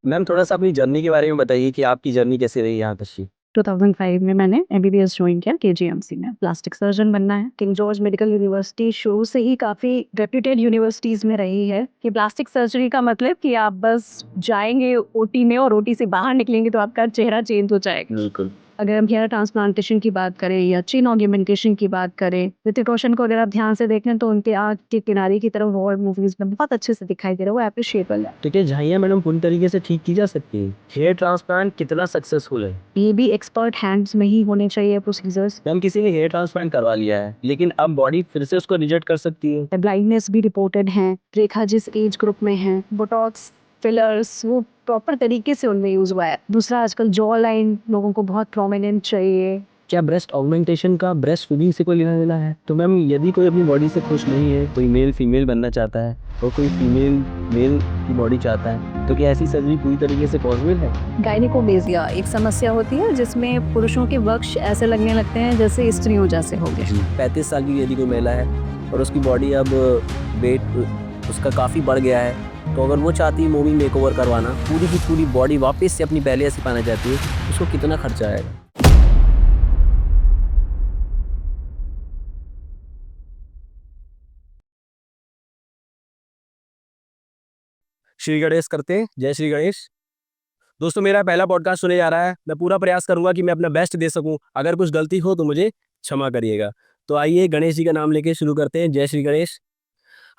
Ma'am थोड़ा-सा अपनी journey के बारे में बताइए कि आपकी जर्नी कैसे रही यहाँ तक की? 2005 में मैंने एमबीबीएस ज्वाइन किया केजीएमसी में। प्लास्टिक सर्जन बनना है। किंग जॉर्ज मेडिकल यूनिवर्सिटी शुरू से ही काफ़ी रेप्यूटेड यूनिवर्सिटीज़ में रही है कि प्लास्टिक सर्जरी का मतलब कि आप बस जाएँगे ओटी में और ओटी से बाहर निकलेंगे तो आपका चेहरा चेंज हो जाएगा। बिल्कुल। अगर हम हेयर ट्रांसप्लांटेशन की बात करें या चिन ऑगमेंटेशन की बात करें, ऋतिक रोशन को अगर आप ध्यान से देखें तो उनके आँख के किनारे की तरफ वॉर मूवीज़ में बहुत अच्छे से दिखाई दे रहा है, वो एप्रिशिएबल है। तो क्या झाइयाँ मैडम पूरी तरीके से ठीक की जा सकती है? हेयर ट्रांसप्लांट कितना सक्सेसफुल है? ये भी एक्सपर्ट हैंड्स में ही होने चाहिए प्रोसीजर्स। मैम किसी ने हेयर ट्रांसप्लांट करवा लिया है, लेकिन अब बॉडी फिर से उसको रिजेक्ट कर सकती है। ब्लाइंडनेस भी रिपोर्टेड हैं। रेखा जिस एज ग्रुप में हैं, बोटॉक्स, फिलर्स वो प्रॉपर तरीके से उनमें यूज़ हुआ है। दूसरा आजकल जॉ लाइन लोगों को बहुत प्रोमिनेंट चाहिए। क्या ब्रेस्ट ऑगमेंटेशन का ब्रेस्ट फीडिंग से कोई लेना-देना है? तो मैम यदि कोई अपनी बॉडी से खुश नहीं है, कोई मेल फीमेल बनना चाहता है और कोई फीमेल मेल की बॉडी चाहता है, तो क्या ऐसी सर्जरी पूरी तरीके से पॉसिबल है? गायनिकोमेसिया एक समस्या होती है जिसमें पुरुषों के वक्ष ऐसे लगने लगते हैं जैसे स्त्रियों जैसे हो गए। 35 साल की यदि कोई महिला है और उसकी बॉडी अब वेट उसका काफ़ी बढ़ गया है, तो अगर वो चाहती है मूवी मेकओवर करवाना, पूरी की पूरी बॉडी वापस से अपनी पहले जैसी पाना चाहती है, उसको कितना खर्चा आएगा? श्री गणेश करते हैं, जय श्री गणेश। दोस्तों मेरा पहला पॉडकास्ट सुने जा रहा है, मैं पूरा प्रयास करूंगा कि मैं अपना बेस्ट दे सकूं, अगर कुछ गलती हो तो मुझे क्षमा करिएगा। तो आइए गणेश जी का नाम लेके शुरू करते हैं, जय श्री गणेश।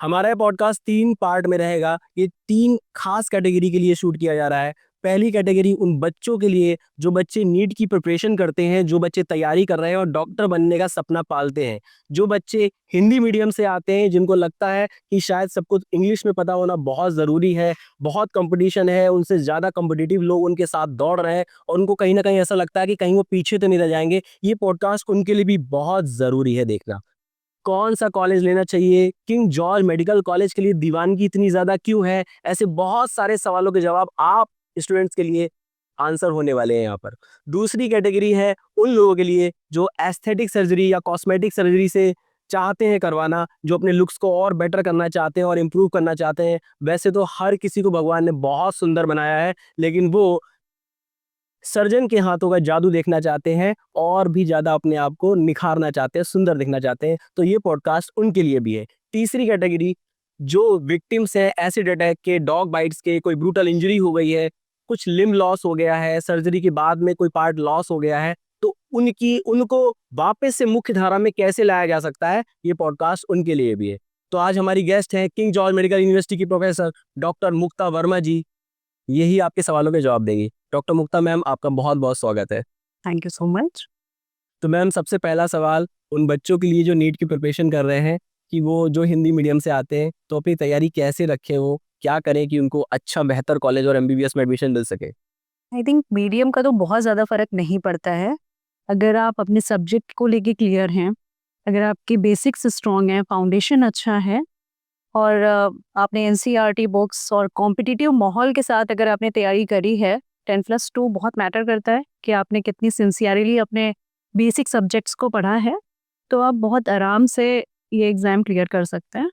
हमारा ये पॉडकास्ट 3 पार्ट में रहेगा। ये 3 खास कैटेगरी के लिए शूट किया जा रहा है। पहली कैटेगरी उन बच्चों के लिए जो बच्चे नीट की प्रिपरेशन करते हैं, जो बच्चे तैयारी कर रहे हैं और डॉक्टर बनने का सपना पालते हैं। जो बच्चे हिंदी मीडियम से आते हैं, जिनको लगता है कि शायद सब कुछ इंग्लिश में पता होना बहुत ज़रूरी है, बहुत कॉम्पिटिशन है, उनसे ज़्यादा कॉम्पिटिटिव लोग उनके साथ दौड़ रहे हैं और उनको कहीं न कहीं ऐसा लगता है कि कहीं वो पीछे तो नहीं रह जाएँगे। ये पॉडकास्ट उनके लिए भी बहुत ज़रूरी है देखना। कौन सा कॉलेज लेना चाहिए? किंग जॉर्ज मेडिकल कॉलेज के लिए दीवानगी इतनी ज़्यादा क्यों है? ऐसे बहुत सारे सवालों के जवाब आप स्टूडेंट्स के लिए आंसर होने वाले हैं यहाँ पर। दूसरी कैटेगरी है उन लोगों के लिए जो एस्थेटिक सर्जरी या कॉस्मेटिक सर्जरी से चाहते हैं करवाना, जो अपने लुक्स को और बेटर करना चाहते हैं और इम्प्रूव करना चाहते हैं। वैसे तो हर किसी को भगवान ने बहुत सुंदर बनाया है, लेकिन वो सर्जन के हाथों का जादू देखना चाहते हैं और भी ज़्यादा अपने आप को निखारना चाहते हैं, सुंदर दिखना चाहते हैं, तो ये पॉडकास्ट उनके लिए भी है। तीसरी कैटेगरी जो विक्टिम्स हैं एसिड अटैक के, डॉग बाइट्स के, कोई ब्रूटल इंजरी हो गई है, कुछ लिम्ब लॉस हो गया है, सर्जरी के बाद में कोई पार्ट लॉस हो गया है, तो उनको वापस से मुख्य धारा में कैसे लाया जा सकता है, ये पॉडकास्ट उनके लिए भी है। तो आज हमारी गेस्ट हैं किंग जॉर्ज मेडिकल यूनिवर्सिटी की प्रोफेसर डॉक्टर मुक्ता वर्मा जी। यही आपके सवालों के जवाब देंगी। डॉक्टर मुक्ता मैम आपका बहुत-बहुत स्वागत है। Thank you so much. तो मैम सबसे पहला सवाल उन बच्चों के लिए जो नीट की प्रिपरेशन कर रहे हैं कि वो जो हिंदी मीडियम से आते हैं, तो अपनी तैयारी कैसे रखें वो? क्या करें कि उनको अच्छा बेहतर कॉलेज और एमबीबीएस में एडमिशन मिल सके? आई थिंक मीडियम का तो बहुत ज़्यादा फ़र्क नहीं पड़ता है। अगर आप अपने सब्जेक्ट को लेके क्लियर हैं, अगर आपके बेसिक्स स्ट्रॉन्ग हैं, फाउंडेशन अच्छा है और आपने एनसीईआरटी बुक्स और कॉम्पिटिटिव माहौल के साथ अगर आपने तैयारी करी है, 10+2 बहुत मैटर करता है कि आपने कितनी सिंसियरली अपने बेसिक सब्जेक्ट्स को पढ़ा है, तो आप बहुत आराम से ये एग्ज़ाम क्लियर कर सकते हैं।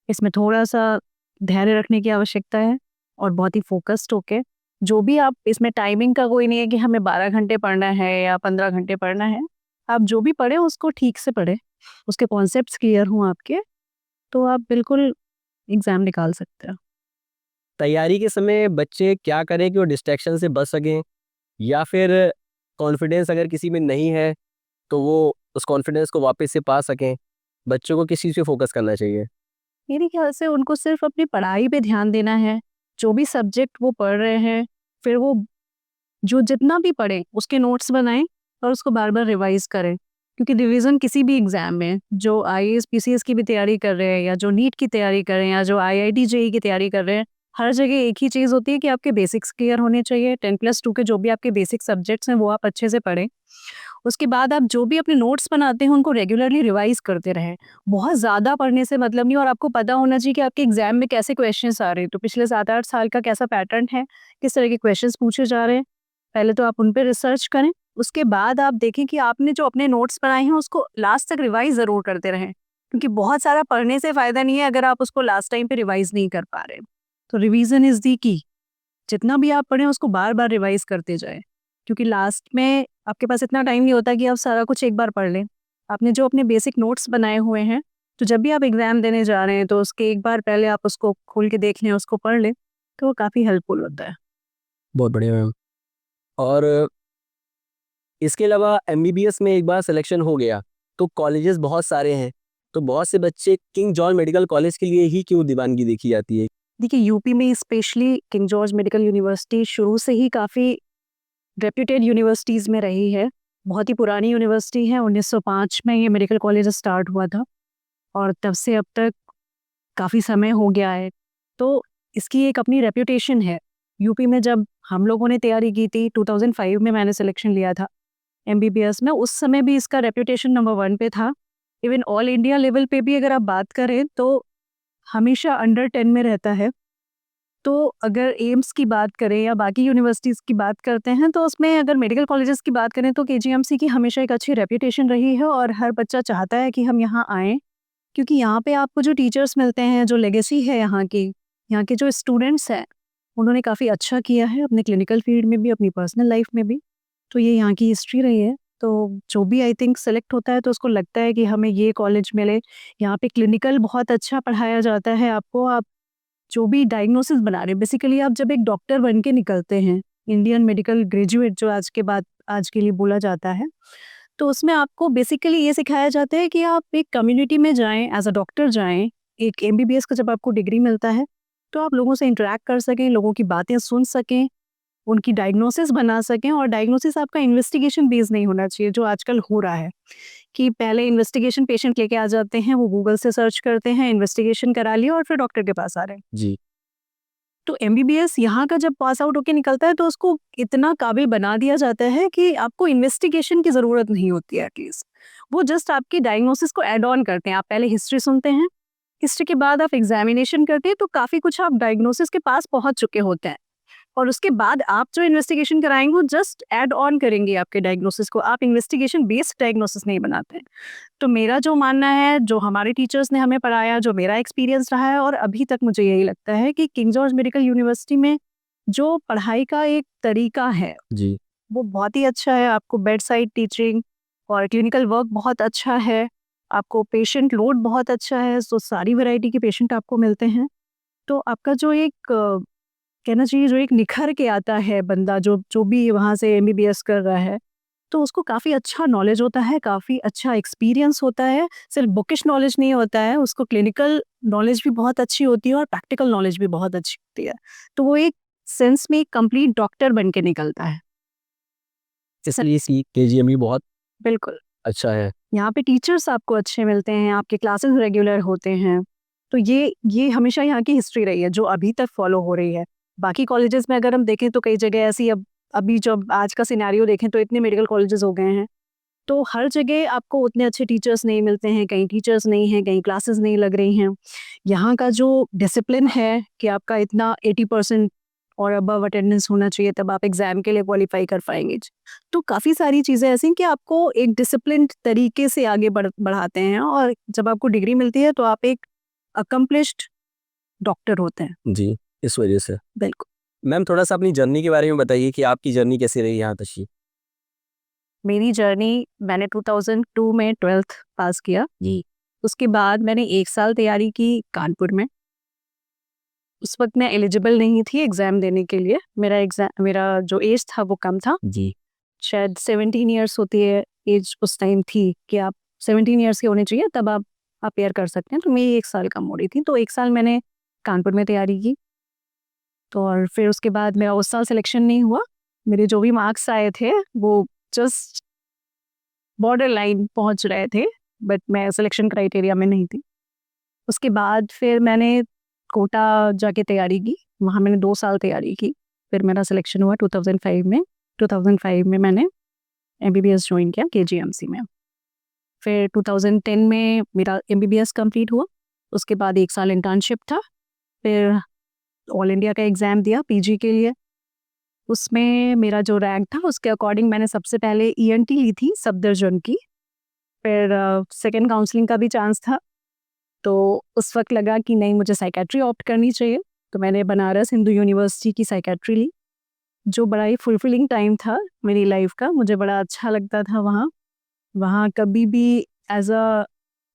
इसमें थोड़ा-सा धैर्य रखने की आवश्यकता है और बहुत ही फ़ोकस्ड होके जो भी आप इसमें टाइमिंग का कोई नहीं है कि हमें 12 घंटे पढ़ना है या 15 घंटे पढ़ना है। आप जो भी पढ़ें उसको ठीक से पढ़ें, उसके कॉन्सेप्ट्स क्लियर हों आपके, तो आप बिल्कुल एग्ज़ाम निकाल सकते हैं। तैयारी के समय बच्चे क्या करें कि वो डिस्ट्रैक्शन से बच सकें? या फिर कॉन्फिडेंस अगर किसी में नहीं है, तो वो उस कॉन्फिडेंस को वापस से पा सकें? बच्चों को किस चीज़ पे फ़ोकस करना चाहिए? मेरे ख्याल से उनको सिर्फ़ अपनी पढ़ाई पे ध्यान देना है, जो भी सब्जेक्ट वो पढ़ रहे हैं, फिर वो जो जितना भी पढ़ें उसके नोट्स बनाएँ और उसको बार-बार रिवाइज़ करें। क्योंकि रिवीज़न किसी भी एग्ज़ाम में जो आईएएस, पीसीएस की भी तैयारी कर रहे हैं या जो नीट की तैयारी कर रहे हैं या जो आईआईटी, जेईई की तैयारी कर रहे हैं, हर जगह एक ही चीज़ होती है कि आपके बेसिक्स क्लियर होने चाहिए। 10+2 के जो भी आपके बेसिक सब्जेक्ट्स हैं वो आप अच्छे से पढ़ें। उसके बाद आप जो भी अपने नोट्स बनाते हैं उनको रेगुलरली रिवाइज़ करते रहें। बहुत ज़्यादा पढ़ने से मतलब नहीं और आपको पता होना चाहिए कि आपके एग्ज़ाम में कैसे क्वेश्चंस आ रहे हैं। तो पिछले 7-8 साल का कैसा पैटर्न है, किस तरह के क्वेश्चंस पूछे जा रहे हैं। पहले तो आप उन पे रिसर्च करें, उसके बाद आप देखें कि आपने जो अपने नोट्स बनाए हैं उसको लास्ट तक रिवाइज़ ज़रूर करते रहें। क्योंकि बहुत सारा पढ़ने से फ़ायदा नहीं है अगर आप उसको लास्ट टाइम पे रिवाइज़ नहीं कर पा रहे। तो रिवीज़न इज़ द की। जितना भी आप पढ़ें उसको बार बार रिवाइज करते जाएं, क्योंकि लास्ट में आपके पास इतना टाइम नहीं होता कि आप सारा कुछ एक बार पढ़ लें। आपने जो अपने बेसिक नोट्स बनाए हुए हैं, तो जब भी आप एग्ज़ाम देने जा रहे हैं तो उसके एक बार पहले आप उसको खोल के देख लें, उसको पढ़ लें, तो वो काफ़ी हेल्पफुल होता है। बहुत बढ़िया मैम। और इसके अलावा एमबीबीएस में एक बार सिलेक्शन हो गया तो कॉलेजेस बहुत सारे हैं, तो बहुत से बच्चे किंग जॉर्ज मेडिकल कॉलेज के लिए ही क्यों दीवानगी देखी जाती है? देखिए, यूपी में specially king George medical university शुरू से ही काफ़ी रेप्यूटेड यूनिवर्सिटीज़ में रही है। बहुत ही पुरानी यूनिवर्सिटी है, 1905 में ये मेडिकल कॉलेज स्टार्ट हुआ था और तब से अब तक काफ़ी समय हो गया है। तो इसकी एक अपनी रेप्यूटेशन है। यूपी में जब हम लोगों ने तैयारी की थी, 2005 में मैंने सिलेक्शन लिया था एमबीबीएस में, उस समय भी इसका रेप्यूटेशन नंबर 1 पे था। इवन ऑल इंडिया लेवल पे भी अगर आप बात करें तो हमेशा अंडर 10 में रहता है। तो अगर एम्स की बात करें या बाकी यूनिवर्सिटीज़ की बात करते हैं, तो उसमें अगर मेडिकल कॉलेजेस की बात करें तो केजीएमसी की हमेशा एक अच्छी रेप्यूटेशन रही है और हर बच्चा चाहता है कि हम यहाँ आएँ, क्योंकि यहाँ पे आपको जो टीचर्स मिलते हैं, जो लेगेसी है यहाँ के जो स्टूडेंट्स हैं, उन्होंने काफ़ी अच्छा किया है अपने क्लिनिकल फील्ड में भी, अपनी पर्सनल लाइफ में भी। तो ये यहाँ की हिस्ट्री रही है। तो जो भी आई थिंक सेलेक्ट होता है तो उसको लगता है कि हमें ये कॉलेज मिले। यहाँ पे क्लिनिकल बहुत अच्छा पढ़ाया जाता है आपको। आप जो भी डायग्नोसिस बना रहे हैं, बेसिकली आप जब एक डॉक्टर बन के निकलते हैं, इंडियन मेडिकल ग्रेजुएट जो आज के लिए बोला जाता है, तो उसमें आपको बेसिकली ये सिखाया जाता है कि आप एक कम्युनिटी में जाएं, एज अ डॉक्टर जाएं। एक एमबीबीएस का जब आपको डिग्री मिलता है तो आप लोगों से इंटरेक्ट कर सकें, लोगों की बातें सुन सकें, उनकी डायग्नोसिस बना सकें। और डायग्नोसिस आपका इन्वेस्टिगेशन बेस्ड नहीं होना चाहिए, जो आजकल हो रहा है कि पहले इन्वेस्टिगेशन पेशेंट लेके आ जाते हैं, वो गूगल से सर्च करते हैं, इन्वेस्टिगेशन करा लिया और फिर डॉक्टर के पास आ रहे हैं। जी। तो एमबीबीएस यहाँ का जब पास आउट होके निकलता है तो उसको इतना काबिल बना दिया जाता है कि आपको इन्वेस्टिगेशन की ज़रूरत नहीं होती है एटलीस्ट। वो जस्ट आपकी डायग्नोसिस को ऐड ऑन करते हैं। आप पहले हिस्ट्री सुनते हैं, हिस्ट्री के बाद आप एग्जामिनेशन करते हैं, तो काफ़ी कुछ आप डायग्नोसिस के पास पहुँच चुके होते हैं। और उसके बाद आप जो इन्वेस्टिगेशन कराएंगे वो जस्ट ऐड ऑन करेंगे आपके डायग्नोसिस को। आप इन्वेस्टिगेशन बेस्ड डायग्नोसिस नहीं बनाते हैं। तो मेरा जो मानना है, जो हमारे टीचर्स ने हमें पढ़ाया, जो मेरा एक्सपीरियंस रहा है और अभी तक मुझे यही लगता है कि किंग जॉर्ज मेडिकल यूनिवर्सिटी में जो पढ़ाई का एक तरीका है जी। वो बहुत ही अच्छा है। आपको बेड साइड टीचिंग और क्लिनिकल वर्क बहुत अच्छा है। आपको पेशेंट लोड बहुत अच्छा है, तो सारी वैरायटी के पेशेंट आपको मिलते हैं। तो आपका जो एक कहना चाहिए, जो एक निखर के आता है बंदा, जो जो भी वहाँ से एमबीबीएस कर रहा है, तो उसको काफ़ी अच्छा नॉलेज होता है, काफ़ी अच्छा एक्सपीरियंस होता है। सिर्फ बुकिश नॉलेज नहीं होता है, उसको क्लिनिकल नॉलेज भी बहुत अच्छी होती है और प्रैक्टिकल नॉलेज भी बहुत अच्छी होती है। तो वो एक सेंस में एक कंप्लीट डॉक्टर बन के निकलता है। इसलिए सी केजीएम भी बहुत बिल्कुल। अच्छा है। यहाँ पे टीचर्स आपको अच्छे मिलते हैं, आपके क्लासेस रेगुलर होते हैं। तो ये हमेशा यहाँ की हिस्ट्री रही है, जो अभी तक फॉलो हो रही है। बाकी कॉलेजेस में अगर हम देखें तो कई जगह ऐसी, अब अभी जब आज का सिनेरियो देखें तो इतने मेडिकल कॉलेजेस हो गए हैं, तो हर जगह आपको उतने अच्छे टीचर्स नहीं मिलते हैं, कहीं टीचर्स नहीं हैं, कहीं क्लासेस नहीं लग रही हैं। यहाँ का जो डिसिप्लिन है कि आपका इतना 80% और अबव अटेंडेंस होना चाहिए, तब आप एग्ज़ाम के लिए क्वालिफाई कर पाएंगे। तो काफ़ी सारी चीज़ें ऐसी हैं कि आपको एक डिसिप्लिन्ड तरीके से आगे बढ़ाते हैं और जब आपको डिग्री मिलती है तो आप एक अकम्प्लिश्ड डॉक्टर होते हैं। जी, इस वजह से। बिल्कुल। मैम थोड़ा सा अपनी जर्नी के बारे में बताइए कि आपकी जर्नी कैसी रही यहाँ तक की? मेरी जर्नी, मैंने 2002 में 12th पास किया। जी। उसके बाद मैंने 1 साल तैयारी की कानपुर में। उस वक़्त मैं एलिजिबल नहीं थी एग्ज़ाम देने के लिए। मेरा जो एज था वो कम था। जी। शायद 17 इयर्स होती है एज, उस टाइम थी कि आप 17 इयर्स के होने चाहिए तब आप अपियर कर सकते हैं। तो मेरी 1 साल कम हो रही थी, तो 1 साल मैंने कानपुर में तैयारी की। तो और फिर उसके बाद मेरा उस साल सिलेक्शन नहीं हुआ। मेरे जो भी मार्क्स आए थे वो जस्ट बॉर्डर लाइन पहुँच रहे थे, बट मैं सिलेक्शन क्राइटेरिया में नहीं थी। उसके बाद फिर मैंने कोटा जाके तैयारी की, वहाँ मैंने 2 साल तैयारी की। फिर मेरा सिलेक्शन हुआ 2005 में। 2005 में मैंने एमबीबीएस ज्वाइन किया केजीएमसी में। फिर 2010 में मेरा एमबीबीएस कंप्लीट हुआ। उसके बाद 1 साल इंटर्नशिप था। फिर ऑल इंडिया का एग्ज़ाम दिया पीजी के लिए। उसमें मेरा जो रैंक था उसके अकॉर्डिंग मैंने सबसे पहले ईएनटी ली थी, सफदरजंग की। फिर सेकंड काउंसलिंग का भी चांस था, तो उस वक्त लगा कि नहीं, मुझे साइकेट्री ऑप्ट करनी चाहिए। तो मैंने बनारस हिंदू यूनिवर्सिटी की साइकेट्री ली, जो बड़ा ही फुलफिलिंग टाइम था मेरी लाइफ का। मुझे बड़ा अच्छा लगता था वहाँ कभी भी एज अ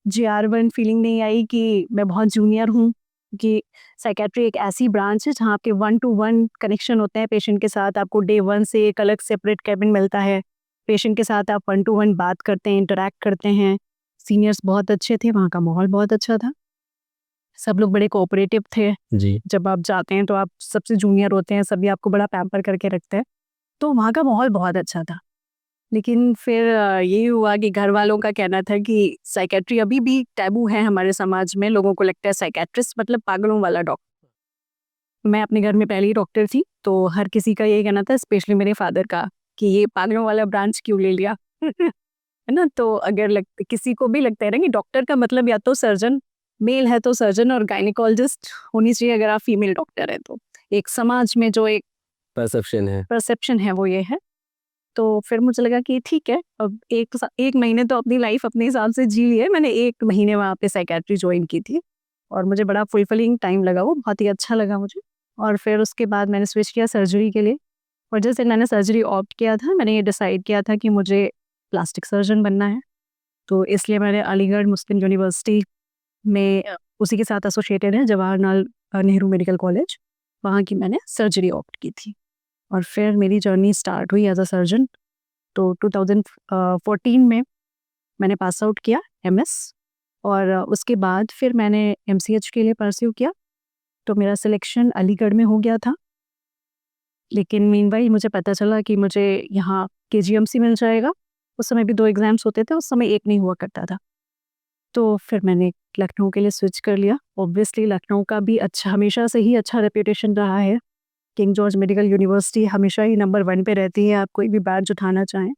GR1 फीलिंग नहीं आई कि मैं बहुत जूनियर हूँ, कि साइकेट्री एक ऐसी ब्रांच है जहाँ आपके 1-to-1 कनेक्शन होते हैं पेशेंट के साथ। आपको डे 1 से एक अलग सेपरेट कैबिन मिलता है, पेशेंट के साथ आप 1-to-1 बात करते हैं, इंटरेक्ट करते हैं। सीनियर्स बहुत अच्छे थे, वहाँ का माहौल बहुत अच्छा था, सब लोग बड़े कोऑपरेटिव थे। जी। जब आप जाते हैं तो आप सबसे जूनियर होते हैं, सभी आपको बड़ा पैम्पर करके रखते हैं, तो वहाँ का माहौल बहुत अच्छा था। लेकिन फिर ये हुआ कि घर वालों का कहना था कि साइकेट्री अभी भी टैबू है हमारे समाज में। लोगों को लगता है साइकेट्रिस्ट मतलब पागलों वाला डॉक्टर। मैं अपने घर में पहली डॉक्टर थी, तो हर किसी का ये कहना था, स्पेशली मेरे फादर का, कि ये पागलों वाला ब्रांच क्यों ले लिया है ना। तो अगर किसी को भी लगता है ना कि डॉक्टर का मतलब या तो सर्जन, मेल है तो सर्जन, और गायनिकोलॉजिस्ट होनी चाहिए अगर आप फीमेल डॉक्टर है तो। एक समाज में जो एक परसेप्शन है वो ये है। तो फिर मुझे लगा कि ठीक है, अब एक महीने तो अपनी लाइफ अपने हिसाब से जी ली है। मैंने 1 महीने वहाँ पे साइकेट्री ज्वाइन की थी और मुझे बड़ा फुलफिलिंग टाइम लगा, वो बहुत ही अच्छा लगा मुझे। और फिर उसके बाद मैंने स्विच किया सर्जरी के लिए, और जैसे मैंने सर्जरी ऑप्ट किया था, मैंने ये डिसाइड किया था कि मुझे प्लास्टिक सर्जन बनना है। तो इसलिए मैंने अलीगढ़ मुस्लिम यूनिवर्सिटी में उसी के साथ एसोसिएटेड है जवाहरलाल नेहरू मेडिकल कॉलेज, वहाँ की मैंने सर्जरी ऑप्ट की थी। और फिर मेरी जर्नी स्टार्ट हुई एज अ सर्जन। तो 2014 में मैंने पास आउट किया MS, और उसके बाद फिर मैंने MCH के लिए परस्यू किया। तो मेरा सिलेक्शन अलीगढ़ में हो गया था, लेकिन मीनवाइल मुझे पता चला कि मुझे यहाँ KGMC मिल जाएगा। उस समय भी 2 एग्ज़ाम्स होते थे, उस समय एक नहीं हुआ करता था। तो फिर मैंने लखनऊ के लिए स्विच कर लिया। ऑब्वियसली लखनऊ का भी अच्छा, हमेशा से ही अच्छा रेप्यूटेशन रहा है। किंग जॉर्ज मेडिकल यूनिवर्सिटी हमेशा ही नंबर 1 पे रहती है, आप कोई भी बैच उठाना चाहें।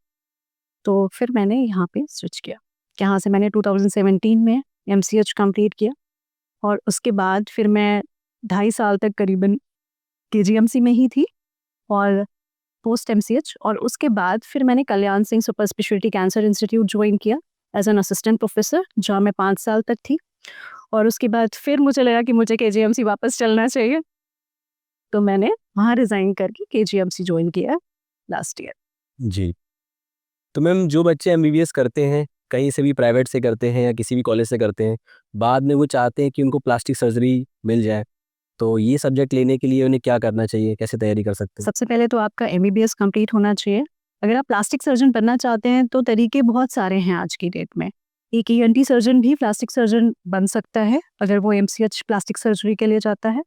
तो फिर मैंने यहाँ पे स्विच किया, यहाँ से मैंने 2017 में MCH कंप्लीट किया, और उसके बाद फिर मैं 2.5 साल तक करीबन KGMC में ही थी और पोस्ट MCH। और उसके बाद फिर मैंने Kalyan Singh super speciality cancer institute join किया एज एन असिस्टेंट प्रोफेसर, जहाँ मैं 5 साल तक थी। और उसके बाद फिर मुझे लगा कि मुझे KGMC वापस चलना चाहिए, तो मैंने वहाँ रिज़ाइन करके KGMC ज्वाइन किया लास्ट ईयर। जी। तो मैम जो बच्चे MBBS करते हैं, कहीं से भी प्राइवेट से करते हैं या किसी भी कॉलेज से करते हैं, बाद में वो चाहते हैं कि उनको प्लास्टिक सर्जरी मिल जाए, तो ये सब्जेक्ट लेने के लिए उन्हें क्या करना चाहिए, कैसे तैयारी कर सकते हैं? सबसे पहले तो आपका MBBS कंप्लीट होना चाहिए। अगर आप प्लास्टिक सर्जन बनना चाहते हैं तो तरीके बहुत सारे हैं आज की डेट में। एक ENT सर्जन भी प्लास्टिक सर्जन बन सकता है अगर वो MCH प्लास्टिक सर्जरी के लिए जाता है।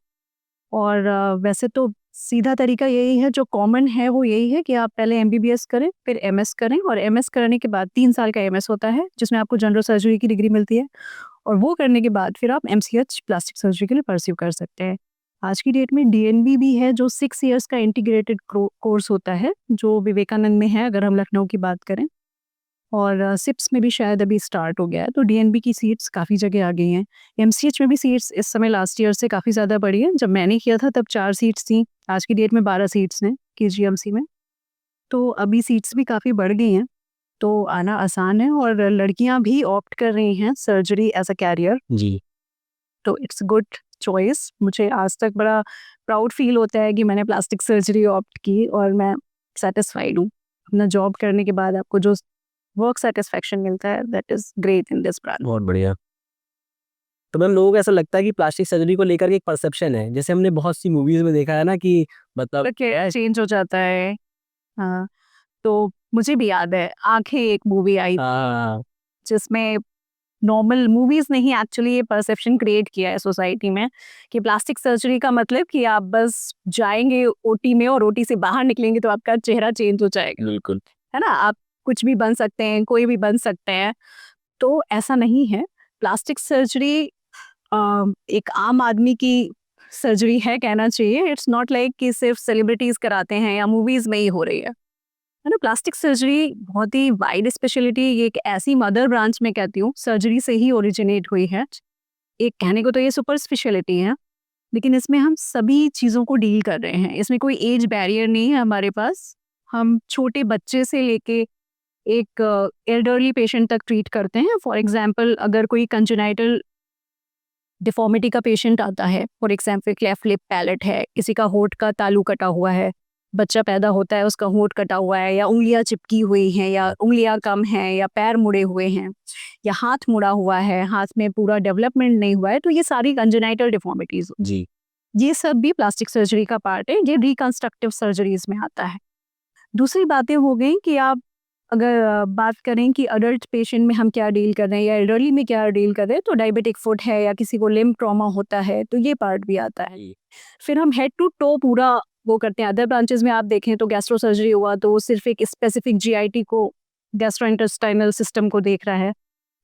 और वैसे तो सीधा तरीका यही है, जो कॉमन है वो यही है कि आप पहले MBBS करें, फिर MS करें, और MS करने के बाद 3 साल का MS होता है जिसमें आपको जनरल सर्जरी की डिग्री मिलती है, और वो करने के बाद फिर आप MCH प्लास्टिक सर्जरी के लिए परस्यू कर सकते हैं। आज की डेट में DNB भी है, जो 6 इयर्स का इंटीग्रेटेड कोर्स होता है, जो विवेकानंद में है अगर हम लखनऊ की बात करें, और SIPS में भी शायद अभी स्टार्ट हो गया है। तो DNB की सीट्स काफ़ी जगह आ गई हैं। MCH में भी सीट्स इस समय लास्ट ईयर से काफ़ी ज़्यादा बढ़ी हैं। जब मैंने किया था तब 4 सीट्स थी, आज की डेट में 12 सीट्स हैं KGMC में। तो अभी सीट्स भी काफ़ी बढ़ गई हैं, तो आना आसान है, और लड़कियां भी ऑप्ट कर रही हैं सर्जरी एज अ कैरियर, जी। तो इट्स गुड चॉइस। मुझे आज तक बड़ा प्राउड फील होता है कि मैंने प्लास्टिक सर्जरी ऑप्ट की, और मैं सेटिस्फाइड हूँ। अपना जॉब करने के बाद आपको जो वर्क सेटिस्फैक्शन मिलता है, that is great in this branch. बहुत बढ़िया। तो मैम लोगों को ऐसा लगता है कि प्लास्टिक सर्जरी को लेकर के एक परसेप्शन है, जैसे हमने बहुत सी मूवीज़ में देखा है ना कि मतलब चेंज हो जाता है। हाँ, तो मुझे भी याद है, आंखें एक मूवी आई हाँ, जिसमें नॉर्मल मूवीज ने ही एक्चुअली ये परसेप्शन क्रिएट किया है सोसाइटी में कि प्लास्टिक सर्जरी का मतलब कि आप बस जाएंगे OT में और OT से बाहर निकलेंगे तो आपका चेहरा चेंज हो जाएगा, बिल्कुल। है ना। आप कुछ भी बन सकते हैं, कोई भी बन सकते हैं, तो ऐसा नहीं है। प्लास्टिक सर्जरी एक आम आदमी की सर्जरी है कहना चाहिए। इट्स नॉट लाइक कि सिर्फ सेलिब्रिटीज कराते हैं या मूवीज में ही हो रही है ना। प्लास्टिक सर्जरी बहुत ही वाइड स्पेशलिटी, ये एक ऐसी मदर ब्रांच में कहती हूँ, सर्जरी से ही ओरिजिनेट हुई है। एक कहने को तो ये सुपर स्पेशलिटी है, लेकिन इसमें हम सभी चीज़ों को डील कर रहे हैं। इसमें कोई एज बैरियर नहीं है हमारे पास। हम छोटे बच्चे से लेके एक एल्डरली पेशेंट तक ट्रीट करते हैं। फॉर एग्जांपल, अगर कोई कंजेनाइटल डिफॉर्मिटी का पेशेंट आता है, for example cleft lip palate है, किसी का होंठ का तालू कटा हुआ है, बच्चा पैदा होता है उसका होंठ कटा हुआ है, या उंगलियां चिपकी हुई हैं, या उंगलियां कम हैं, या पैर मुड़े हुए हैं, या हाथ मुड़ा हुआ है, हाथ में पूरा डेवलपमेंट नहीं हुआ है, तो ये सारी कंजेनाइटल डिफॉर्मिटीज, जी ये सब भी प्लास्टिक सर्जरी का पार्ट है, ये रिकंस्ट्रक्टिव सर्जरीज में आता है। दूसरी बातें हो गई कि आप अगर बात करें कि अडल्ट पेशेंट में हम क्या डील कर रहे हैं या एल्डरली में क्या डील कर रहे हैं, तो डायबिटिक फुट है या किसी को लिम्ब ट्रॉमा होता है, तो ये पार्ट भी आता है। जी फिर हम हेड टू टो पूरा वो करते हैं। अदर ब्रांचेस में आप देखें तो गैस्ट्रो सर्जरी हुआ तो वो सिर्फ एक स्पेसिफिक जीआईटी को, गैस्ट्रोइंटेस्टाइनल सिस्टम को देख रहा है,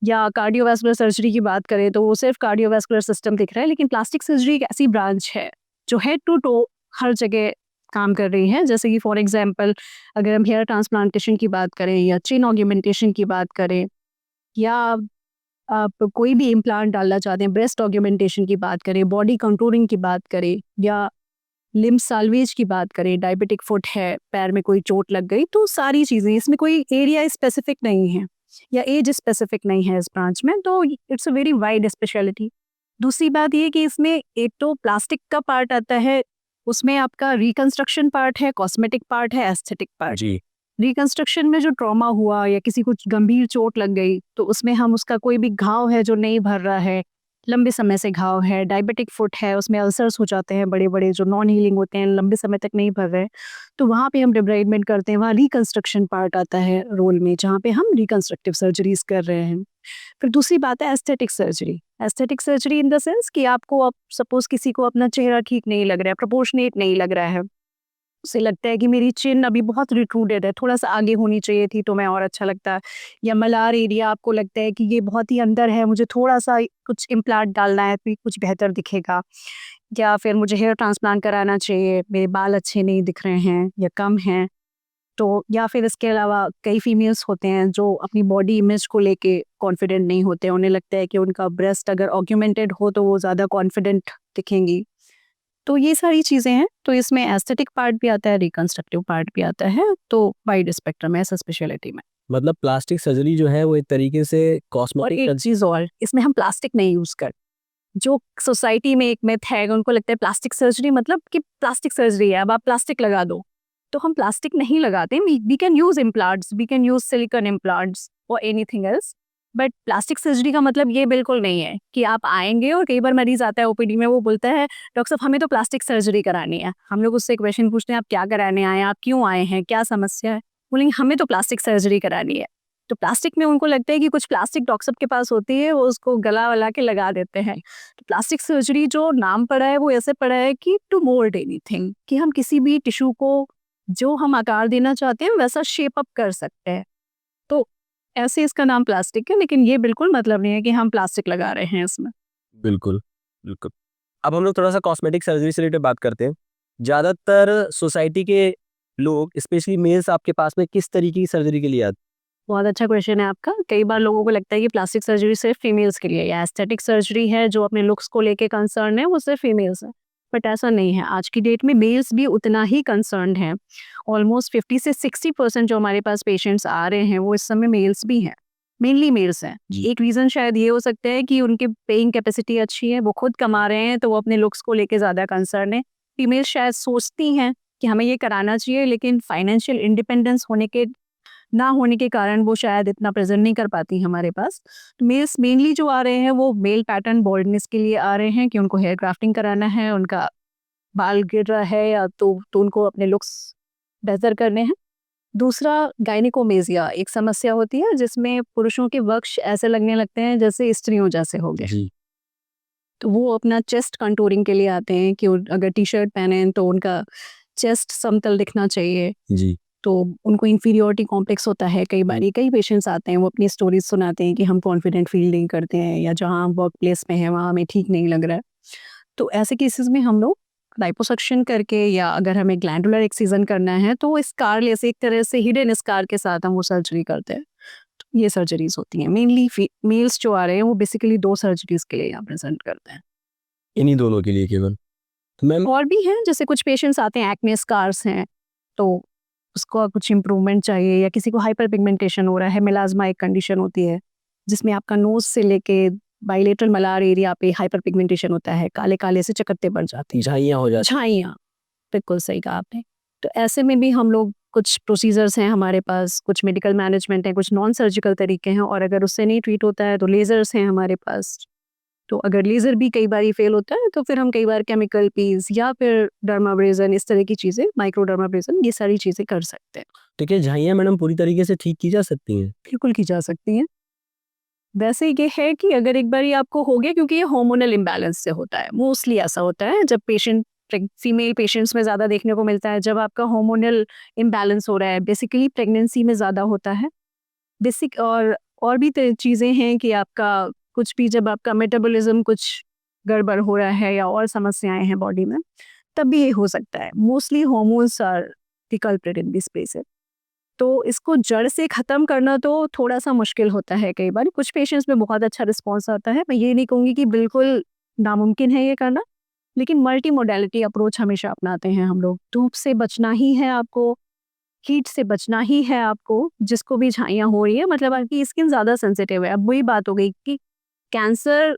या कार्डियोवैस्कुलर सर्जरी की बात करें तो वो सिर्फ कार्डियोवैस्कुलर सिस्टम दिख रहा है। लेकिन प्लास्टिक सर्जरी एक ऐसी ब्रांच है जो हेड टू टो हर जगह काम कर रही है। जैसे कि फॉर एग्जांपल अगर हम हेयर ट्रांसप्लांटेशन की बात करें, या चिन ऑग्यूमेंटेशन की बात करें, या आप कोई भी इम्प्लांट डालना चाहते हैं, ब्रेस्ट ऑग्यूमेंटेशन की बात करें, बॉडी कंटूरिंग की बात करें, या लिम्ब साल्वेज की बात करें, डायबिटिक फुट है, पैर में कोई चोट लग गई, तो सारी चीज़ें, इसमें कोई एरिया स्पेसिफिक नहीं है या एज स्पेसिफिक नहीं है इस ब्रांच में, तो it's a very wide speciality. दूसरी बात ये कि इसमें एक तो प्लास्टिक का पार्ट आता है, उसमें आपका रिकंस्ट्रक्शन पार्ट है, कॉस्मेटिक पार्ट है, एस्थेटिक पार्ट। जी रिकंस्ट्रक्शन में जो ट्रॉमा हुआ या किसी को गंभीर चोट लग गई, तो उसमें हम उसका कोई भी घाव है जो नहीं भर रहा है, लंबे समय से घाव है, डायबिटिक फुट है, उसमें अल्सर्स हो जाते हैं बड़े बड़े जो नॉन हीलिंग होते हैं, लंबे समय तक नहीं भर रहे, तो वहाँ पे हम डिब्राइडमेंट करते हैं, वहाँ रिकंस्ट्रक्शन पार्ट आता है रोल में, जहाँ पे हम रिकंस्ट्रक्टिव सर्जरीज कर रहे हैं। फिर दूसरी बात है aesthetic surgery. Aesthetic surgery in the sense कि आपको, अब सपोज किसी को अपना चेहरा ठीक नहीं लग रहा है, प्रोपोर्शनेट नहीं लग रहा है, उसे लगता है कि मेरी चिन अभी बहुत रिट्रूडेड है, थोड़ा सा आगे होनी चाहिए थी तो मैं और अच्छा लगता, या मलार एरिया आपको लगता है कि ये बहुत ही अंदर है, मुझे थोड़ा सा कुछ इम्प्लांट डालना है तो कुछ बेहतर दिखेगा, या फिर मुझे हेयर ट्रांसप्लांट कराना चाहिए, मेरे बाल अच्छे नहीं दिख रहे हैं या कम हैं, तो या फिर इसके अलावा कई फीमेल्स होते हैं जो अपनी बॉडी इमेज को लेके कॉन्फिडेंट नहीं होते, उन्हें लगता है कि उनका ब्रेस्ट अगर ऑग्यूमेंटेड हो तो वो ज़्यादा कॉन्फिडेंट दिखेंगी। तो ये सारी चीज़ें हैं, तो इसमें एस्थेटिक पार्ट भी आता है, रिकंस्ट्रक्टिव पार्ट भी आता है, तो वाइड स्पेक्ट्रम है ऐसा स्पेशलिटी में। मतलब प्लास्टिक सर्जरी जो है वो एक तरीके से और कॉस्मेटिक एक चीज़ और, इसमें हम प्लास्टिक नहीं यूज़ करते। जो सोसाइटी में एक मिथ है, उनको लगता है प्लास्टिक सर्जरी मतलब कि प्लास्टिक सर्जरी है, अब आप प्लास्टिक लगा दो, तो हम प्लास्टिक नहीं लगाते। We can use implants, we can use silicon implants और anything else, but plastic surgery का मतलब ये बिल्कुल नहीं है कि आप आएंगे और कई बार मरीज आता है ओपीडी में, वो बोलता है डॉक्टर साहब हमें तो प्लास्टिक सर्जरी करानी है। हम लोग उससे क्वेश्चन पूछते हैं आप क्या कराने आए हैं, आप क्यों आए हैं, क्या समस्या है, बोलेंगे हमें तो प्लास्टिक सर्जरी करानी है। तो प्लास्टिक में उनको लगता है कि कुछ प्लास्टिक डॉक्टर साहब के पास होती है, वो उसको गला वला के लगा देते हैं। तो प्लास्टिक सर्जरी जो नाम पड़ा है वो ऐसे पड़ा है कि टू मोल्ड एनीथिंग, कि हम किसी भी टिश्यू को जो हम आकार देना चाहते हैं वैसा शेप अप कर सकते हैं। तो ऐसे इसका नाम प्लास्टिक है, लेकिन ये बिल्कुल मतलब नहीं है कि हम प्लास्टिक लगा रहे हैं इसमें। बिल्कुल बिल्कुल। अब हम लोग थोड़ा सा कॉस्मेटिक सर्जरी से रिलेटेड बात करते हैं। ज़्यादातर सोसाइटी के लोग स्पेशली मेल्स आपके पास में किस तरीके की सर्जरी के लिए आते बहुत अच्छा क्वेश्चन है आपका। कई बार लोगों को लगता है कि प्लास्टिक सर्जरी सिर्फ फीमेल्स के लिए, या एस्थेटिक सर्जरी है जो अपने लुक्स को लेके कंसर्न है वो सिर्फ फीमेल्स है, बट ऐसा नहीं है। आज की डेट में मेल्स भी उतना ही कंसर्न हैं। ऑलमोस्ट 50 से 60% जो हमारे पास पेशेंट्स आ रहे हैं वो इस समय मेल्स भी हैं, मेनली मेल्स हैं। जी। एक रीज़न शायद ये हो सकता है कि उनके पेइंग कैपेसिटी अच्छी है, वो खुद कमा रहे हैं तो वो अपने लुक्स को लेके ज़्यादा कंसर्न है। फीमेल्स शायद सोचती हैं कि हमें ये कराना चाहिए, लेकिन फाइनेंशियल इंडिपेंडेंस होने के ना होने के कारण वो शायद इतना प्रेजेंट नहीं कर पाती हमारे पास। तो मेल्स मेनली जो आ रहे हैं वो मेल पैटर्न बॉल्डनेस के लिए आ रहे हैं कि उनको हेयर क्राफ्टिंग कराना है, उनका बाल गिर रहा है या तो उनको अपने लुक्स बेहतर करने हैं। दूसरा गायनिकोमेजिया एक समस्या होती है जिसमें पुरुषों के वक्ष ऐसे लगने लगते हैं जैसे स्त्रियों जैसे हो गए। जी तो वो अपना चेस्ट कंटूरिंग के लिए आते हैं कि अगर टी शर्ट पहने हैं तो उनका चेस्ट समतल दिखना चाहिए। जी तो उनको इंफीरियोरिटी कॉम्प्लेक्स होता है। कई बार कई पेशेंट्स आते हैं वो अपनी स्टोरीज सुनाते हैं कि हम कॉन्फिडेंट फील नहीं करते हैं, या जहाँ हम वर्क प्लेस में हैं वहाँ हमें ठीक नहीं लग रहा है। तो ऐसे केसेस में हम लोग लाइपोसक्शन करके, या अगर हमें ग्लैंडुलर एक्सीजन करना है तो स्कार लेस, एक तरह से हिडन स्कार के साथ हम वो सर्जरी करते हैं। तो ये सर्जरीज होती हैं। मेनली मेल्स जो आ रहे हैं वो बेसिकली 2 सर्जरीज के लिए यहाँ प्रेजेंट करते हैं। इन्हीं दोनों के लिए केवल। तो मैम और भी हैं, जैसे कुछ पेशेंट्स आते हैं एक्ने स्कार्स हैं तो उसको कुछ इम्प्रूवमेंट चाहिए, या किसी को हाइपर पिगमेंटेशन हो रहा है, मेलाज्मा एक कंडीशन होती है जिसमें आपका नोज से लेके बाइलेटरल मलार एरिया पे हाइपर पिगमेंटेशन होता है, काले काले से चकत्ते पड़ जाते हैं, झाइयाँ हो जाती झाइयाँ, बिल्कुल सही कहा आपने। तो ऐसे में भी हम लोग कुछ प्रोसीजर्स हैं हमारे पास, कुछ मेडिकल मैनेजमेंट है, कुछ नॉन सर्जिकल तरीके हैं, और अगर उससे नहीं ट्रीट होता है तो लेजर्स हैं हमारे पास। तो अगर लेजर भी कई बार फेल होता है तो फिर हम कई बार केमिकल पील्स या फिर डर्माब्रेजन, इस तरह की चीज़ें, माइक्रो डर्माब्रेजन, ये सारी चीज़ें कर सकते हैं। ठीक है, झाइयाँ मैडम पूरी तरीके से ठीक की जा सकती हैं? बिल्कुल की जा सकती हैं। वैसे ये है कि अगर एक बार आपको हो गया, क्योंकि ये हार्मोनल इम्बैलेंस से होता है, मोस्टली ऐसा होता है जब फीमेल पेशेंट्स में ज़्यादा देखने को मिलता है, जब आपका हार्मोनल इम्बैलेंस हो रहा है, बेसिकली प्रेगनेंसी में ज़्यादा होता है। बेसिक और भी चीज़ें हैं कि आपका कुछ भी, जब आपका मेटाबॉलिज्म कुछ गड़बड़ हो रहा है या और समस्याएं हैं बॉडी में, तब भी ये हो सकता है। Mostly hormones are the culprit in this place. तो इसको जड़ से ख़त्म करना तो थोड़ा-सा मुश्किल होता है कई बार। कुछ पेशेंट्स में बहुत अच्छा रिस्पॉन्स आता है। मैं ये नहीं कहूँगी कि बिल्कुल नामुमकिन है ये करना, लेकिन मल्टी मोडालिटी अप्रोच हमेशा अपनाते हैं हम लोग। धूप से बचना ही है आपको, हीट से बचना ही है आपको, जिसको भी झाइयाँ हो रही है, मतलब आपकी स्किन ज़्यादा सेंसिटिव है। अब वही बात हो गई कि कैंसर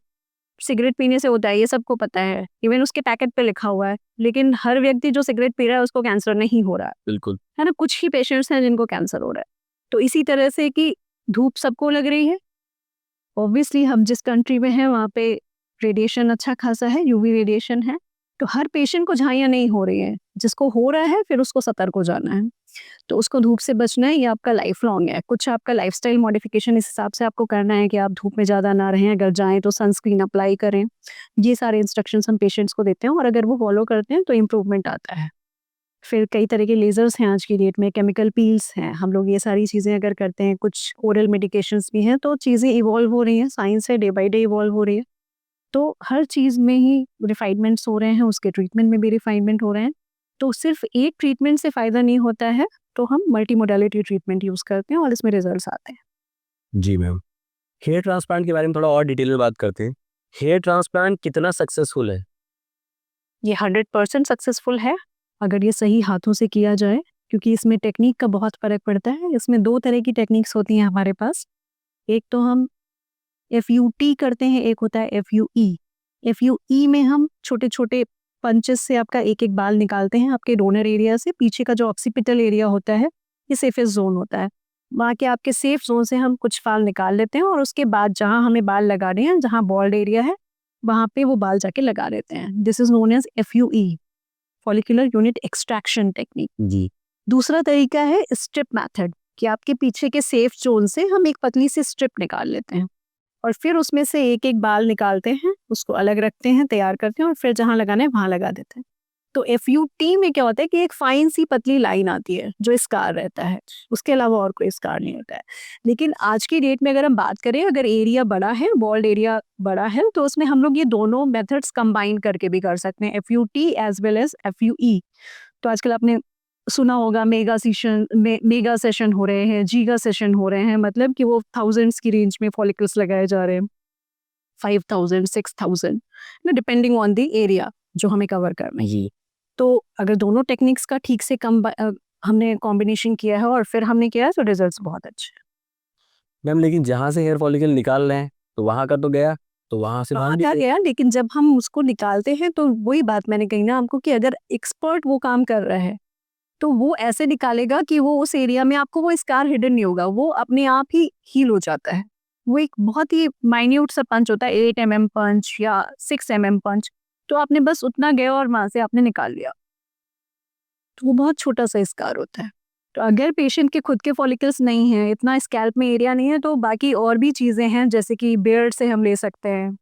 सिगरेट पीने से होता है, ये सबको पता है। इवन उसके पैकेट पे लिखा हुआ है, लेकिन हर व्यक्ति जो सिगरेट पी रहा है उसको कैंसर नहीं हो रहा है। बिल्कुल। है ना? कुछ ही पेशेंट्स हैं जिनको कैंसर हो रहा है। तो इसी तरह से कि धूप सबको लग रही है। ऑब्वियसली हम जिस कंट्री में हैं वहाँ पे रेडिएशन अच्छा खासा है, यूवी रेडिएशन है। तो हर पेशेंट को झाइयाँ नहीं हो रही हैं। जिसको हो रहा है फिर उसको सतर्क हो जाना है। तो उसको धूप से बचना है, ये आपका लाइफ लॉन्ग है। कुछ आपका लाइफस्टाइल मॉडिफिकेशन इस हिसाब से आपको करना है कि आप धूप में ज़्यादा ना रहें, अगर जाएँ तो सनस्क्रीन अप्लाई करें। ये सारे इंस्ट्रक्शंस हम पेशेंट्स को देते हैं, और अगर वो फॉलो करते हैं तो इम्प्रूवमेंट आता है। फिर कई तरह के लेज़र्स हैं आज की डेट में, केमिकल पील्स हैं, हम लोग ये सारी चीज़ें अगर करते हैं, कुछ ओरल मेडिकेशंस भी हैं, तो चीज़ें इवॉल्व हो रही हैं, साइंस है, डे बाय डे इवॉल्व हो रही है। तो हर चीज़ में ही रिफाइनमेंट्स हो रहे हैं, उसके ट्रीटमेंट में भी रिफाइनमेंट हो रहे हैं। तो सिर्फ एक ट्रीटमेंट से फ़ायदा नहीं होता है, तो हम मल्टी मोडालिटी ट्रीटमेंट यूज़ करते हैं और इसमें रिजल्ट्स आते हैं। जी मैम। हेयर ट्रांसप्लांट के बारे में थोड़ा और डिटेल में बात करते हैं। हेयर ट्रांसप्लांट कितना सक्सेसफुल है? ये 100% सक्सेसफुल है, अगर ये सही हाथों से किया जाए, क्योंकि इसमें टेक्नीक का बहुत फ़र्क पड़ता है। इसमें 2 तरह की टेक्निक्स होती हैं हमारे पास। एक तो हम एफयूटी करते हैं, एक होता है एफयूई। एफयूई में हम छोटे-छोटे पंचेस से आपका एक-एक बाल निकालते हैं आपके डोनर एरिया से। पीछे का जो ऑक्सीपिटल एरिया होता है, ये सेफेस्ट ज़ोन होता है। वहाँ के आपके सेफ ज़ोन से हम कुछ बाल निकाल लेते हैं, और उसके बाद जहाँ हमें बाल लगाने हैं, जहाँ बॉल्ड एरिया है, वहाँ पे वो बाल जाके लगा देते हैं। This is known as FUE, follicular unit extraction technique. जी। दूसरा तरीका है स्ट्रिप मेथड, कि आपके पीछे के सेफ ज़ोन से हम एक पतली सी स्ट्रिप निकाल लेते हैं, और फिर उसमें से एक-एक बाल निकालते हैं, उसको अलग रखते हैं, तैयार करते हैं, और फिर जहाँ लगाना है वहाँ लगा देते हैं। तो एफयूटी में क्या होता है कि एक फाइन सी पतली लाइन आती है जो स्कार रहता है, उसके अलावा और कोई स्कार नहीं होता है। लेकिन आज की डेट में अगर हम बात करें, अगर एरिया बड़ा है, बॉल्ड एरिया बड़ा है, तो उसमें हम लोग ये दोनों मेथड्स कंबाइन करके भी कर सकते हैं, FUT as well as FUE. तो आजकल आपने सुना होगा मेगा सेशन हो रहे हैं, जीगा सेशन हो रहे हैं, मतलब कि वो थाउजेंड्स की रेंज में फॉलिकल्स लगाए जा रहे हैं, 5000 6000, ना, डिपेंडिंग ऑन द एरिया जो हमें कवर करना है। जी। तो अगर दोनों टेक्निक्स का ठीक से हमने कॉम्बिनेशन किया है और फिर हमने किया है, तो रिजल्ट्स बहुत अच्छे हैं। मैम लेकिन जहाँ से हेयर फॉलिकल निकाल रहे हैं, तो वहाँ का तो गया, तो वहाँ से वहाँ बाहर भी क्या गया, लेकिन जब हम उसको निकालते हैं तो वही बात मैंने कही ना आपको, कि अगर एक्सपर्ट वो काम कर रहा है तो वो ऐसे निकालेगा कि वो उस एरिया में आपको वो स्कार हिडन नहीं होगा, वो अपने आप ही हील हो जाता है। वो एक बहुत ही माइन्यूट सा पंच होता है, 8 mm पंच या 6 mm पंच, तो आपने बस उतना गया और वहाँ से आपने निकाल लिया। तो वो बहुत छोटा सा स्कार होता है। तो अगर पेशेंट के खुद के फॉलिकल्स नहीं हैं, इतना स्कैल्प में एरिया नहीं है, तो बाकी और भी चीज़ें हैं, जैसे कि बियर्ड से हम ले सकते हैं,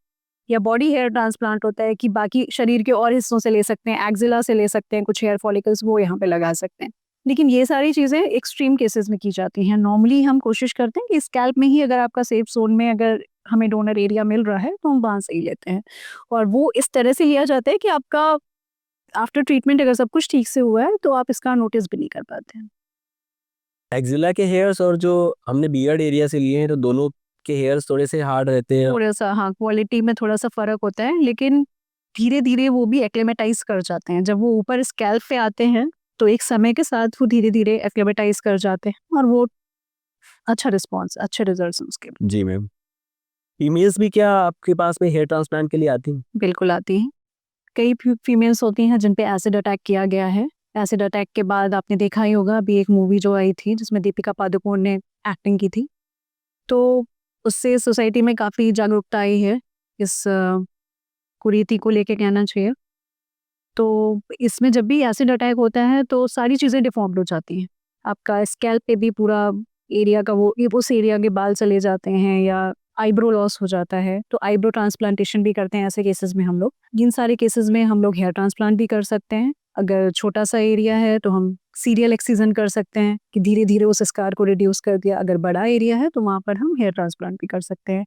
या बॉडी हेयर ट्रांसप्लांट होता है कि बाकी शरीर के और हिस्सों से ले सकते हैं, एक्जिला से ले सकते हैं कुछ हेयर फॉलिकल्स, वो यहाँ पे लगा सकते हैं। लेकिन ये सारी चीज़ें एक्सट्रीम केसेस में की जाती हैं। नॉर्मली हम कोशिश करते हैं कि स्कैल्प में ही, अगर आपका सेफ ज़ोन में अगर हमें डोनर एरिया मिल रहा है, तो हम वहाँ से ही लेते हैं। और वो इस तरह से लिया जाता है कि आपका आफ्टर ट्रीटमेंट अगर सब कुछ ठीक से हुआ है, तो आप इसका नोटिस भी नहीं कर पाते हैं। एक्जिला के हेयर्स और जो हमने बियर्ड एरिया से लिए हैं, तो दोनों के हेयर्स थोड़े से हार्ड रहते हैं। थोड़ा-सा, हाँ, क्वालिटी में थोड़ा-सा फ़र्क होता है, लेकिन धीरे-धीरे वो भी एक्लेमेटाइज़ कर जाते हैं। जब वो ऊपर स्कैल्प पे आते हैं, तो एक समय के साथ वो धीरे-धीरे एक्लेमेटाइज़ कर जाते हैं, और वो अच्छा रिस्पॉन्स, अच्छे रिज़ल्ट्स हैं उसके। जी मैम। फीमेल्स भी क्या आपके पास में हेयर ट्रांसप्लांट के लिए आती हैं? बिल्कुल आती हैं। कई फीमेल्स होती हैं जिन पे एसिड अटैक किया गया है। एसिड अटैक के बाद आपने देखा ही होगा, अभी एक मूवी जो आई थी जिसमें दीपिका पादुकोण ने एक्टिंग की थी, तो उससे सोसाइटी में काफ़ी जागरूकता आई है इस कुरीति को लेके, कहना चाहिए। तो इसमें जब भी एसिड अटैक होता है तो सारी चीज़ें डिफॉर्म्ड हो जाती हैं। आपका स्कैल्प पे भी पूरा एरिया का वो उस एरिया के बाल चले जाते हैं, या आईब्रो लॉस हो जाता है, तो आईब्रो ट्रांसप्लांटेशन भी करते हैं ऐसे केसेस में हम लोग। इन सारे केसेस में हम लोग हेयर ट्रांसप्लांट भी कर सकते हैं। अगर छोटा सा एरिया है तो हम सीरियल एक्सीजन कर सकते हैं कि धीरे धीरे उस स्कार को रिड्यूस कर दिया। अगर बड़ा एरिया है तो वहाँ पर हम हेयर ट्रांसप्लांट भी कर सकते हैं।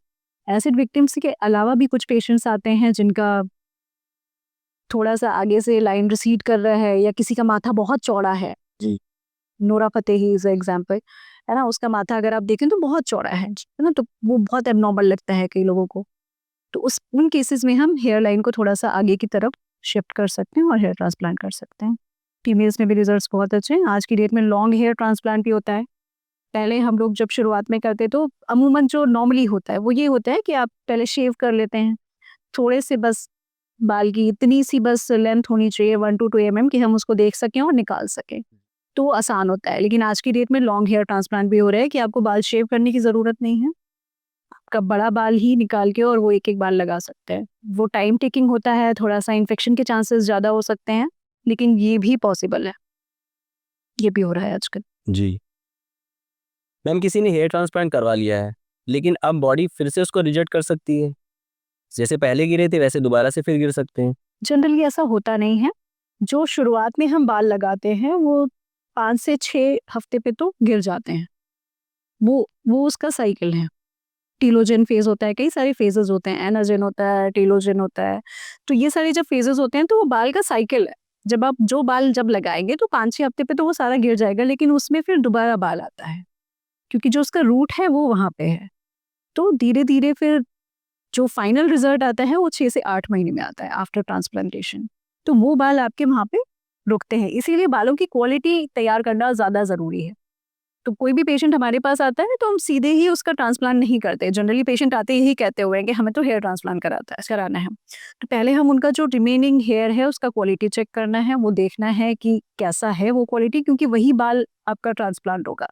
एसिड विक्टिम्स के अलावा भी कुछ पेशेंट्स आते हैं जिनका थोड़ा सा आगे से लाइन रिसीड कर रहा है, या किसी का माथा बहुत चौड़ा है। जी। नोरा फतेही इज एग्जाम्पल, है ना, उसका माथा अगर आप देखें तो बहुत चौड़ा है ना, तो वो बहुत एबनॉर्मल लगता है कई लोगों को। तो उन केसेस में हम हेयर लाइन को थोड़ा सा आगे की तरफ शिफ्ट कर सकते हैं और हेयर ट्रांसप्लांट कर सकते हैं। फीमेल्स में भी रिजल्ट्स बहुत अच्छे हैं। आज की डेट में लॉन्ग हेयर ट्रांसप्लांट भी होता है। पहले हम लोग जब शुरुआत में करते तो अमूमन जो नॉर्मली होता है वो ये होता है कि आप पहले शेव कर लेते हैं, थोड़े से बस बाल की इतनी सी बस लेंथ होनी चाहिए 1 to 2 mm कि हम उसको देख सकें और निकाल सकें, तो आसान होता है। लेकिन आज की डेट में लॉन्ग हेयर ट्रांसप्लांट भी हो रहा है कि आपको बाल शेव करने की ज़रूरत नहीं है, आपका बड़ा बाल ही निकाल के और वो एक एक बाल लगा सकते हैं। वो टाइम टेकिंग होता है, थोड़ा सा इन्फेक्शन के चांसेस ज़्यादा हो सकते हैं, लेकिन ये भी पॉसिबल है, ये भी हो रहा है आजकल। जी। मैम किसी ने हेयर ट्रांसप्लांट करवा लिया है, लेकिन अब बॉडी फिर से उसको रिजेक्ट कर सकती है? जैसे पहले गिरे थे वैसे दोबारा से फिर गिर सकते हैं? जनरली ऐसा होता नहीं है। जो शुरुआत में हम बाल लगाते हैं वो 5 से 6 हफ्ते पे तो गिर जाते हैं। वो उसका साइकिल है। टीलोजन फेज होता है, कई सारे फेजेस होते हैं, एनाजन होता है, टीलोजन होता है। तो ये सारे जब फेजेस होते हैं तो वो बाल का साइकिल है। जब आप जो बाल जब लगाएंगे तो 5-6 हफ्ते पे तो वो सारा गिर जाएगा, लेकिन उसमें फिर दोबारा बाल आता है, क्योंकि जो उसका रूट है वो वहाँ पे है। तो धीरे धीरे फिर जो फाइनल रिजल्ट आता है वो 6 से 8 महीने में आता है आफ्टर ट्रांसप्लांटेशन। तो वो बाल आपके वहाँ पे रुकते हैं, इसीलिए बालों की क्वालिटी तैयार करना ज़्यादा ज़रूरी है। तो कोई भी पेशेंट हमारे पास आता है तो हम सीधे ही उसका ट्रांसप्लांट नहीं करते। जनरली पेशेंट आते ही कहते हुए हैं कि हमें तो हेयर ट्रांसप्लांट कराना है। तो पहले हम उनका जो रिमेनिंग हेयर है उसका क्वालिटी चेक करना है, वो देखना है कि कैसा है वो क्वालिटी, क्योंकि वही बाल आपका ट्रांसप्लांट होगा।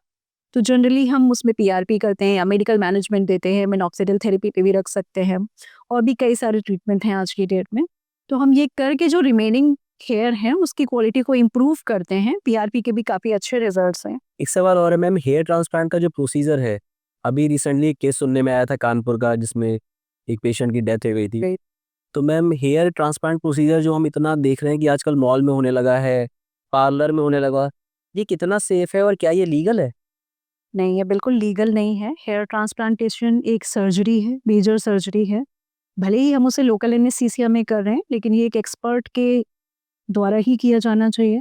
तो जनरली हम उसमें पीआरपी करते हैं या मेडिकल मैनेजमेंट देते हैं, मिनॉक्सिडिल थेरेपी पे भी रख सकते हैं, और भी कई सारे ट्रीटमेंट हैं आज की डेट में। तो हम ये करके जो रिमेनिंग हेयर है उसकी क्वालिटी को इम्प्रूव करते हैं। पीआरपी के भी काफ़ी अच्छे रिजल्ट्स हैं। एक सवाल और है मैम, हेयर ट्रांसप्लांट का जो प्रोसीजर है, अभी रिसेंटली एक केस सुनने में आया था कानपुर का जिसमें एक पेशेंट की डेथ हो गई थी। तो मैम हेयर ट्रांसप्लांट प्रोसीजर जो हम इतना देख रहे हैं कि आजकल मॉल में होने लगा है, पार्लर में होने लगा, ये कितना सेफ है और क्या ये लीगल है? नहीं, ये बिल्कुल लीगल नहीं है। हेयर ट्रांसप्लांटेशन एक सर्जरी है, मेजर सर्जरी है। भले ही हम उसे लोकल एनेस्थीसिया में कर रहे हैं, लेकिन ये एक एक्सपर्ट के द्वारा ही किया जाना चाहिए।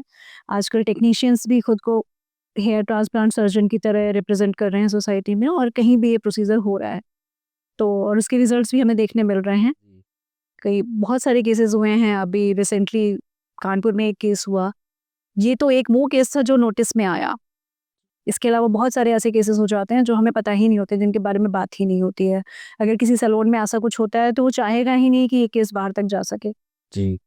आजकल टेक्नीशियंस भी खुद को हेयर ट्रांसप्लांट सर्जन की तरह रिप्रेजेंट कर रहे हैं सोसाइटी में, और कहीं भी ये प्रोसीजर हो रहा है। तो और उसके रिजल्ट्स भी हमें देखने मिल रहे हैं। कई बहुत सारे केसेस हुए हैं। अभी रिसेंटली कानपुर में एक केस हुआ। ये तो एक वो केस था जो नोटिस में आया। इसके अलावा बहुत सारे ऐसे केसेस हो जाते हैं जो हमें पता ही नहीं होते, जिनके बारे में बात ही नहीं होती है। अगर किसी सैलून में ऐसा कुछ होता है तो वो चाहेगा ही नहीं कि ये केस बाहर तक जा सके। जी।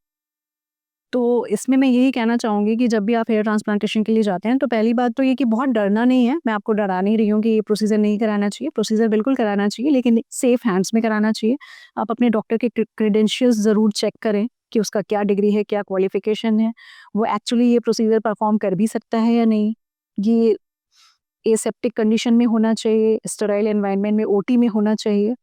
तो इसमें मैं यही कहना चाहूँगी कि जब भी आप हेयर ट्रांसप्लांटेशन के लिए जाते हैं तो पहली बात तो ये कि बहुत डरना नहीं है। मैं आपको डरा नहीं रही हूँ कि ये प्रोसीजर नहीं कराना चाहिए। प्रोसीजर बिल्कुल कराना चाहिए, लेकिन सेफ हैंड्स में कराना चाहिए। आप अपने डॉक्टर के क्रेडेंशियल्स ज़रूर चेक करें कि उसका क्या डिग्री है, क्या क्वालिफिकेशन है, वो एक्चुअली ये प्रोसीजर परफॉर्म कर भी सकता है या नहीं। ये एसेप्टिक कंडीशन में होना चाहिए, स्टेराइल एनवायरनमेंट में, ओटी में होना चाहिए।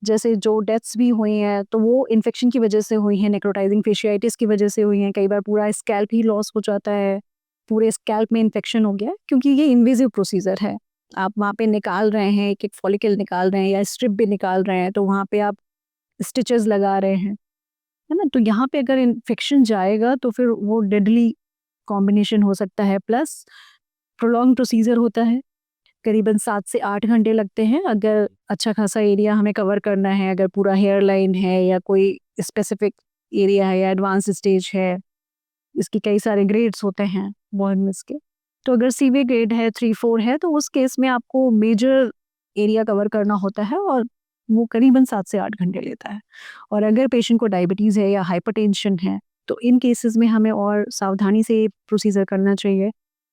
जैसे जो डेथ्स भी हुई हैं तो वो इन्फेक्शन की वजह से हुई हैं, नेक्रोटाइजिंग फेशियाइटिस की वजह से हुई हैं। कई बार पूरा स्कैल्प ही लॉस हो जाता है, पूरे स्कैल्प में इन्फेक्शन हो गया है, क्योंकि ये इन्वेजिव प्रोसीजर है। आप वहाँ पे निकाल रहे हैं, एक-एक फॉलिकल निकाल रहे हैं या स्ट्रिप भी निकाल रहे हैं, तो वहाँ पे आप स्टिचेस लगा रहे हैं, है ना? तो यहाँ पे अगर इन्फेक्शन जाएगा तो फिर वो डेडली कॉम्बिनेशन हो सकता है। प्लस प्रोलॉन्ग प्रोसीजर होता है, करीबन 7 से 8 घंटे लगते हैं। अगर अच्छा खासा एरिया हमें कवर करना है, अगर पूरा हेयर लाइन है या कोई स्पेसिफिक एरिया है या एडवांस स्टेज है, इसकी कई सारे ग्रेड्स होते हैं बॉयज के। तो अगर सीवियर ग्रेड है, 3-4 है, तो उस केस में आपको मेजर एरिया कवर करना होता है और वो करीबन 7 से 8 घंटे लेता है। और अगर पेशेंट को डायबिटीज़ है या हाइपरटेंशन है, तो इन केसेस में हमें और सावधानी से ये प्रोसीजर करना चाहिए।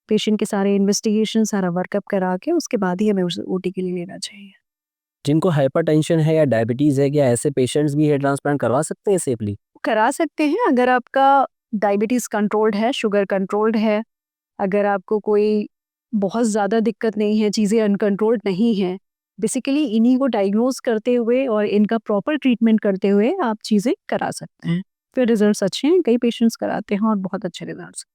पेशेंट के सारे इन्वेस्टिगेशन, सारा वर्कअप करा के उसके बाद ही हमें उस ओटी के लिए लेना चाहिए। जिनको हाइपरटेंशन है या डायबिटीज़ है, क्या ऐसे पेशेंट्स भी हेयर ट्रांसप्लांट करवा सकते हैं सेफली? करा सकते हैं अगर आपका डायबिटीज़ कंट्रोल्ड है, शुगर कंट्रोल्ड है, अगर आपको कोई बहुत ज़्यादा दिक्कत नहीं है, चीज़ें अनकंट्रोल्ड नहीं हैं। बेसिकली इन्हीं को डायग्नोज़ करते हुए और इनका प्रॉपर ट्रीटमेंट करते हुए आप चीज़ें करा सकते हैं। फिर रिज़ल्ट्स अच्छे हैं, कई पेशेंट्स कराते हैं और बहुत अच्छे रिज़ल्ट्स।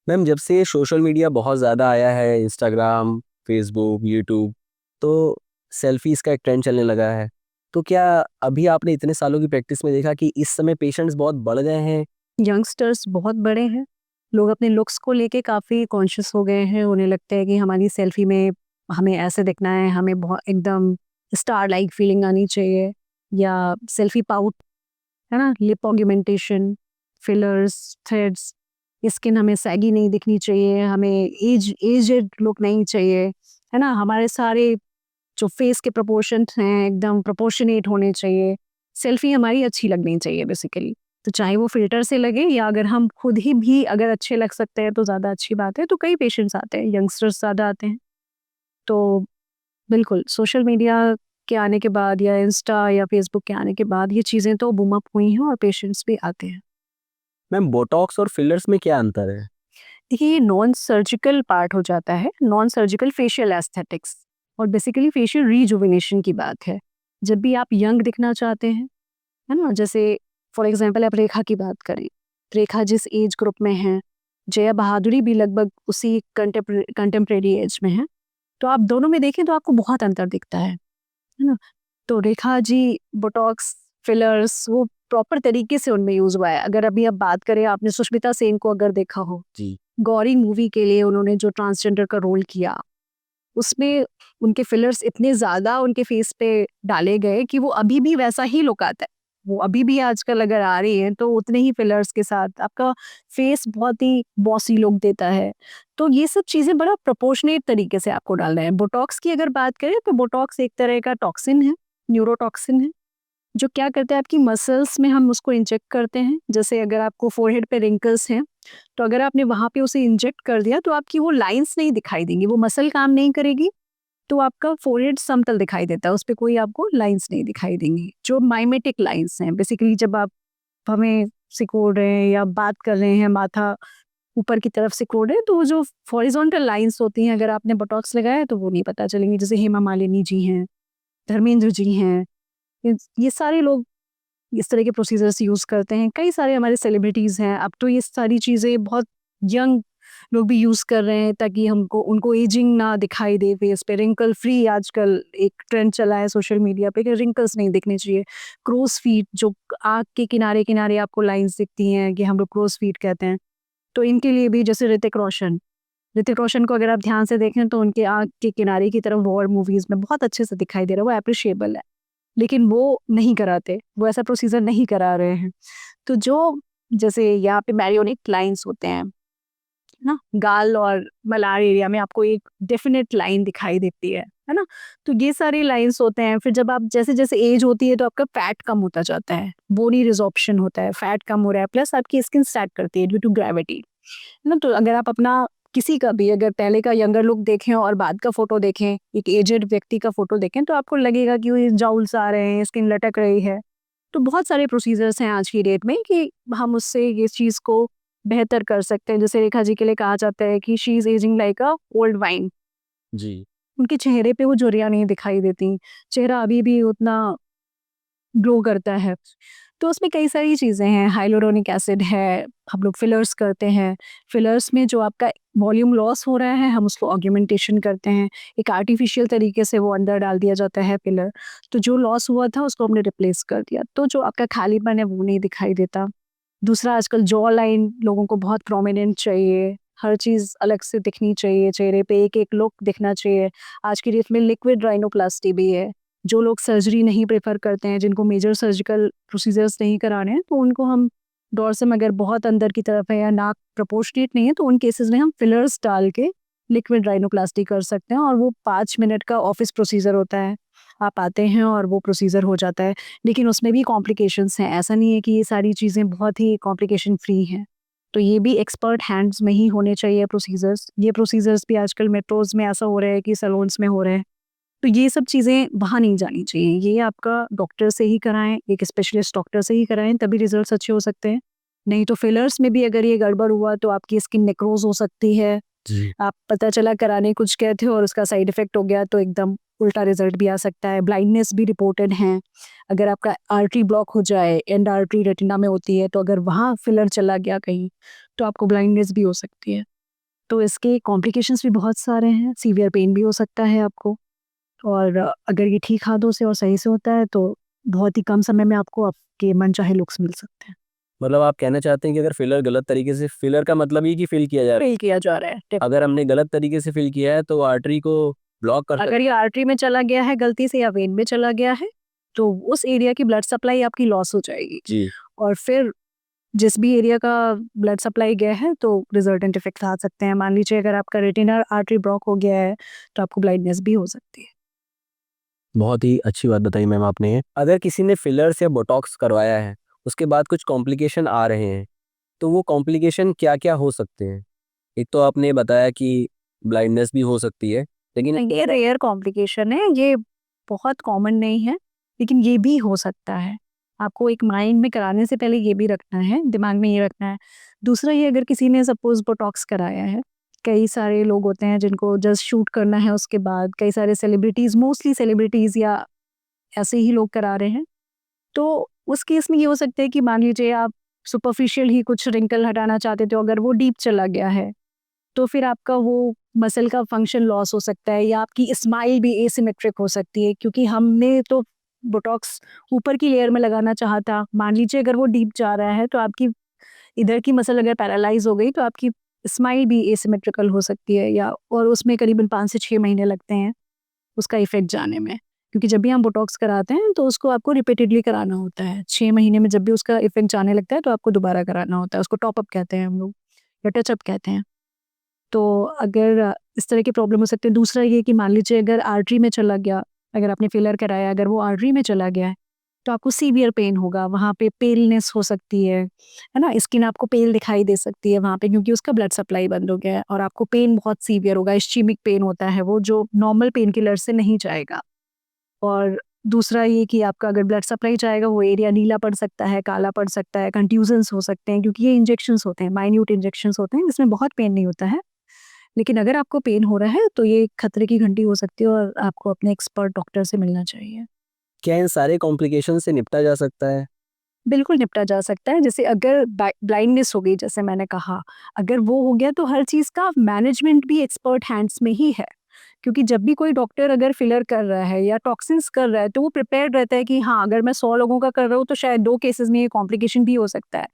मैम, जब से सोशल मीडिया बहुत ज़्यादा आया है, इंस्टाग्राम, फेसबुक, यूट्यूब, तो सेल्फीज़ का एक ट्रेंड चलने लगा है। तो क्या अभी आपने इतने सालों की प्रैक्टिस में देखा कि इस समय पेशेंट्स बहुत बढ़ गए हैं? यंगस्टर्स बहुत बड़े हैं, लोग अपने लुक्स को लेके काफ़ी कॉन्शियस हो गए हैं, उन्हें लगता है कि हमारी सेल्फी में हमें ऐसे दिखना है, हमें बहुत एकदम स्टार लाइक फीलिंग आनी चाहिए, या सेल्फी पाउट, है ना? Lip augmentation, fillers, threads, skin हमें सैगी नहीं दिखनी चाहिए, हमें एजेड लुक नहीं चाहिए, है ना? हमारे सारे जो फेस के प्रोपोर्शंस हैं एकदम प्रोपोर्शनेट होने चाहिए। सेल्फी हमारी अच्छी लगनी चाहिए बेसिकली। तो चाहे वो फ़िल्टर से लगे या अगर हम खुद ही भी अगर अच्छे लग सकते हैं तो ज़्यादा अच्छी बात है। तो कई पेशेंट्स आते हैं, यंगस्टर्स ज़्यादा आते हैं। तो बिल्कुल सोशल मीडिया के आने के बाद या इंस्टा या फ़ेसबुक के आने के बाद ये चीज़ें तो बूम अप हुई हैं और पेशेंट्स भी आते हैं। मैम, बोटॉक्स और फिलर्स में क्या अंतर है? देखिए ये नॉन सर्जिकल पार्ट हो जाता है, नॉन सर्जिकल फेशियल एस्थेटिक्स, और बेसिकली फेशियल रिजुविनेशन की बात है। जब भी आप यंग दिखना चाहते हैं, है ना? जैसे फॉर एग्जांपल आप रेखा की बात करें, रेखा जिस एज ग्रुप में है, जया बहादुरी भी लगभग उसी कंटेम्प्रेरी एज में है। तो आप दोनों में देखें तो आपको बहुत अंतर दिखता है ना? तो रेखा जी बोटॉक्स, फिलर्स वो प्रॉपर तरीके से उनमें यूज़ हुआ है। अगर अभी आप बात करें, आपने सुष्मिता सेन को अगर देखा हो, जी। गौरी मूवी के लिए उन्होंने जो ट्रांसजेंडर का रोल किया, उसमें उनके फिलर्स इतने ज़्यादा उनके फेस पे डाले गए कि वो अभी भी वैसा ही लुक आता है। वो अभी भी आजकल अगर आ रही हैं तो उतने ही फिलर्स के साथ आपका फेस बहुत ही बॉसी लुक देता है। तो ये सब चीज़ें बड़ा प्रोपोर्शनेट तरीके से आपको डालना है। बोटॉक्स की अगर बात करें तो बोटॉक्स एक तरह का टॉक्सिन है, न्यूरोटॉक्सिन है, जो क्या करता है आपकी मसल्स में हम उसको इंजेक्ट करते हैं। जैसे अगर आपको फोरहेड पे रिंकल्स हैं, तो अगर आपने वहाँ पे उसे इंजेक्ट कर दिया तो आपकी वो लाइंस नहीं दिखाई देंगी, वो मसल काम नहीं करेगी, तो आपका फोरहेड समतल दिखाई देता है, उस पे कोई आपको लाइंस नहीं दिखाई देंगी, जो माइमेटिक लाइंस हैं। बेसिकली जब आप हमें सिकोड़ रहे हैं या बात कर रहे हैं, माथा ऊपर की तरफ सिकोड़ रहे हैं, तो वो जो हॉरिजॉन्टल लाइंस होती हैं, अगर आपने बोटॉक्स लगाया है तो वो नहीं पता चलेंगी। जैसे हेमा मालिनी जी हैं, धर्मेंद्र जी हैं, ये सारे लोग इस तरह के प्रोसीजर्स यूज़ करते हैं। कई सारे हमारे सेलिब्रिटीज़ हैं, अब तो ये सारी चीज़ें बहुत यंग लोग भी यूज़ कर रहे हैं ताकि हमको उनको एजिंग ना दिखाई दे फेस पे। रिंकल फ्री आजकल एक ट्रेंड चला है सोशल मीडिया पे कि रिंकल्स नहीं दिखने चाहिए। क्रोज़ फीट, जो आँख के किनारे-किनारे आपको लाइन्स दिखती हैं कि हम लोग क्रोज़ फीट कहते हैं। तो इनके लिए भी जैसे ऋतिक रोशन को अगर आप ध्यान से देखें तो उनके आँख के किनारे की तरफ वॉर मूवीज़ में बहुत अच्छे से दिखाई दे रहा है, वो एप्रिशिएबल है। लेकिन वो नहीं कराते, वो ऐसा प्रोसीजर नहीं करा रहे हैं। तो जो जैसे यहाँ पे मैरियोनिक लाइन्स होते हैं ना, गाल और मलार एरिया में आपको एक डेफिनेट लाइन दिखाई देती है ना? तो ये सारे लाइन्स होते हैं। फिर जब आप जैसे-जैसे एज होती है तो आपका फैट कम होता जाता है, बोनी रिज़ॉर्प्शन होता है, फैट कम हो रहा है, प्लस आपकी स्किन सैग करती है ड्यू टू ग्रेविटी, है ना? तो अगर आप अपना किसी का भी अगर पहले का यंगर लुक देखें और बाद का फ़ोटो देखें, एक एजेड व्यक्ति का फ़ोटो देखें, तो आपको लगेगा कि ये जॉउल्स आ रहे हैं, स्किन लटक रही है। तो बहुत सारे प्रोसीजर्स हैं आज की डेट में कि हम उससे ये चीज़ को बेहतर कर सकते हैं। जैसे रेखा जी के लिए कहा जाता है कि she is aging like a old wine. जी। उनके चेहरे पे वो झुर्रियाँ नहीं दिखाई देती, चेहरा अभी भी उतना ग्लो करता है। तो उसमें कई सारी चीज़ें हैं, हाइलुरोनिक एसिड है, हम लोग फिलर्स करते हैं। फिलर्स में जो आपका वॉल्यूम लॉस हो रहा है, हम उसको ऑगमेंटेशन करते हैं। एक आर्टिफिशियल तरीके से वो अंदर डाल दिया जाता है फिलर। तो जो लॉस हुआ था उसको हमने रिप्लेस कर दिया। तो जो आपका खालीपन है वो नहीं दिखाई देता। दूसरा, आजकल जॉ लाइन लोगों को बहुत प्रोमिनेंट चाहिए, हर चीज़ अलग से दिखनी चाहिए, चेहरे पे एक-एक लुक दिखना चाहिए। आज की डेट में लिक्विड राइनोप्लास्टी भी है। जो लोग सर्जरी नहीं प्रेफ़र करते हैं, जिनको मेजर सर्जिकल प्रोसीजर्स नहीं कराने हैं, तो उनको हम डॉर्सम अगर बहुत अंदर की तरफ है या नाक प्रोपोर्शनेट नहीं है, तो उन केसेज़ में हम फिलर्स डाल के लिक्विड राइनोप्लास्टी कर सकते हैं और वो 5 मिनट का ऑफ़िस प्रोसीजर होता है। आप आते हैं और वो प्रोसीजर हो जाता है। लेकिन उसमें भी कॉम्प्लिकेशंस हैं, ऐसा नहीं है कि ये सारी चीज़ें बहुत ही कॉम्प्लिकेशन फ्री हैं। तो ये भी एक्सपर्ट हैंड्स में ही होने चाहिए प्रोसीजर्स। ये प्रोसीजर्स भी आजकल मेट्रोज़ में ऐसा हो रहा है कि सैलून्स में हो रहे हैं। तो ये सब चीज़ें वहाँ नहीं जानी चाहिए। ये आपका डॉक्टर से ही कराएँ, एक स्पेशलिस्ट डॉक्टर से ही कराएँ, तभी रिज़ल्ट्स अच्छे हो सकते हैं। नहीं तो फिलर्स में भी अगर ये गड़बड़ हुआ तो आपकी स्किन नेक्रोज़ हो सकती है। जी। आप पता चला कराने कुछ गए थे और उसका साइड इफ़ेक्ट हो गया तो एकदम उल्टा रिज़ल्ट भी आ सकता है। ब्लाइंडनेस भी रिपोर्टेड हैं। अगर आपका आर्टरी ब्लॉक हो जाए, एंड आर्टरी रेटिना में होती है, तो अगर वहाँ फिलर चला गया कहीं, तो आपको ब्लाइंडनेस भी हो सकती है। तो इसके कॉम्प्लिकेशंस भी बहुत सारे हैं, सीवियर पेन भी हो सकता है आपको। और अगर ये ठीक हाथों से और सही से होता है तो बहुत ही कम समय में आपको आपके मनचाहे लुक्स मिल सकते हैं। मतलब आप कहना चाहते हैं कि अगर फिलर गलत तरीके से, फिलर का मतलब ये कि फिल किया जा रहा है, फ़िल किया जा रहा है टिप। अगर हमने गलत तरीके से फिल किया है तो आर्टरी को ब्लॉक कर अगर ये आर्टरी में चला गया है गलती से या वेन में चला गया है, तो उस एरिया की ब्लड सप्लाई आपकी लॉस हो जाएगी। जी। और फिर जिस भी एरिया का ब्लड सप्लाई गया है तो रिजल्टेंट इफेक्ट्स आ सकते हैं। मान लीजिए अगर आपका रेटिना आर्टरी ब्लॉक हो गया है तो आपको ब्लाइंडनेस भी हो सकती है। बहुत ही अच्छी बात बताई मैम आपने। अगर किसी ने फिलर्स या बोटॉक्स करवाया है, उसके बाद कुछ कॉम्प्लिकेशन आ रहे हैं, तो वो कॉम्प्लिकेशन क्या-क्या हो सकते हैं? एक तो आपने बताया कि ब्लाइंडनेस भी हो सकती है, लेकिन ये रेयर कॉम्प्लिकेशन है, ये बहुत कॉमन नहीं है, लेकिन ये भी हो सकता है। आपको एक माइंड में कराने से पहले ये भी रखना है, दिमाग में ये रखना है। दूसरा ये अगर किसी ने सपोज़ बोटॉक्स कराया है, कई सारे लोग होते हैं जिनको जस्ट शूट करना है उसके बाद, कई सारे सेलिब्रिटीज़ मोस्टली सेलिब्रिटीज़ या ऐसे ही लोग करा रहे हैं। तो उस केस में ये हो सकता है कि मान लीजिए आप सुपरफिशियल ही कुछ रिंकल हटाना चाहते थे, अगर वो डीप चला गया है, तो फिर आपका वो मसल का फंक्शन लॉस हो सकता है या आपकी स्माइल भी एसिमेट्रिक हो सकती है, क्योंकि हमने तो बोटॉक्स ऊपर की लेयर में लगाना चाहा था। मान लीजिए अगर वो डीप जा रहा है तो आपकी इधर की मसल अगर पैरालाइज हो गई तो आपकी स्माइल भी एसिमेट्रिकल हो सकती है, या और उसमें करीबन 5 से 6 महीने लगते हैं उसका इफेक्ट जाने में। क्योंकि जब भी हम बोटॉक्स कराते हैं तो उसको आपको रिपीटेडली कराना होता है। 6 महीने में जब भी उसका इफेक्ट जाने लगता है तो आपको दोबारा कराना होता है। उसको टॉप अप कहते हैं हम लोग, या टच अप कहते हैं। तो अगर इस तरह की प्रॉब्लम हो सकती है। दूसरा ये कि मान लीजिए अगर आर्टरी में चला गया, अगर आपने फिलर कराया, अगर वो आर्टरी में चला गया है, तो आपको सीवियर पेन होगा, वहाँ पे पेलनेस हो सकती है ना? स्किन आपको पेल दिखाई दे सकती है वहाँ पे, क्योंकि उसका ब्लड सप्लाई बंद हो गया है और आपको पेन बहुत सीवियर होगा, इस्चीमिक पेन होता है वो, जो नॉर्मल पेन किलर से नहीं जाएगा। और दूसरा ये कि आपका अगर ब्लड सप्लाई जाएगा वो एरिया नीला पड़ सकता है, काला पड़ सकता है, कंट्यूजन्स हो सकते हैं, क्योंकि ये इंजेक्शंस होते हैं, माइन्यूट इंजेक्शंस होते हैं जिसमें बहुत पेन नहीं होता है। लेकिन अगर आपको पेन हो रहा है तो ये खतरे की घंटी हो सकती है और आपको अपने एक्सपर्ट डॉक्टर से मिलना चाहिए। क्या इन सारे कॉम्प्लिकेशन से निपटा जा सकता है? बिल्कुल निपटा जा सकता है। जैसे अगर ब्लाइंडनेस हो गई, जैसे मैंने कहा, अगर वो हो गया तो हर चीज़ का मैनेजमेंट भी एक्सपर्ट हैंड्स में ही है। क्योंकि जब भी कोई डॉक्टर अगर फिलर कर रहा है या टॉक्सिन्स कर रहा है तो वो प्रिपेयर्ड रहता है कि हाँ, अगर मैं 100 लोगों का कर रहा हूँ तो शायद 2 केसेज़ में ये कॉम्प्लिकेशन भी हो सकता है।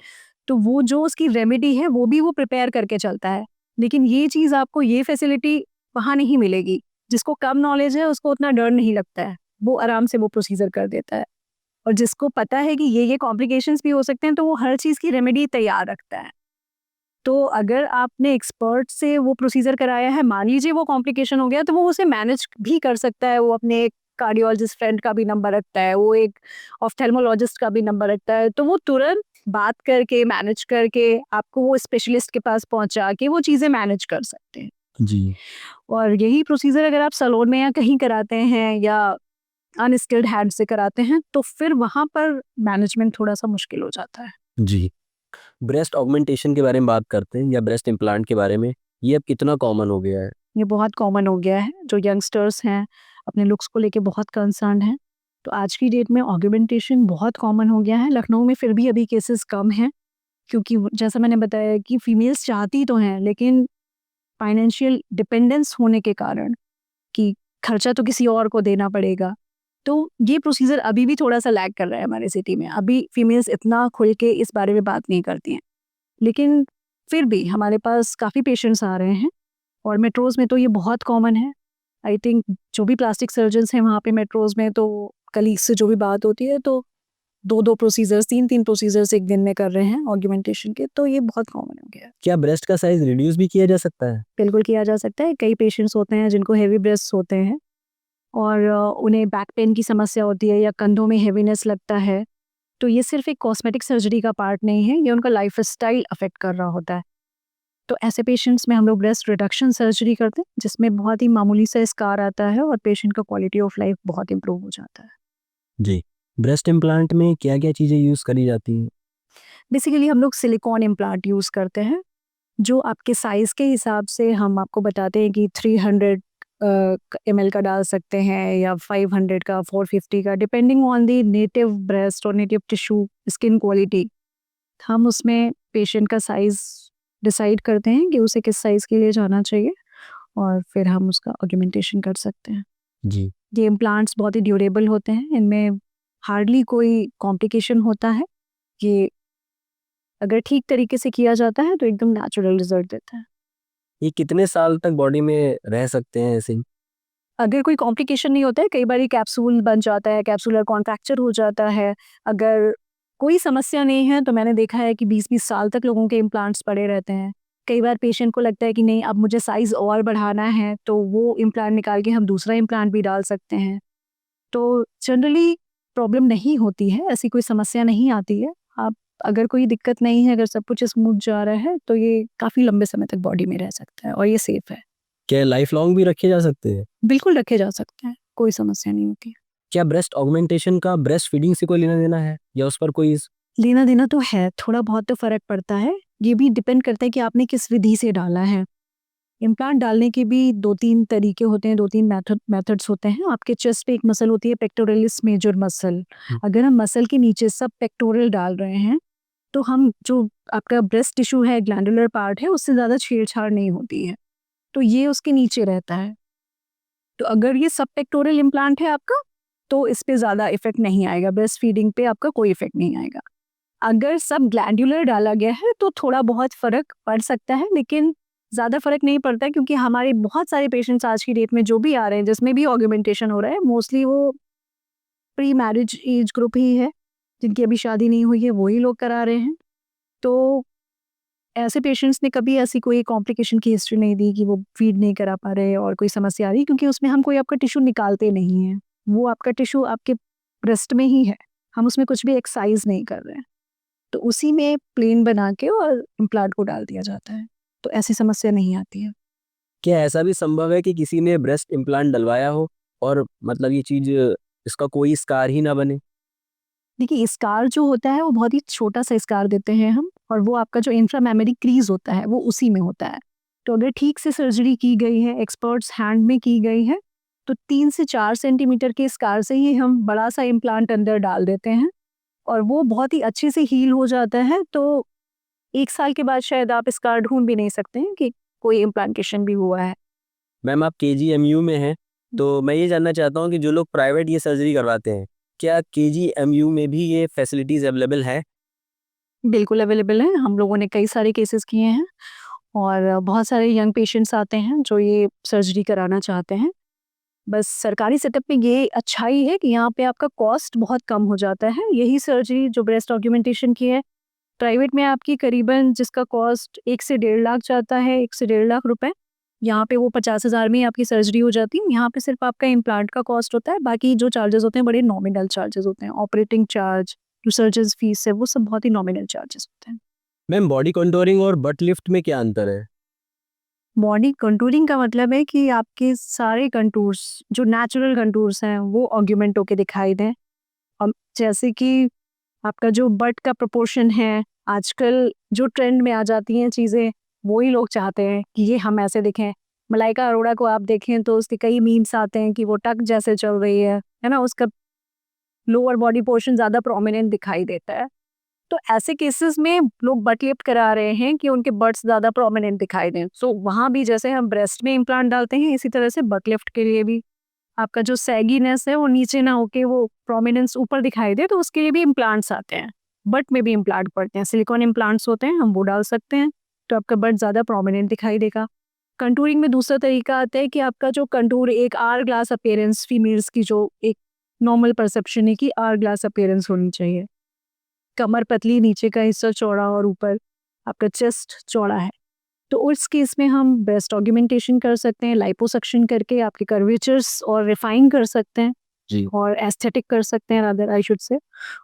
तो वो जो उसकी रेमेडी है वो भी वो प्रिपेयर करके चलता है। लेकिन ये चीज़ आपको, ये फैसिलिटी वहाँ नहीं मिलेगी। जिसको कम नॉलेज है उसको उतना डर नहीं लगता है। वो आराम से वो प्रोसीजर कर देता है। और जिसको पता है कि ये कॉम्प्लिकेशंस भी हो सकते हैं तो वो हर चीज़ की रेमेडी तैयार रखता है। तो अगर आपने एक्सपर्ट से वो प्रोसीजर कराया है, मान लीजिए वो कॉम्प्लिकेशन हो गया, तो वो उसे मैनेज भी कर सकता है। वो अपने कार्डियोलॉजिस्ट फ्रेंड का भी नंबर रखता है, वो एक ऑफ्थेल्मोलॉजिस्ट का भी नंबर रखता है, तो वो तुरंत बात करके, मैनेज करके आपको वो स्पेशलिस्ट के पास पहुँचा के वो चीज़ें मैनेज कर सकते हैं। जी। और यही प्रोसीजर अगर आप सैलून में या कहीं कराते हैं या अनस्किल्ड हैंड से कराते हैं, तो फिर वहाँ पर मैनेजमेंट थोड़ा-सा मुश्किल हो जाता है। जी। ब्रेस्ट ऑगमेंटेशन के बारे में बात करते हैं या ब्रेस्ट इम्प्लांट के बारे में, ये अब कितना कॉमन हो गया है? ये बहुत कॉमन हो गया है। जो यंगस्टर्स हैं, अपने लुक्स को लेके बहुत कंसर्न्ड हैं। तो आज की डेट में ऑगमेंटेशन बहुत कॉमन हो गया है। लखनऊ में फिर भी अभी केसेस कम हैं, क्योंकि जैसा मैंने बताया कि फीमेल्स चाहती तो हैं, लेकिन फाइनेंशियल डिपेंडेंस होने के कारण, कि खर्चा तो किसी और को देना पड़ेगा। तो ये प्रोसीजर अभी भी थोड़ा-सा लैग कर रहा है हमारे सिटी में। अभी फीमेल्स इतना खुल के इस बारे में बात नहीं करती हैं। लेकिन फिर भी हमारे पास काफ़ी पेशेंट्स आ रहे हैं और मेट्रोज़ में तो ये बहुत कॉमन है। आई थिंक जो भी प्लास्टिक सर्जन्स हैं वहाँ पे मेट्रोज़ में, तो कलीग्स से जो भी बात होती है तो 2-2 प्रोसीजर्स, 3-3 प्रोसीजर्स एक दिन में कर रहे हैं ऑगमेंटेशन के, तो ये बहुत कॉमन हो गया है। क्या ब्रेस्ट का साइज़ रिड्यूस भी किया जा सकता है? बिल्कुल किया जा सकता है। कई पेशेंट्स होते हैं जिनको हेवी ब्रेस्ट्स होते हैं, और उन्हें बैक पेन की समस्या होती है या कंधों में हेवीनेस लगता है, तो ये सिर्फ एक कॉस्मेटिक सर्जरी का पार्ट नहीं है, ये उनका लाइफस्टाइल अफेक्ट कर रहा होता है। तो ऐसे पेशेंट्स में हम लोग ब्रेस्ट रिडक्शन सर्जरी करते हैं, जिसमें बहुत ही मामूली सा स्कार आता है और पेशेंट का क्वालिटी ऑफ लाइफ बहुत इंप्रूव हो जाता है। जी, ब्रेस्ट इम्प्लांट में क्या-क्या चीज़ें यूज़ करी जाती हैं? बेसिकली हम लोग सिलिकॉन इम्प्लांट यूज़ करते हैं, जो आपके साइज़ के हिसाब से हम आपको बताते हैं कि 300 ml का डाल सकते हैं या 500 का, 450 का, depending on the native breast और नेटिव टिश्यू स्किन क्वालिटी। हम उसमें पेशेंट का साइज़ डिसाइड करते हैं कि उसे किस साइज़ के लिए जाना चाहिए और फिर हम उसका ऑगमेंटेशन कर सकते हैं। जी, ये इम्प्लांट्स बहुत ही ड्यूरेबल होते हैं, इनमें हार्डली कोई कॉम्प्लिकेशन होता है। ये अगर ठीक तरीके से किया जाता है तो एकदम नेचुरल रिजल्ट देता है। ये कितने साल तक बॉडी में रह सकते हैं ऐसे ही? अगर कोई कॉम्प्लिकेशन नहीं होता है, कई बार कैप्सूल बन जाता है, कैप्सूलर कॉन्ट्रैक्चर हो जाता है। अगर कोई समस्या नहीं है तो मैंने देखा है कि 20-20 साल तक लोगों के इम्प्लांट्स पड़े रहते हैं। कई बार पेशेंट को लगता है कि नहीं, अब मुझे साइज़ और बढ़ाना है, तो वो इम्प्लांट निकाल के हम दूसरा इम्प्लांट भी डाल सकते हैं। तो जनरली प्रॉब्लम नहीं होती है, ऐसी कोई समस्या नहीं आती है। आप अगर कोई दिक्कत नहीं है, अगर सब कुछ स्मूथ जा रहा है, तो ये काफ़ी लंबे समय तक बॉडी में रह सकता है और ये सेफ़ है। क्या लाइफ लॉन्ग भी रखे जा सकते हैं? बिल्कुल रखे जा सकते हैं, कोई समस्या नहीं होती है। क्या ब्रेस्ट ऑगमेंटेशन का ब्रेस्ट फीडिंग से कोई लेना-देना है या उस पर कोई लेना-देना तो है, थोड़ा बहुत तो फ़र्क पड़ता है। ये भी डिपेंड करता है कि आपने किस विधि से डाला है। इम्प्लांट डालने के भी 2-3 तरीके होते हैं, 2-3 मेथड्स होते हैं। आपके चेस्ट पे एक मसल होती है पेक्टोरलिस मेजर मसल। हुँ। अगर हम मसल के नीचे सब पेक्टोरल डाल रहे हैं, तो हम जो आपका ब्रेस्ट टिश्यू है, ग्लैंडुलर पार्ट है, उससे ज़्यादा छेड़छाड़ नहीं होती है। तो ये उसके नीचे रहता है। तो अगर ये सब पेक्टोरल इम्प्लांट है आपका, तो इस पे ज़्यादा इफ़ेक्ट नहीं आएगा, ब्रेस्ट फीडिंग पे आपका कोई इफ़ेक्ट नहीं आएगा। अगर सब ग्लैंडुलर डाला गया है तो थोड़ा बहुत फ़र्क पड़ सकता है, लेकिन ज़्यादा फ़र्क नहीं पड़ता है, क्योंकि हमारे बहुत सारे पेशेंट्स आज की डेट में जो भी आ रहे हैं, जिसमें भी ऑगमेंटेशन हो रहा है, मोस्टली वो प्री मैरिज एज ग्रुप ही है, जिनकी अभी शादी नहीं हुई है, वही लोग करा रहे हैं। तो ऐसे पेशेंट्स ने कभी ऐसी कोई कॉम्प्लिकेशन की हिस्ट्री नहीं दी कि वो फीड नहीं करा पा रहे और कोई समस्या आ रही, क्योंकि उसमें हम कोई आपका टिश्यू निकालते नहीं हैं। वो आपका टिश्यू आपके ब्रेस्ट में ही है, हम उसमें कुछ भी एक्सरसाइज नहीं कर रहे हैं। तो उसी में प्लेन बना के और इम्प्लांट को डाल दिया जाता है, तो ऐसी समस्या नहीं आती है। क्या ऐसा भी संभव है कि किसी ने ब्रेस्ट इम्प्लांट डलवाया हो और मतलब ये चीज़ इसका कोई स्कार ही ना बने? देखिए, स्कार जो होता है वो बहुत ही छोटा सा स्कार देते हैं हम, और वो आपका जो इंफ्रामेमरी क्रीज होता है वो उसी में होता है। तो अगर ठीक से सर्जरी की गई है, एक्सपर्ट्स हैंड में की गई है, तो 3 से 4 सेंटीमीटर के स्कार से ही हम बड़ा सा इम्प्लांट अंदर डाल देते हैं और वो बहुत ही अच्छे से हील हो जाता है। तो 1 साल के बाद शायद आप स्कार ढूँढ भी नहीं सकते हैं कि कोई इम्प्लांटेशन भी हुआ है। मैम आप केजीएमयू में हैं, तो मैं ये जानना चाहता हूँ कि जो लोग प्राइवेट ये सर्जरी करवाते हैं, क्या केजीएमयू में भी ये फैसिलिटीज़ अवेलेबल है? बिल्कुल अवेलेबल है, हम लोगों ने कई सारे केसेस किए हैं और बहुत सारे यंग पेशेंट्स आते हैं जो ये सर्जरी कराना चाहते हैं। बस सरकारी सेटअप में ये अच्छाई है कि यहाँ पे आपका कॉस्ट बहुत कम हो जाता है। यही सर्जरी जो ब्रेस्ट ऑगमेंटेशन की है, प्राइवेट में आपकी करीबन जिसका कॉस्ट 1 से 1.5 लाख जाता है, 1 से 1.5 लाख रुपए। यहाँ पे वो 50,000 में ही आपकी सर्जरी हो जाती है। यहाँ पे सिर्फ आपका इम्प्लांट का कॉस्ट होता है, बाकी जो चार्जेस होते हैं बड़े नॉमिनल चार्जेस होते हैं। ऑपरेटिंग चार्ज, जो सर्जन्स फीस है, वो सब बहुत ही नॉमिनल चार्जेस होते हैं। मैम बॉडी कंटूरिंग और बट लिफ्ट में क्या अंतर है? बॉडी कंटूरिंग का मतलब है कि आपके सारे कंटूर्स, जो नेचुरल कंटूर्स हैं, वो ऑगमेंट होके दिखाई दें। जैसे कि आपका जो बट का प्रोपोर्शन है, आजकल जो ट्रेंड में आ जाती हैं चीज़ें, वो ही लोग चाहते हैं कि ये हम ऐसे दिखें। मलाइका अरोड़ा को आप देखें तो उसके कई मीम्स आते हैं कि वो टक जैसे चल रही है ना? उसका लोअर बॉडी पोर्शन ज़्यादा प्रोमिनेंट दिखाई देता है। तो ऐसे केसेस में लोग बट लिफ्ट करा रहे हैं कि उनके बट्स ज़्यादा प्रोमिनेंट दिखाई दें। सो वहाँ भी जैसे हम ब्रेस्ट में इम्प्लांट डालते हैं, इसी तरह से बट लिफ्ट के लिए भी आपका जो सैगीनेस है वो नीचे ना होके वो प्रोमिनेंस ऊपर दिखाई दे, तो उसके लिए भी इम्प्लांट्स आते हैं। बट में भी इम्प्लांट पड़ते हैं, सिलिकॉन इम्प्लांट्स होते हैं, हम वो डाल सकते हैं, तो आपका बट ज़्यादा प्रोमिनेंट दिखाई देगा। कंटूरिंग में दूसरा तरीका आता है कि आपका जो कंटूर एक आवर ग्लास अपीयरेंस, फीमेल्स की जो एक नॉर्मल परसेप्शन है कि आवर ग्लास अपीयरेंस होनी चाहिए। कमर पतली, नीचे का हिस्सा चौड़ा और ऊपर आपका चेस्ट चौड़ा है। तो उस केस में हम ब्रेस्ट ऑगमेंटेशन कर सकते हैं, लाइपोसक्शन करके आपके कर्वेचर्स और रिफाइन कर सकते हैं जी। और एस्थेटिक कर सकते हैं रादर आई शुड से।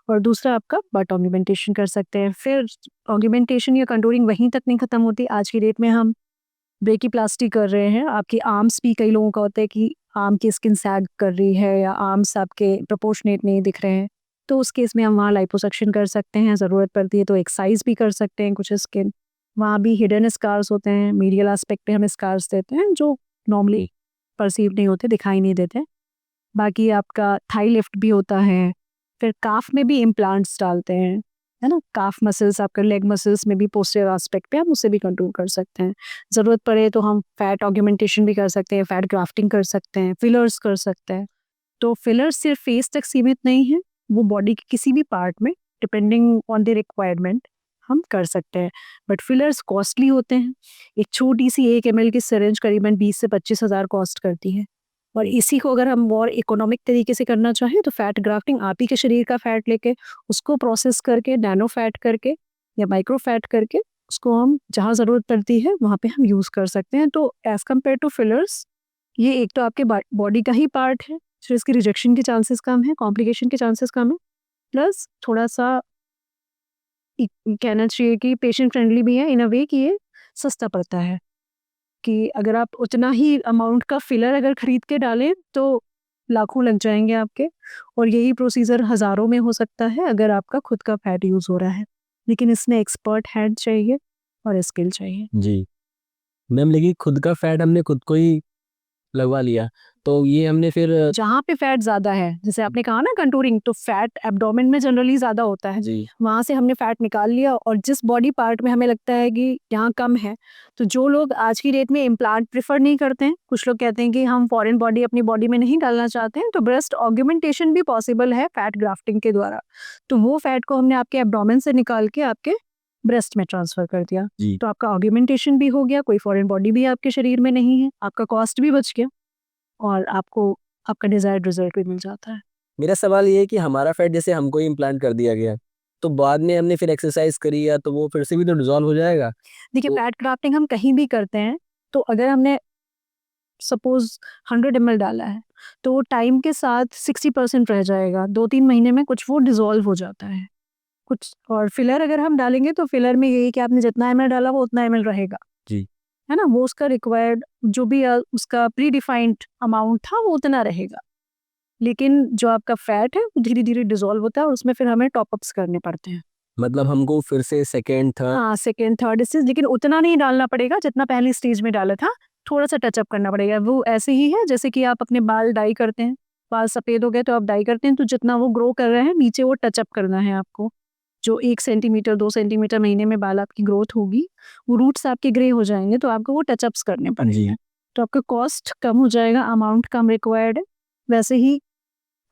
और दूसरा आपका बट ऑगमेंटेशन कर सकते हैं। फिर ऑगमेंटेशन या कंटूरिंग वहीं तक नहीं खत्म होती, आज की डेट में हम ब्रेकीप्लास्टी कर रहे हैं। आपके आर्म्स भी, कई लोगों का होता है कि आर्म की स्किन सैग कर रही है या आर्म्स आपके प्रोपोर्शनेट नहीं दिख रहे हैं, तो उस केस में हम वहाँ लाइपोसक्शन कर सकते हैं। ज़रूरत पड़ती है तो एक्साइज भी कर सकते हैं कुछ स्किन। वहाँ भी हिडन स्कार्स होते हैं, मीडियल एस्पेक्ट पे हम स्कार्स देते हैं जो नॉर्मली परसीव नहीं होते, दिखाई नहीं देते। बाकी आपका थाई लिफ्ट भी होता है। फिर काफ में भी इम्प्लांट्स डालते हैं, है ना। काफ मसल्स, आपका लेग मसल्स में भी पोस्टीरियर एस्पेक्ट पे हम उससे भी कंट्रोल कर सकते हैं। ज़रूरत पड़े तो हम फैट ऑगमेंटेशन भी कर सकते हैं, फैट ग्राफ्टिंग कर सकते हैं, फिलर्स कर सकते हैं। तो फिलर्स सिर्फ फेस तक सीमित नहीं है, वो बॉडी के किसी भी पार्ट में डिपेंडिंग ऑन द रिक्वायरमेंट हम कर सकते हैं। बट फिलर्स कॉस्टली होते हैं। एक छोटी सी 1 ml की सिरिंज करीबन 20 से 25 हज़ार कॉस्ट करती है। और इसी को अगर हम और इकोनॉमिक तरीके से करना चाहें तो फैट ग्राफ्टिंग, आप ही के शरीर का फैट लेके उसको प्रोसेस करके नैनो फैट करके या माइक्रो फैट करके उसको हम जहाँ ज़रूरत पड़ती है वहाँ पे हम यूज़ कर सकते हैं। तो एज़ कम्पेयर टू फिलर्स, ये एक तो आपके बॉडी का ही पार्ट है, तो इसके रिजेक्शन के चांसेस कम है, कॉम्प्लिकेशन के चांसेस कम है, प्लस थोड़ा सा कहना चाहिए कि पेशेंट फ्रेंडली भी है इन अ वे कि ये सस्ता पड़ता है। कि अगर आप उतना ही अमाउंट का फिलर अगर खरीद के डालें तो लाखों लग जाएंगे आपके, और यही प्रोसीजर हज़ारों में हो सकता है अगर आपका खुद का फैट यूज़ हो रहा है। लेकिन इसमें एक्सपर्ट हैंड चाहिए और स्किल चाहिए। जी मैम, लेकिन खुद का फैट हमने खुद को ही लगवा लिया, तो ये हमने फिर जहाँ पे फैट ज़्यादा है, जैसे आपने कहा ना कंटूरिंग, तो फैट एब्डोमेन में जनरली ज़्यादा होता है। जी वहाँ से हमने फैट निकाल लिया और जिस बॉडी पार्ट में हमें लगता है कि यहाँ कम है, तो जो लोग आज की डेट में इम्प्लांट प्रेफर नहीं करते हैं, कुछ लोग कहते हैं कि हम फॉरेन बॉडी अपनी बॉडी में नहीं डालना चाहते हैं, तो ब्रेस्ट ऑगमेंटेशन भी पॉसिबल है फैट ग्राफ्टिंग के द्वारा। तो वो फैट को हमने आपके एब्डोमेन से निकाल के आपके ब्रेस्ट में ट्रांसफर कर दिया। जी। तो आपका ऑगमेंटेशन भी हो गया, कोई फॉरेन बॉडी भी आपके शरीर में नहीं है, आपका कॉस्ट भी बच गया और आपको आपका डिजायर्ड रिजल्ट भी मिल जाता है। मेरा सवाल ये है कि हमारा फैट जैसे हमको ही इम्प्लांट कर दिया गया, तो बाद में हमने फिर एक्सरसाइज करी या तो वो फिर से भी तो डिसॉल्व हो जाएगा। देखिए, तो फैट ग्राफ्टिंग हम कहीं भी करते हैं, तो अगर हमने सपोज 100 ml डाला है तो वो टाइम के साथ 60% रह जाएगा, 2-3 महीने में कुछ वो डिसॉल्व हो जाता है कुछ। और फिलर अगर हम डालेंगे तो फिलर में यही कि आपने जितना ml डाला वो उतना ml रहेगा, जी है ना। वो उसका रिक्वायर्ड जो भी उसका प्री डिफाइंड अमाउंट था वो उतना रहेगा। लेकिन जो आपका फैट है वो धीरे धीरे डिसॉल्व होता है और उसमें फिर हमें टॉपअप्स करने पड़ते हैं। मतलब हमको फिर से सेकेंड थर्ड। हाँ, सेकंड थर्ड स्टेज, लेकिन उतना नहीं डालना पड़ेगा जितना पहली स्टेज में डाला था, थोड़ा सा टचअप करना पड़ेगा। वो ऐसे ही है जैसे कि आप अपने बाल डाई करते हैं, बाल सफ़ेद हो गए तो आप डाई करते हैं, तो जितना वो ग्रो कर रहे हैं नीचे वो टचअप करना है आपको। जो 1 सेंटीमीटर 2 सेंटीमीटर महीने में बाल आपकी ग्रोथ होगी, वो रूट्स आपके ग्रे हो जाएंगे, तो आपको वो टचअप्स करने पड़ेंगे। तो आपका कॉस्ट कम हो जाएगा, अमाउंट कम रिक्वायर्ड है। वैसे ही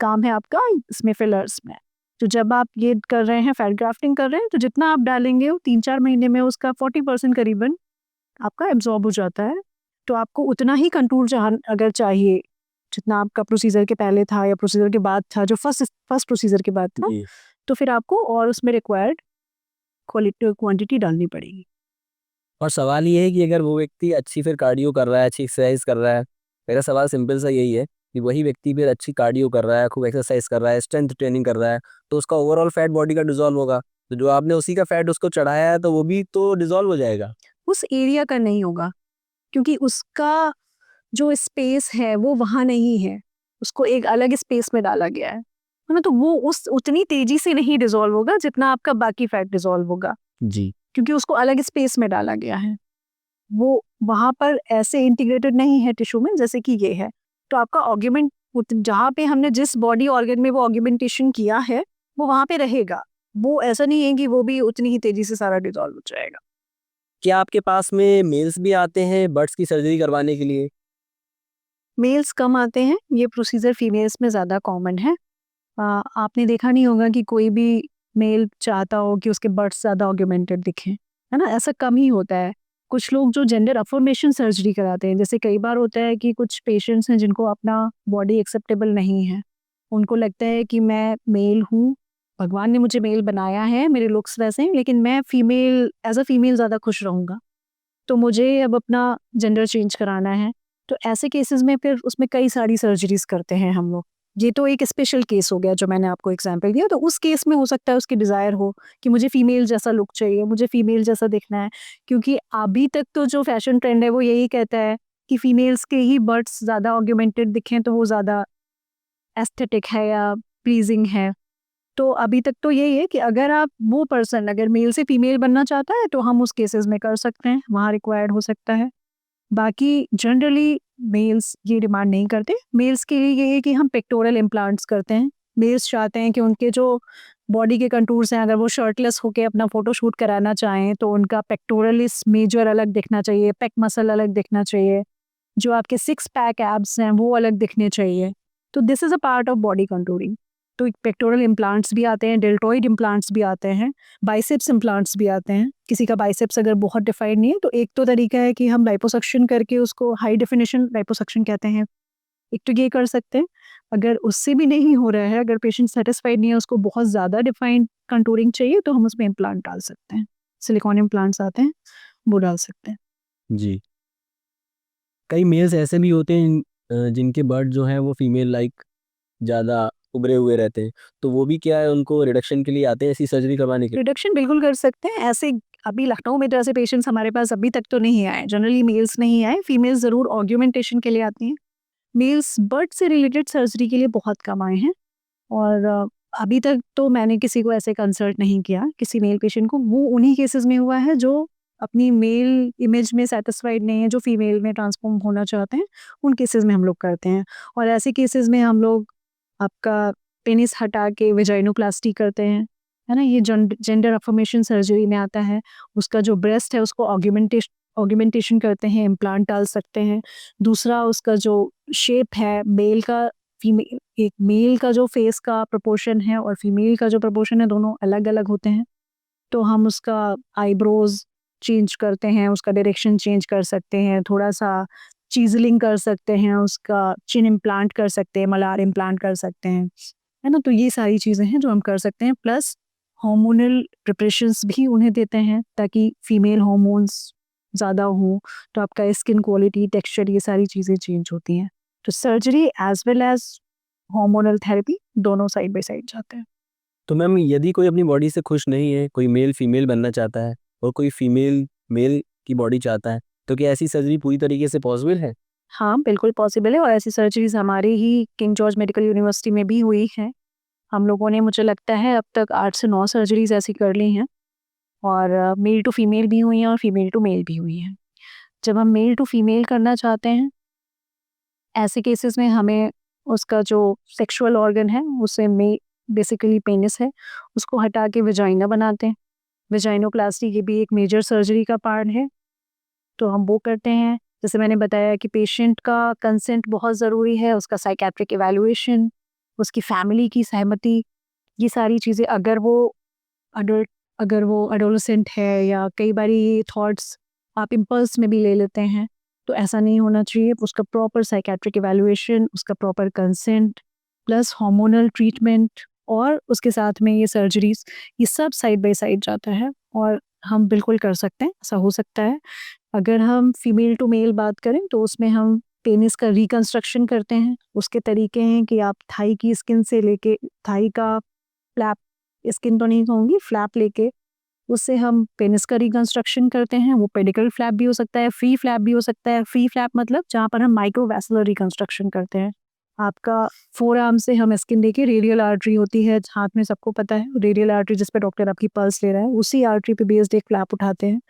काम है आपका इसमें फिलर्स में। तो जब आप ये कर रहे हैं, फैट ग्राफ्टिंग कर रहे हैं, तो जितना आप डालेंगे वो 3-4 महीने में उसका 40% करीबन आपका एब्जॉर्ब हो जाता है। तो आपको उतना ही कंटूर अगर चाहिए जितना आपका प्रोसीजर के पहले था या प्रोसीजर के बाद था, जो फर्स्ट प्रोसीजर के बाद था, जी। तो फिर आपको और उसमें रिक्वायर्ड क्वांटिटी डालनी पड़ेगी। और सवाल ये है कि अगर वो व्यक्ति अच्छी फिर कार्डियो कर रहा है, अच्छी एक्सरसाइज कर रहा है, मेरा सवाल सिंपल सा यही है कि वही व्यक्ति फिर अच्छी कार्डियो कर रहा है, खूब एक्सरसाइज कर रहा है, स्ट्रेंथ ट्रेनिंग कर रहा है, तो उसका ओवरऑल फैट बॉडी का डिसॉल्व होगा, तो जो आपने उसी का फैट उसको चढ़ाया है तो वो भी तो डिसॉल्व हो जाएगा। उस एरिया का नहीं होगा, क्योंकि उसका जो स्पेस है वो वहाँ नहीं है, उसको एक अलग स्पेस में डाला गया है ना। तो वो उस उतनी तेजी से नहीं डिसॉल्व होगा जितना आपका बाकी फैट डिसॉल्व होगा, जी क्योंकि उसको अलग स्पेस में डाला गया है। वो वहाँ पर ऐसे इंटीग्रेटेड नहीं है टिश्यू में जैसे कि ये है। तो आपका ऑर्गेमेंट जहाँ पे हमने जिस बॉडी ऑर्गन में वो ऑर्गेमेंटेशन किया है वो वहाँ पे रहेगा। वो ऐसा नहीं है कि वो भी उतनी ही तेजी से सारा डिसॉल्व हो जाएगा। क्या आपके पास में मेल्स भी आते हैं बर्ड्स की सर्जरी करवाने के लिए? मेल्स कम आते हैं, ये प्रोसीजर फीमेल्स में ज़्यादा कॉमन है। आपने देखा नहीं होगा कि कोई भी मेल चाहता हो कि उसके बर्ड्स ज़्यादा ऑर्गुमेंटेड दिखें, है ना? ऐसा कम ही होता है। कुछ लोग जो जेंडर अफर्मेशन सर्जरी कराते हैं, जैसे कई बार होता है कि कुछ पेशेंट्स हैं जिनको अपना बॉडी एक्सेप्टेबल नहीं है। उनको लगता है कि मैं मेल हूँ, भगवान ने मुझे मेल बनाया है, मेरे लुक्स वैसे हैं, लेकिन मैं फीमेल एज़ अ फीमेल ज़्यादा खुश रहूँगा। तो मुझे अब अपना जेंडर चेंज कराना है। तो ऐसे केसेस में फिर उसमें कई सारी सर्जरीज करते हैं हम लोग। ये तो एक स्पेशल केस हो गया जो मैंने आपको एग्जांपल दिया। तो उस केस में हो सकता है उसकी डिज़ायर हो कि मुझे फीमेल जैसा लुक चाहिए, मुझे फीमेल जैसा दिखना है, क्योंकि अभी तक तो जो फैशन ट्रेंड है वो यही कहता है कि फीमेल्स के ही बर्ड्स ज़्यादा ऑर्गुमेंटेड दिखें तो वो ज़्यादा एस्थेटिक है या प्लीजिंग है। तो अभी तक तो यही है कि अगर आप वो पर्सन अगर मेल से फीमेल बनना चाहता है तो हम उस केसेस में कर सकते हैं, वहाँ रिक्वायर्ड हो सकता है। बाकी जनरली मेल्स ये डिमांड नहीं करते। मेल्स के लिए ये है कि हम पेक्टोरल इम्प्लांट्स करते हैं। मेल्स चाहते हैं कि उनके जो बॉडी के कंटूर्स हैं, अगर वो शर्टलेस होके अपना फोटोशूट कराना चाहें तो उनका पेक्टोरलिस मेजर अलग दिखना चाहिए, पेक मसल अलग दिखना चाहिए, जो आपके सिक्स पैक एब्स हैं वो अलग दिखने चाहिए। तो this is a part of body contouring. तो पेक्टोरल इम्प्लांट्स भी आते हैं, डेल्टॉइड इम्प्लांट्स भी आते हैं, बाइसेप्स इम्प्लांट्स भी आते हैं। किसी का बाइसेप्स अगर बहुत डिफाइंड नहीं है तो एक तो तरीका है कि हम लाइपोसक्शन करके उसको हाई डेफिनेशन लाइपोसक्शन कहते हैं, एक तो ये कर सकते हैं। अगर उससे भी नहीं हो रहा है, अगर पेशेंट सेटिस्फाइड नहीं है, उसको बहुत ज़्यादा डिफाइंड कंटूरिंग चाहिए तो हम उसमें इम्प्लांट डाल सकते हैं। सिलिकॉन इम्प्लांट्स आते हैं, वो डाल सकते हैं। जी। कई मेल्स ऐसे भी होते हैं जिनके बर्ड जो हैं वो फीमेल लाइक ज़्यादा उभरे हुए रहते हैं, तो वो भी क्या है उनको रिडक्शन के लिए आते हैं ऐसी सर्जरी करवाने के लिए? रिडक्शन बिल्कुल कर सकते हैं। ऐसे अभी लखनऊ में तो ऐसे पेशेंट्स हमारे पास अभी तक तो नहीं आए, जनरली मेल्स नहीं आए, फीमेल्स ज़रूर ऑग्यूमेंटेशन के लिए आती हैं। मेल्स बर्ड से रिलेटेड सर्जरी के लिए बहुत कम आए हैं और अभी तक तो मैंने किसी को ऐसे कंसल्ट नहीं किया, किसी मेल पेशेंट को। वो उन्हीं केसेस में हुआ है जो अपनी मेल इमेज में सैटिस्फाइड नहीं है, जो फीमेल में ट्रांसफॉर्म होना चाहते हैं, उन केसेस में हम लोग करते हैं। और ऐसे केसेस में हम लोग आपका पेनिस हटा के वेजाइनोप्लास्टी करते हैं, है ना? ये जेंडर अफर्मेशन सर्जरी में आता है। उसका जो ब्रेस्ट है उसको ऑगमेंटेशन करते हैं, इम्प्लांट डाल सकते हैं। दूसरा उसका जो शेप है मेल का फीमेल, एक मेल का जो फेस का प्रोपोर्शन है और फीमेल का जो प्रोपोर्शन है दोनों अलग-अलग होते हैं। तो हम उसका आईब्रोज चेंज करते हैं, उसका डायरेक्शन चेंज कर सकते हैं, थोड़ा-सा चीज़लिंग कर सकते हैं, उसका चिन इम्प्लांट कर सकते हैं, मलार इम्प्लांट कर सकते हैं, है ना? तो ये सारी चीज़ें हैं जो हम कर सकते हैं। प्लस हार्मोनल प्रिपरेशंस भी उन्हें देते हैं ताकि फीमेल हार्मोन्स ज़्यादा हों, तो आपका स्किन क्वालिटी, टेक्सचर ये सारी चीज़ें चेंज होती हैं। तो surgery as well as hormonal therapy दोनों साइड बाय साइड जाते हैं। तो मैम यदि कोई अपनी बॉडी से खुश नहीं है, कोई मेल फीमेल बनना चाहता है और कोई फीमेल मेल की बॉडी चाहता है, तो क्या ऐसी सर्जरी पूरी तरीके से पॉसिबल है? हाँ, बिल्कुल पॉसिबल है और ऐसी सर्जरीज़ हमारे ही किंग जॉर्ज मेडिकल यूनिवर्सिटी में भी हुई हैं। हम लोगों ने मुझे लगता है अब तक 8 से 9 सर्जरीज़ ऐसी कर ली हैं और मेल टू फीमेल भी हुई हैं और फीमेल टू मेल भी हुई हैं। जब हम मेल टू फीमेल करना चाहते हैं, ऐसे केसेस में हमें उसका जो सेक्सुअल ऑर्गन है उसे बेसिकली पेनिस है, उसको हटा के वेजाइना बनाते हैं। वेजाइनोप्लास्टी ये भी एक मेजर सर्जरी का पार्ट है, तो हम वो करते हैं। जैसे मैंने बताया कि पेशेंट का कंसेंट बहुत ज़रूरी है, उसका साइकियाट्रिक इवैल्यूएशन, उसकी फैमिली की सहमति, ये सारी चीज़ें अगर वो एडोलेसेंट है या कई बारी ये थॉट्स आप इम्पल्स में भी ले लेते हैं, तो ऐसा नहीं होना चाहिए। उसका प्रॉपर साइकियाट्रिक इवैल्यूएशन, उसका proper consent plus hormonal treatment और उसके साथ में ये सर्जरीज़, ये सब साइड बाय साइड जाता है और हम बिल्कुल कर सकते हैं, ऐसा हो सकता है। अगर हम फीमेल टू मेल बात करें तो उसमें हम पेनिस का रिकंस्ट्रक्शन करते हैं। उसके तरीके हैं कि आप थाई की स्किन से लेके थाई का फ्लैप, स्किन तो नहीं कहूँगी, फ्लैप लेके उससे हम पेनिस का रिकंस्ट्रक्शन करते हैं। वो पेडिकल फ्लैप भी हो सकता है, फ्री फ्लैप भी हो सकता है। फ्री फ्लैप मतलब जहाँ पर हम माइक्रोवैस्कुलर रिकंस्ट्रक्शन करते हैं। आपका फोरआर्म से हम स्किन लेके रेडियल आर्टरी होती है हाथ में, सबको पता है रेडियल आर्टरी जिस पे डॉक्टर आपकी पल्स ले रहा है, उसी आर्टरी पे बेस्ड एक फ्लैप उठाते हैं।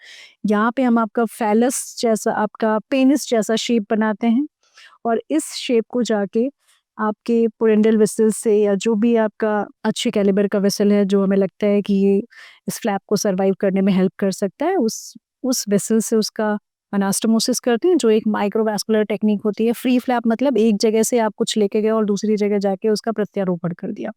यहाँ पे हम आपका फैलस जैसा, आपका पेनिस जैसा शेप बनाते हैं और इस शेप को जाके आपके पुरेंडल वेसल से या जो भी आपका अच्छे कैलिबर का वेसल है जो हमें लगता है कि ये इस फ्लैप को सर्वाइव करने में हेल्प कर सकता है, उस वेसल से उसका अनास्टोमोसिस करते हैं जो एक माइक्रोवैस्कुलर टेक्निक होती है। फ्री फ्लैप मतलब एक जगह से आप कुछ लेके गए और दूसरी जगह जाके उसका प्रत्यारोपण कर दिया।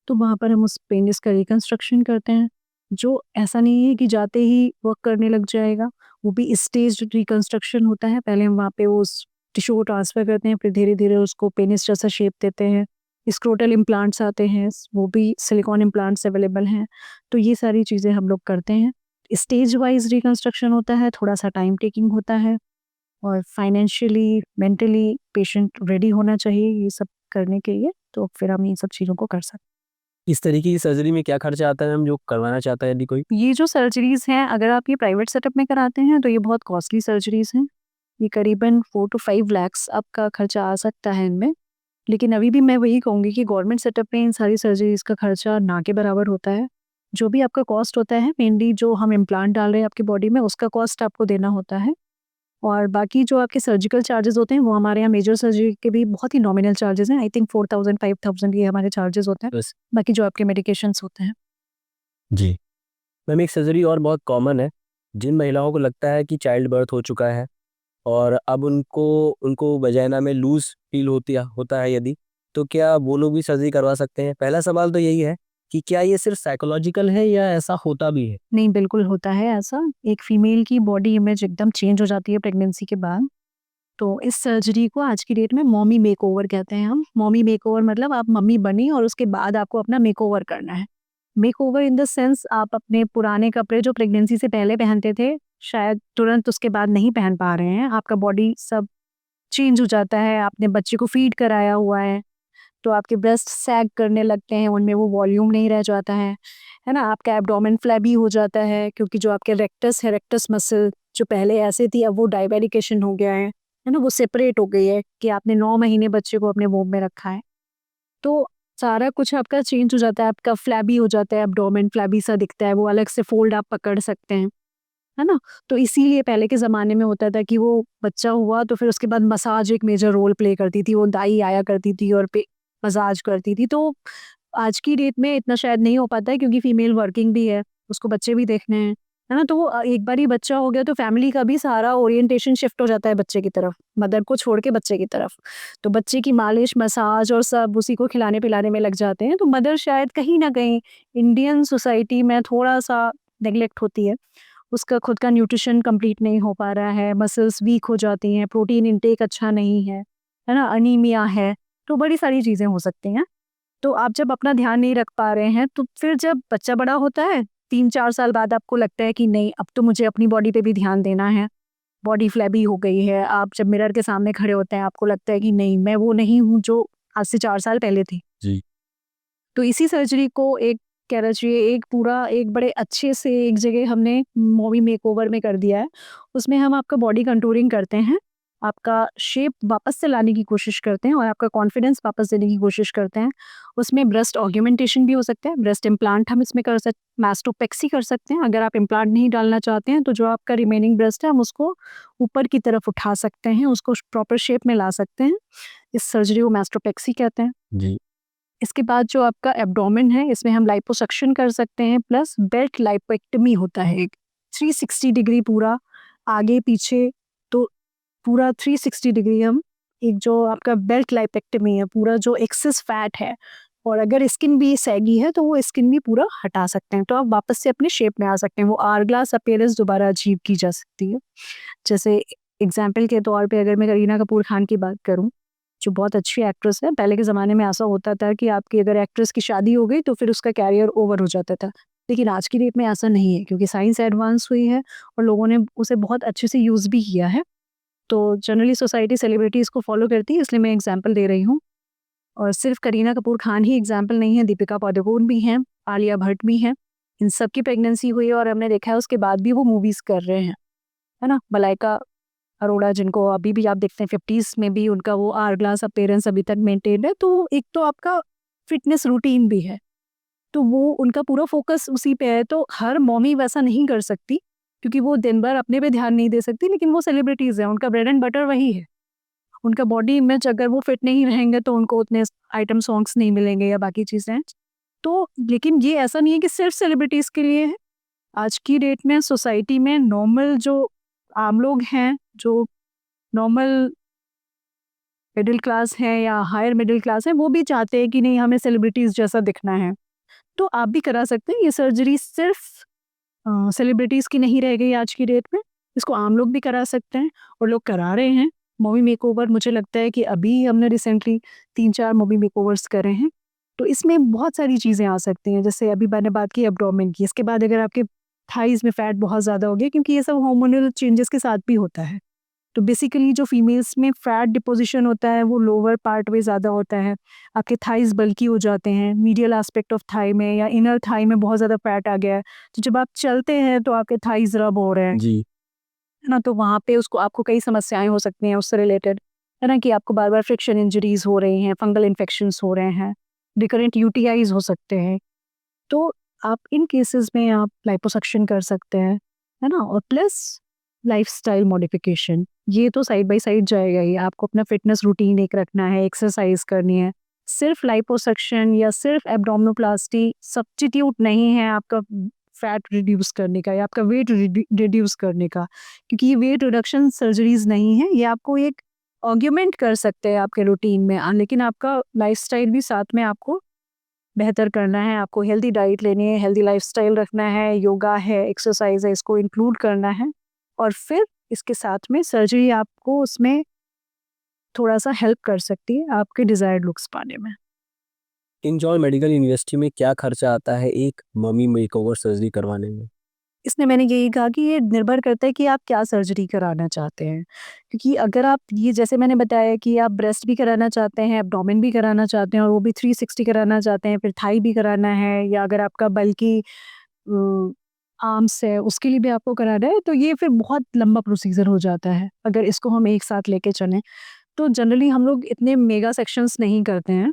तो वहाँ पर हम उस पेनिस का रिकंस्ट्रक्शन करते हैं, जो ऐसा नहीं है कि जाते ही वर्क करने लग जाएगा, वो भी स्टेज्ड रिकंस्ट्रक्शन होता है। पहले हम वहाँ पे उस टिश्यू को ट्रांसफ़र करते हैं, फिर धीरे-धीरे उसको पेनिस जैसा शेप देते हैं। स्क्रोटल इम्प्लांट्स आते हैं, वो भी सिलिकॉन इम्प्लांट्स अवेलेबल हैं। तो ये सारी चीज़ें हम लोग करते हैं। स्टेज वाइज रिकंस्ट्रक्शन होता है, थोड़ा सा टाइम टेकिंग होता है, और फाइनेंशियली मेंटली पेशेंट रेडी होना चाहिए ये सब करने के लिए, तो फिर हम इन सब चीज़ों को कर सकते इस तरीके की सर्जरी में क्या खर्चा आता है मैम, जो करवाना चाहता है यदि कोई? हैं। ये जो सर्जरीज हैं, अगर आप ये प्राइवेट सेटअप में कराते हैं तो ये बहुत कॉस्टली सर्जरीज हैं। ये करीबन 4 to 5 lakhs आपका खर्चा आ सकता है इनमें। लेकिन अभी भी मैं वही कहूँगी कि गवर्नमेंट सेटअप में इन सारी सर्जरीज का खर्चा ना के बराबर होता है। जो भी आपका कॉस्ट होता है, मेनली जो हम इम्प्लांट डाल रहे हैं आपकी बॉडी में, उसका कॉस्ट आपको देना होता है। और बाकी जो आपके सर्जिकल चार्जेस होते हैं वो हमारे यहाँ मेजर सर्जरी के भी बहुत ही नॉमिनल चार्जेस हैं। आई थिंक 4,000 5,000 ये हमारे चार्जेस होते हैं। बस। बाकी जो आपके मेडिकेशंस होते हैं। जी मैम, एक सर्जरी और बहुत कॉमन है, जिन महिलाओं को लगता है कि चाइल्ड बर्थ हो चुका है और अब उनको उनको वजाइना में लूज फील होता है यदि, तो क्या वो लोग भी सर्जरी करवा सकते हैं? पहला सवाल तो यही है कि क्या ये सिर्फ साइकोलॉजिकल है या ऐसा होता भी है? नहीं, बिल्कुल होता है ऐसा। एक फीमेल की बॉडी इमेज एकदम चेंज हो जाती है प्रेगनेंसी के बाद। तो इस सर्जरी को आज की डेट में मॉमी मेकओवर कहते हैं हम। मॉमी मेकओवर मतलब आप मम्मी बनी और उसके बाद आपको अपना मेकओवर करना है। मेकओवर इन द सेंस आप अपने पुराने कपड़े जो प्रेगनेंसी से पहले पहनते थे, शायद तुरंत उसके बाद नहीं पहन पा रहे हैं। आपका बॉडी सब चेंज हो जाता है, आपने बच्चे को फीड कराया हुआ है, तो आपके ब्रेस्ट सैग करने लगते हैं, उनमें वो वॉल्यूम नहीं रह जाता है ना? आपका एब्डोमेन फ्लैबी हो जाता है, क्योंकि जो आपके रेक्टस है, रेक्टस मसल जो पहले ऐसे थी अब वो डाइवेरिकेशन हो गया है ना? वो सेपरेट हो गई है कि आपने 9 महीने बच्चे को अपने वोम में रखा है। तो सारा कुछ आपका चेंज हो जाता है, आपका फ्लैबी हो जाता है, एब्डोमेन फ्लैबी सा दिखता है, वो अलग से फोल्ड आप पकड़ सकते हैं, है ना? तो इसीलिए पहले के ज़माने में होता था कि वो बच्चा हुआ तो फिर उसके बाद मसाज एक मेजर रोल प्ले करती थी, वो दाई आया करती थी और पे मसाज करती थी। तो आज की डेट में इतना शायद नहीं हो पाता है क्योंकि फीमेल वर्किंग भी है, उसको बच्चे भी देखने हैं, है ना? तो वो एक बार ही बच्चा हो गया तो फैमिली का भी सारा ओरिएंटेशन शिफ्ट हो जाता है बच्चे की तरफ, मदर को छोड़ के बच्चे की तरफ। तो बच्चे की मालिश, मसाज और सब उसी को खिलाने-पिलाने में लग जाते हैं। तो मदर शायद कहीं न कहीं इंडियन सोसाइटी में थोड़ा-सा नेग्लेक्ट होती है। उसका खुद का न्यूट्रिशन कंप्लीट नहीं हो पा रहा है, मसल्स वीक हो जाती हैं, प्रोटीन इंटेक अच्छा नहीं है ना? अनीमिया है, तो बड़ी सारी चीज़ें हो सकती हैं। तो आप जब अपना ध्यान नहीं रख पा रहे हैं, तो फिर जब बच्चा बड़ा होता है, 3-4 साल बाद आपको लगता है कि नहीं, अब तो मुझे अपनी बॉडी पे भी ध्यान देना है। बॉडी फ्लैबी हो गई है, आप जब मिरर के सामने खड़े होते हैं, आपको लगता है कि नहीं, मैं वो नहीं हूँ जो आज से 4 साल पहले थी। जी। तो इसी सर्जरी को एक कहना चाहिए एक पूरा एक बड़े अच्छे से एक जगह हमने मॉमी मेकओवर में कर दिया है। उसमें हम आपका बॉडी कंटूरिंग करते हैं, आपका शेप वापस से लाने की कोशिश करते हैं और आपका कॉन्फिडेंस वापस देने की कोशिश करते हैं। उसमें ब्रेस्ट ऑगमेंटेशन भी हो सकता है, ब्रेस्ट इम्प्लांट हम इसमें कर सकते, मास्टोपेक्सी कर सकते हैं। अगर आप इम्प्लांट नहीं डालना चाहते हैं तो जो आपका रिमेनिंग ब्रेस्ट है हम उसको ऊपर की तरफ उठा सकते हैं, उसको प्रॉपर शेप में ला सकते हैं। इस सर्जरी को मास्टोपेक्सी कहते हैं। जी। इसके बाद जो आपका एब्डोमेन है, इसमें हम लाइपोसक्शन कर सकते हैं, प्लस बेल्ट लाइपोएक्टमी होता है एक 360 डिग्री पूरा आगे पीछे, तो पूरा 360 डिग्री हम एक जो आपका बेल्ट लाइपोएक्टमी है, पूरा जो एक्सेस फैट है और अगर स्किन भी सैगी है तो वो स्किन भी पूरा हटा सकते हैं, तो आप वापस से अपने शेप में आ सकते हैं। वो आवर-ग्लास अपीयरेंस दोबारा अचीव की जा सकती है। जैसे एग्जाम्पल के तौर पे अगर मैं करीना कपूर खान की बात करूँ, जो बहुत अच्छी एक्ट्रेस है। पहले के ज़माने में ऐसा होता था कि आपकी अगर एक्ट्रेस की शादी हो गई तो फिर उसका कैरियर ओवर हो जाता था। लेकिन आज की डेट में ऐसा नहीं है क्योंकि साइंस एडवांस हुई है और लोगों ने उसे बहुत अच्छे से यूज़ भी किया है। तो जनरली सोसाइटी सेलिब्रिटीज़ को फ़ॉलो करती है, इसलिए मैं एग्ज़ाम्पल दे रही हूँ। और सिर्फ़ करीना कपूर खान ही एग्ज़ाम्पल नहीं है, दीपिका पादुकोण भी हैं, आलिया भट्ट भी हैं। इन सब की प्रेगनेंसी हुई है और हमने देखा है उसके बाद भी वो मूवीज़ कर रहे हैं, है ना? मलाइका अरोड़ा जिनको अभी भी आप देखते हैं 50s में भी उनका वो आवर ग्लास अपीयरेंस अभी तक मेंटेन है। तो एक तो आपका फिटनेस रूटीन भी है, तो वो उनका पूरा फोकस उसी पे है। तो हर मॉमी वैसा नहीं कर सकती क्योंकि वो दिन भर अपने पे ध्यान नहीं दे सकती, लेकिन वो सेलिब्रिटीज़ हैं, उनका ब्रेड एंड बटर वही है। उनका बॉडी इमेज अगर वो फिट नहीं रहेंगे तो उनको उतने आइटम सॉन्ग्स नहीं मिलेंगे या बाकी चीज़ें। तो लेकिन ये ऐसा नहीं है कि सिर्फ सेलिब्रिटीज़ के लिए है। आज की डेट में सोसाइटी में नॉर्मल जो आम लोग हैं, जो नॉर्मल मिडिल क्लास हैं या हायर मिडिल क्लास हैं, वो भी चाहते हैं कि नहीं हमें सेलिब्रिटीज़ जैसा दिखना है। तो आप भी करा सकते हैं। ये सर्जरी सिर्फ सेलिब्रिटीज़ की नहीं रह गई आज की डेट में, इसको आम लोग भी करा सकते हैं और लोग करा रहे हैं। मॉमी मेकओवर मुझे लगता है कि अभी हमने रिसेंटली 3-4 मॉमी मेकओवर्स करे हैं। तो इसमें बहुत सारी चीज़ें आ सकती हैं, जैसे अभी मैंने बात की एब्डोमेन की, इसके बाद अगर आपके थाइज़ में फैट बहुत ज़्यादा हो गया, क्योंकि ये सब हार्मोनल चेंजेस के साथ भी होता है। तो बेसिकली जो फीमेल्स में फैट डिपोजिशन होता है वो लोअर पार्ट में ज़्यादा होता है। आपके थाइज़ बल्की हो जाते हैं, मीडियल एस्पेक्ट ऑफ थाई में या इनर थाई में बहुत ज़्यादा फैट आ गया है। तो जब आप चलते हैं तो आपके थाइज़ रब हो रहे हैं, जी। है ना? तो वहाँ पे उसको आपको कई समस्याएँ हो सकती हैं उससे रिलेटेड, है ना? कि आपको बार-बार फ्रिक्शन इंजरीज़ हो रही हैं, फंगल इन्फेक्शंस हो रहे हैं, रिकरेंट यूटीआईज़ हो सकते हैं। तो आप इन केसेस में आप लिपोसक्शन कर सकते हैं, है ना? और प्लस लाइफ़स्टाइल मॉडिफ़िकेशन, ये तो साइड बाय साइड जाएगा ही। आपको अपना फिटनेस रूटीन एक रखना है, एक्सरसाइज करनी है। सिर्फ लिपोसक्शन या सिर्फ एब्डोमिनोप्लास्टी सब्स्टिट्यूट नहीं है आपका फैट रिड्यूस करने का या आपका वेट रिड्यूस करने का, क्योंकि ये वेट रिडक्शन सर्जरीज नहीं है। ये आपको एक ऑग्यूमेंट कर सकते हैं आपके रूटीन में, लेकिन आपका लाइफस्टाइल भी साथ में आपको बेहतर करना है। आपको हेल्दी डाइट लेनी है, हेल्दी लाइफस्टाइल रखना है, योगा है, एक्सरसाइज है, इसको इंक्लूड करना है। और फिर इसके साथ में सर्जरी आपको उसमें थोड़ा सा हेल्प कर सकती है आपके डिजायर्ड लुक्स पाने में। इंजॉय मेडिकल यूनिवर्सिटी में क्या खर्चा आता है एक मम्मी मेकओवर सर्जरी करवाने में? इसमें मैंने यही कहा कि ये निर्भर करता है कि आप क्या सर्जरी कराना चाहते हैं, क्योंकि अगर आप ये जैसे मैंने बताया कि आप ब्रेस्ट भी कराना चाहते हैं, एब्डोमेन भी कराना चाहते हैं और वो भी 360 कराना चाहते हैं, फिर थाई भी कराना है, या अगर आपका बल्कि आर्म्स है उसके लिए भी आपको कराना है, तो ये फिर बहुत लंबा प्रोसीजर हो जाता है अगर इसको हम एक साथ लेके चलें। तो जनरली हम लोग इतने मेगा सेक्शंस नहीं करते हैं,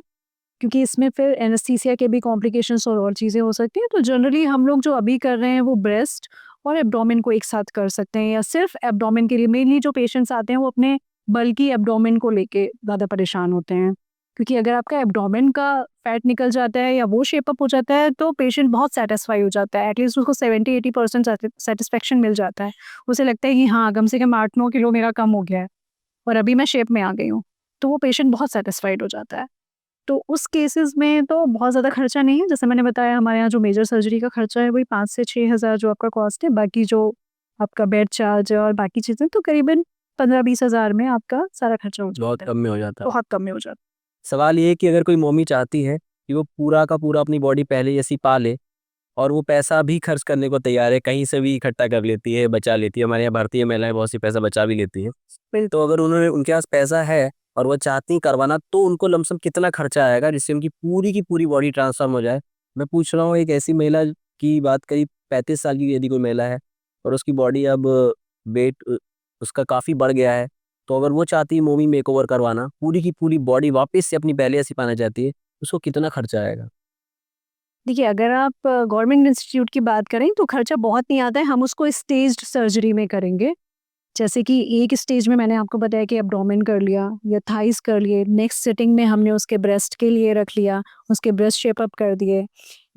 क्योंकि इसमें फिर एनेस्थीसिया के भी कॉम्प्लिकेशंस और चीज़ें हो सकती हैं। तो जनरली हम लोग जो अभी कर रहे हैं वो ब्रेस्ट और एब्डोमेन को एक साथ कर सकते हैं, या सिर्फ एब्डोमेन के लिए। मेनली जो पेशेंट्स आते हैं वो अपने बल्कि एब्डोमेन को लेके ज़्यादा परेशान होते हैं, क्योंकि अगर आपका एब्डोमेन का फैट निकल जाता है या वो शेप अप हो जाता है तो पेशेंट बहुत सेटिस्फाई हो जाता है। एटलीस्ट उसको 70-80% सेटिस्फेक्शन मिल जाता है। उसे लगता है कि हाँ, कम से कम 8-9 किलो मेरा कम हो गया है और अभी मैं शेप में आ गई हूँ। तो वो पेशेंट बहुत सेटिस्फाइड हो जाता है। तो उस केसेस में तो बहुत ज़्यादा खर्चा नहीं है। जैसे मैंने बताया, हमारे यहाँ जो मेजर सर्जरी का खर्चा है वही 5 से 6 हज़ार जो आपका कॉस्ट है। बाकी जो आपका बेड चार्ज और बाकी चीज़ें तो करीबन 15-20 हज़ार में आपका सारा खर्चा हो बहुत जाता है। कम में हो जाता है। बहुत कम में हो जाता है। सवाल ये है कि अगर कोई मम्मी चाहती है कि वो पूरा का पूरा अपनी बॉडी पहले जैसी पा ले और वो पैसा भी खर्च करने को तैयार है, कहीं से भी इकट्ठा कर लेती है, बचा लेती है। हमारे यहाँ भारतीय महिलाएं बहुत सी पैसा बचा भी लेती हैं। तो अगर उन्होंने उनके पास पैसा है और वो चाहती हैं करवाना, तो उनको लमसम कितना खर्चा आएगा जिससे उनकी पूरी की पूरी बॉडी ट्रांसफॉर्म हो जाए? मैं पूछ रहा हूँ एक ऐसी महिला की बात, करीब 35 साल की यदि कोई महिला है और उसकी बॉडी अब वेट उसका काफ़ी बढ़ गया है, तो अगर वो चाहती है मोमी मेकओवर करवाना, पूरी की पूरी बॉडी वापस से अपनी पहले जैसी पाना चाहती है, उसको कितना खर्चा आएगा? देखिए, अगर आप गवर्नमेंट इंस्टीट्यूट की बात करें तो खर्चा बहुत नहीं आता है। हम उसको स्टेज्ड सर्जरी में करेंगे। जैसे कि एक स्टेज में मैंने आपको बताया कि एब्डोमेन कर लिया या थाइस कर लिए, नेक्स्ट सिटिंग में हमने उसके ब्रेस्ट के लिए रख लिया, उसके ब्रेस्ट शेप अप कर दिए,